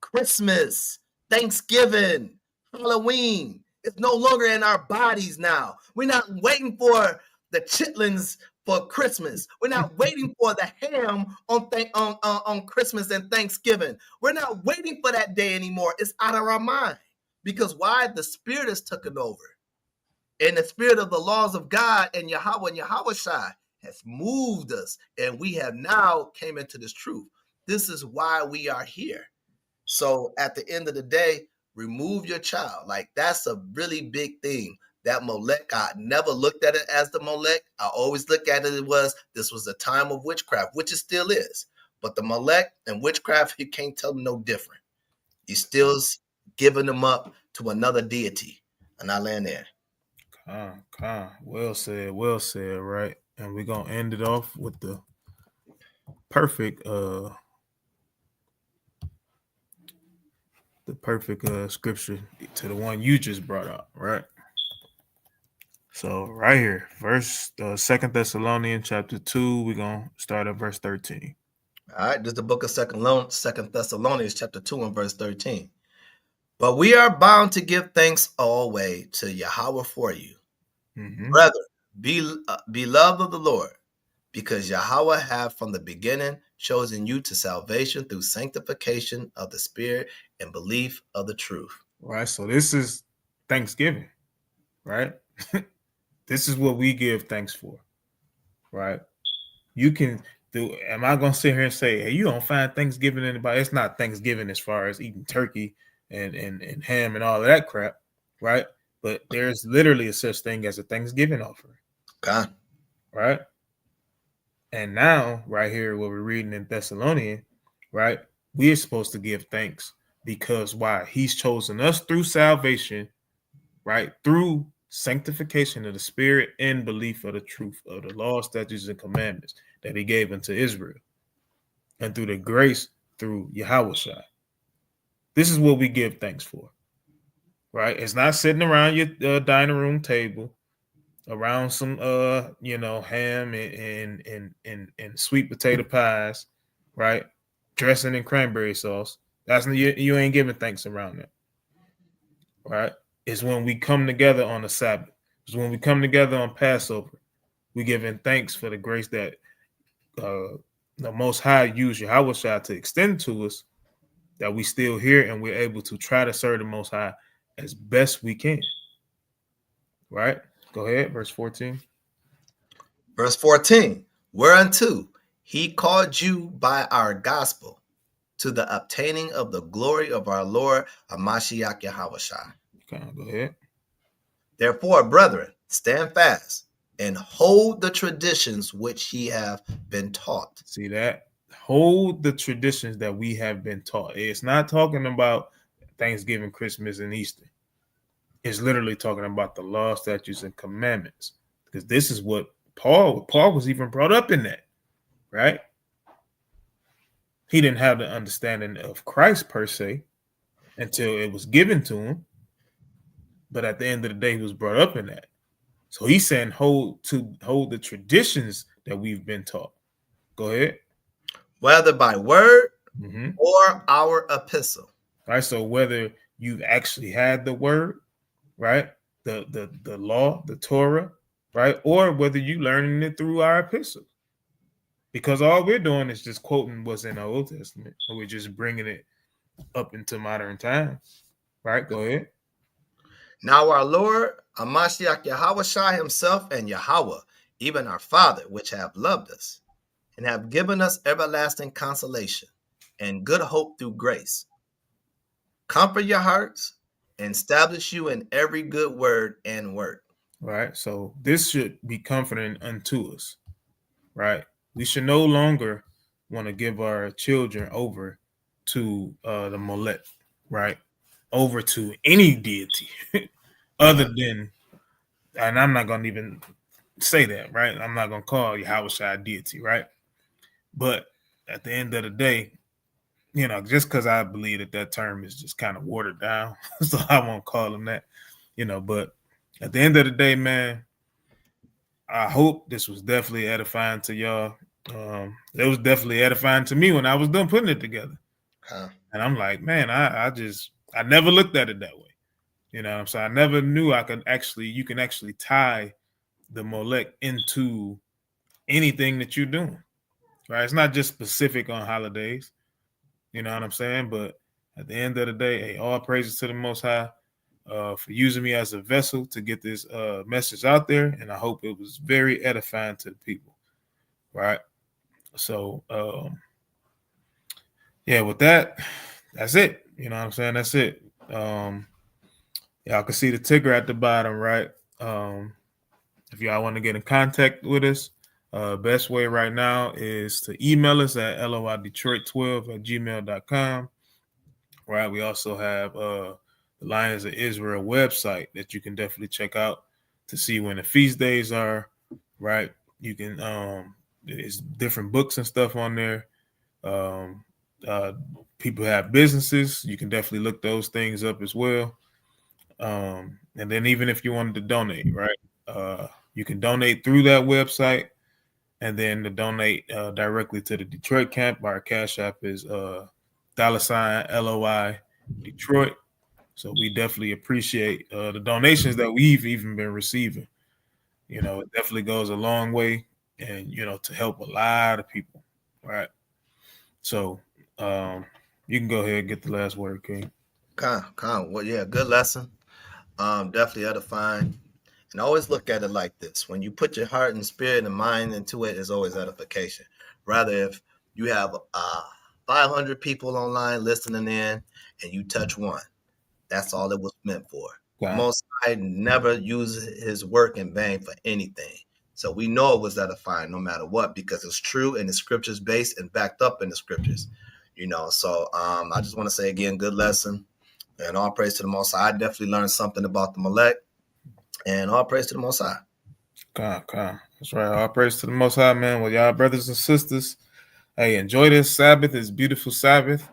Christmas, Thanksgiving, Halloween. It's no longer in our bodies now. We're not waiting for the chitlins for Christmas. We're not waiting for the ham on Christmas and Thanksgiving. We're not waiting for that day anymore. It's out of our mind. Because why? The Spirit has taken over. And the spirit of the laws of God and Yahweh and Yahushua has moved us. And we have now came into this truth. This is why we are here. So at the end of the day, remove your child. Like that's a really big thing. That Molech, I never looked at it as the Molech. I always look at it this was a time of witchcraft, which it still is. But the Molech and witchcraft, you can't tell them no different. You're still giving them up to another deity. And I land there. Well said, right? And we're gonna end it off with the perfect scripture to the one you just brought up, right? So right here, verse 2 Thessalonians chapter 2, we're gonna start at verse 13. All right, this is the book of 2 Thessalonians chapter 2 and verse 13. But we are bound to give thanks always to Yahweh for you. Brethren, beloved of the Lord, because Yahweh have from the beginning chosen you to salvation through sanctification of the Spirit and belief of the truth. Right. So this is Thanksgiving, right? This is what we give thanks for, right? You can do. Am I gonna sit here and say, hey, you don't find Thanksgiving in anybody? It's not Thanksgiving as far as eating turkey and ham and all of that crap, right? But there's literally a such thing as a Thanksgiving offering. Okay. Right? And now, right here, what we're reading in Thessalonians, right? We are supposed to give thanks because why? He's chosen us through salvation, right? Through sanctification of the Spirit and belief of the truth of the law, statutes, and commandments that he gave unto Israel. And through the grace through Yahushua. This is what we give thanks for. Right? It's not sitting around your dining room table around some ham and sweet potato pies, right? Dressing in cranberry sauce. That's you ain't giving thanks around that. Right? It's when we come together on the Sabbath. Because when we come together on Passover, we giving thanks for the grace that the Most High used Yahweh Shai to extend to us, that we still here and we're able to try to serve the Most High as best we can. Right? Go ahead, verse 14. Verse 14, whereunto he called you by our gospel to the obtaining of the glory of our Lord Hamashiach Yahushua. Okay, go ahead. Therefore, brethren, stand fast and hold the traditions which ye have been taught. See that? Hold the traditions that we have been taught. It's not talking about Thanksgiving, Christmas, and Easter. It's literally talking about the law, statutes, and commandments. Because this is what Paul was even brought up in that, right? He didn't have the understanding of Christ per se until it was given to him. But at the end of the day, he was brought up in that. So he's saying hold the traditions that we've been taught. Go ahead. Whether by word or our epistle. Right. So whether you've actually had the word, right, the law, the Torah, right, or whether you learning it through our epistles. Because all we're doing is just quoting what's in the Old Testament. So we're just bringing it up into modern times. Right? Go ahead. Now our Lord, Hamashiach Yahushua himself and Yahweh, even our Father, which have loved us, and have given us everlasting consolation and good hope through grace, comfort your hearts and establish you in every good word and work. Right. So this should be comforting unto us. Right. We should no longer want to give our children over to the Molech, right? Over to any deity other than, and I'm not going to even say that, right? I'm not going to call Yahweh Shai a deity, right? But at the end of the day, you know, just because I believe that term is just kind of watered down, so I won't call him that, you know, but at the end of the day, man, I hope this was definitely edifying to y'all. It was definitely edifying to me when I was done putting it together. And I'm like, man, I never looked at it that way. You know what I'm saying? I never knew you can actually tie the Molech into anything that you're doing. Right? It's not just specific on holidays. You know what I'm saying? But at the end of the day, hey, all praises to the Most High for using me as a vessel to get this message out there. And I hope it was very edifying to the people. Right? So, yeah, with that, that's it. You know what I'm saying? That's it. Y'all can see the ticker at the bottom, right? If y'all want to get in contact with us, best way right now is to email us at loidetroit12@gmail.com. Right. We also have the Lions of Israel website that you can definitely check out to see when the feast days are. Right. You can there's different books and stuff on there. People have businesses. You can definitely look those things up as well. And then even if you wanted to donate, right, you can donate through that website. And then to donate directly to the Detroit camp, our Cash App is $LOI Detroit. So we definitely appreciate the donations that we've even been receiving. You know, it definitely goes a long way, and you know, to help a lot of people, right? So you can go ahead and get the last word, King. Well, yeah, good lesson. Definitely edifying. And always look at it like this. When you put your heart and spirit and mind into it, it's always edification. Rather, if you have 500 people online listening in and you touch one, that's all it was meant for. Wow. Most High never uses his work in vain for anything. So we know it was edifying no matter what, because it's true and the scriptures based and backed up in the scriptures. You know, so I just want to say again, good lesson. And all praise to the Most High. I definitely learned something about the Molech. And all praise to the Most High. That's right. All praise to the Most High, man. Well, y'all brothers and sisters, hey, enjoy this Sabbath, this beautiful Sabbath.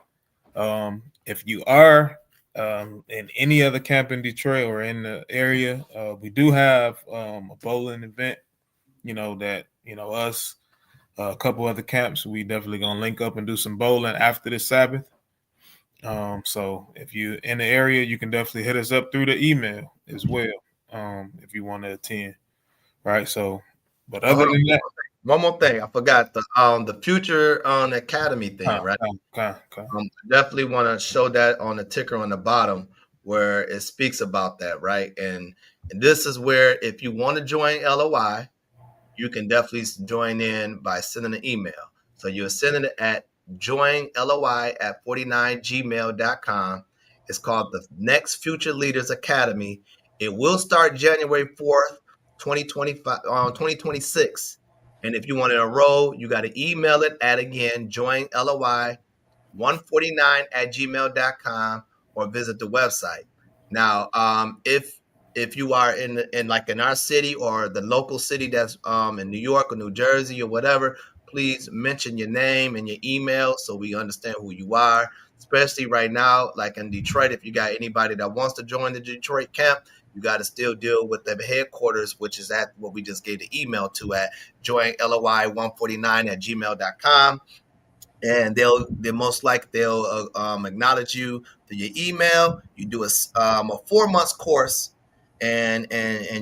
If you are in any other camp in Detroit or in the area, we do have a bowling event, you know, that, you know, us, a couple other camps, we definitely going to link up and do some bowling after this Sabbath. So if you're in the area, you can definitely hit us up through the email as well. if you want to attend, right? So, but other than that, one more thing, I forgot the Future Academy thing, right? Definitely want to show that on the ticker on the bottom where it speaks about that, right? And this is where if you want to join LOI, you can definitely join in by sending an email. So you're sending it at joinloi@49gmail.com. It's called the Next Future Leaders Academy. It will start January 4th, 2026. And if you want to enroll, you got to email it at, again, joinloi149@gmail.com or visit the website. Now, if you are in our city or the local city that's in New York or New Jersey or whatever, please mention your name and your email so we understand who you are. Especially right now, like in Detroit, if you got anybody that wants to join the Detroit camp, you got to still deal with the headquarters, which is at what we just gave the email to at joinloi149@gmail.com. And they'll acknowledge you through your email. You do a 4-month course, and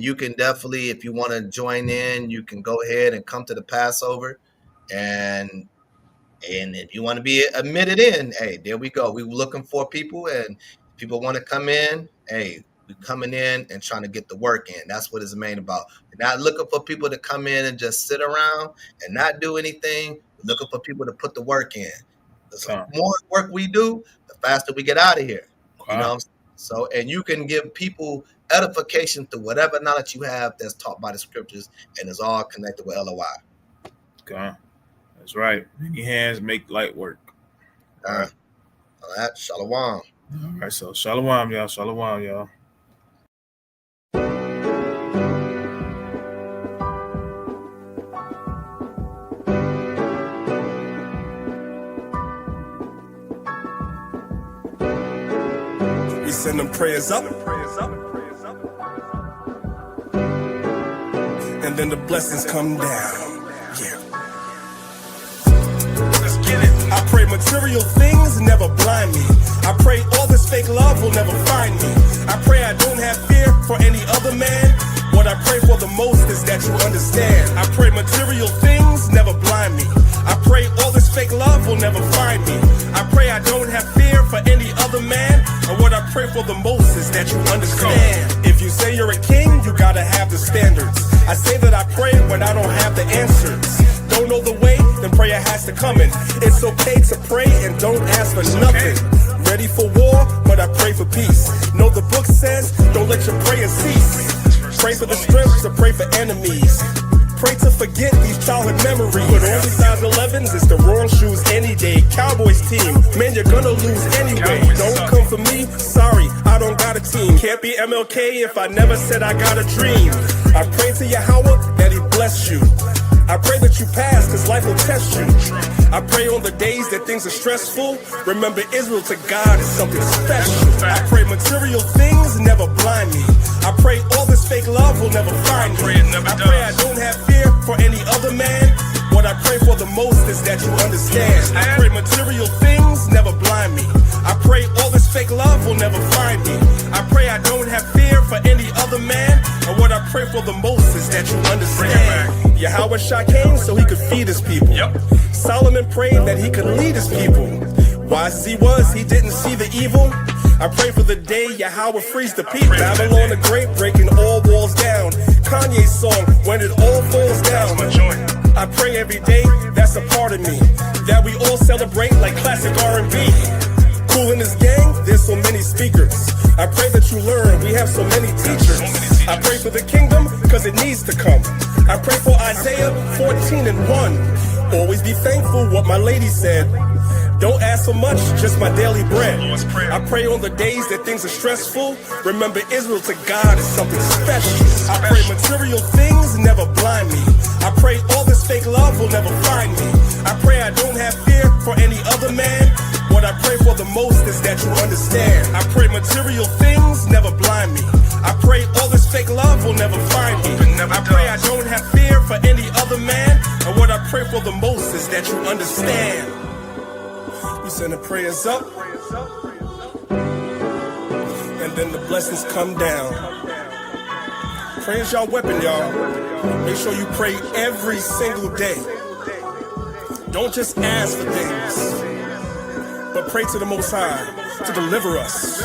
you can definitely, if you want to join in, you can go ahead and come to the Passover, and if you want to be admitted in, hey, there we go. We were looking for people, and people want to come in. Hey, we're coming in and trying to get the work in. That's what it's made about. We're not looking for people to come in and just sit around and not do anything. We're looking for people to put the work in. The more work we do, the faster we get out of here. You know what I'm saying? So, and you can give people edification through whatever knowledge you have that's taught by the scriptures, and it's all connected with LOI. Okay. That's right. Many hands make light work. All right. Shalom. All right. So shalom, y'all. Shalom, y'all. We send them prayers up. And then the blessings come down. Yeah. I pray material things never blind me. I pray all this fake love will never find me. I pray I don't have fear for any other man. What I pray for the most is that you understand. I pray material things never blind me. I pray all this fake love will never find me. I pray I don't have fear for any other man. And what I pray for the most is that you understand. If you say you're a king, you gotta have the standards. I say that I pray when I don't have the answers. Don't know the way, then prayer has to come in. It's okay to pray and don't ask for nothing. Ready for war, but I pray for peace. Know the book says, don't let your prayers cease. Pray for the strength to pray for enemies. Pray to forget these childhood memories. Put on these size 11s, it's the wrong shoes any day. Cowboys team, man, you're gonna lose anyway. Don't come for me, sorry, I don't got a team. Can't be MLK if I never said I got a dream. I pray to Yahweh that he bless you. I pray that you pass, cause life will test you. I pray on the days that things are stressful. Remember, Israel to God is something special. I pray material things never blind me. I pray all this fake love will never find me. I pray I don't have fear for any other man. What I pray for the most is that you understand. I pray material things never blind me. I pray all this fake love will never find me. I pray I don't have fear for any other man. And what I pray for the most is that you understand. Yahweh Shah came so he could feed his people. Solomon prayed that he could lead his people. Wise as he was, he didn't see the evil. I pray for the day Yahweh frees the people. Babylon the Great breaking all walls down. Kanye's song, when it all falls down. I pray every day, that's a part of me, that we all celebrate like classic R&B. Cool in this gang, there's so many speakers. I pray that you learn, we have so many teachers. I pray for the kingdom, cause it needs to come. I pray for Isaiah 14:1. Always be thankful, what my lady said. Don't ask for much, just my daily bread. I pray on the days that things are stressful. Remember, Israel to God is something special. I pray material things never blind me. I pray all this fake love will never find me. I pray I don't have fear for any other man. What I pray for the most is that you understand. I pray material things never blind me. I pray all this fake love will never find me. I pray I don't have fear for any other man. And what I pray for the most is that you understand. We send the prayers up, and then the blessings come down. Prayer's your weapon, y'all. Make sure you pray every single day. Don't just ask for things, but pray to the Most High to deliver us.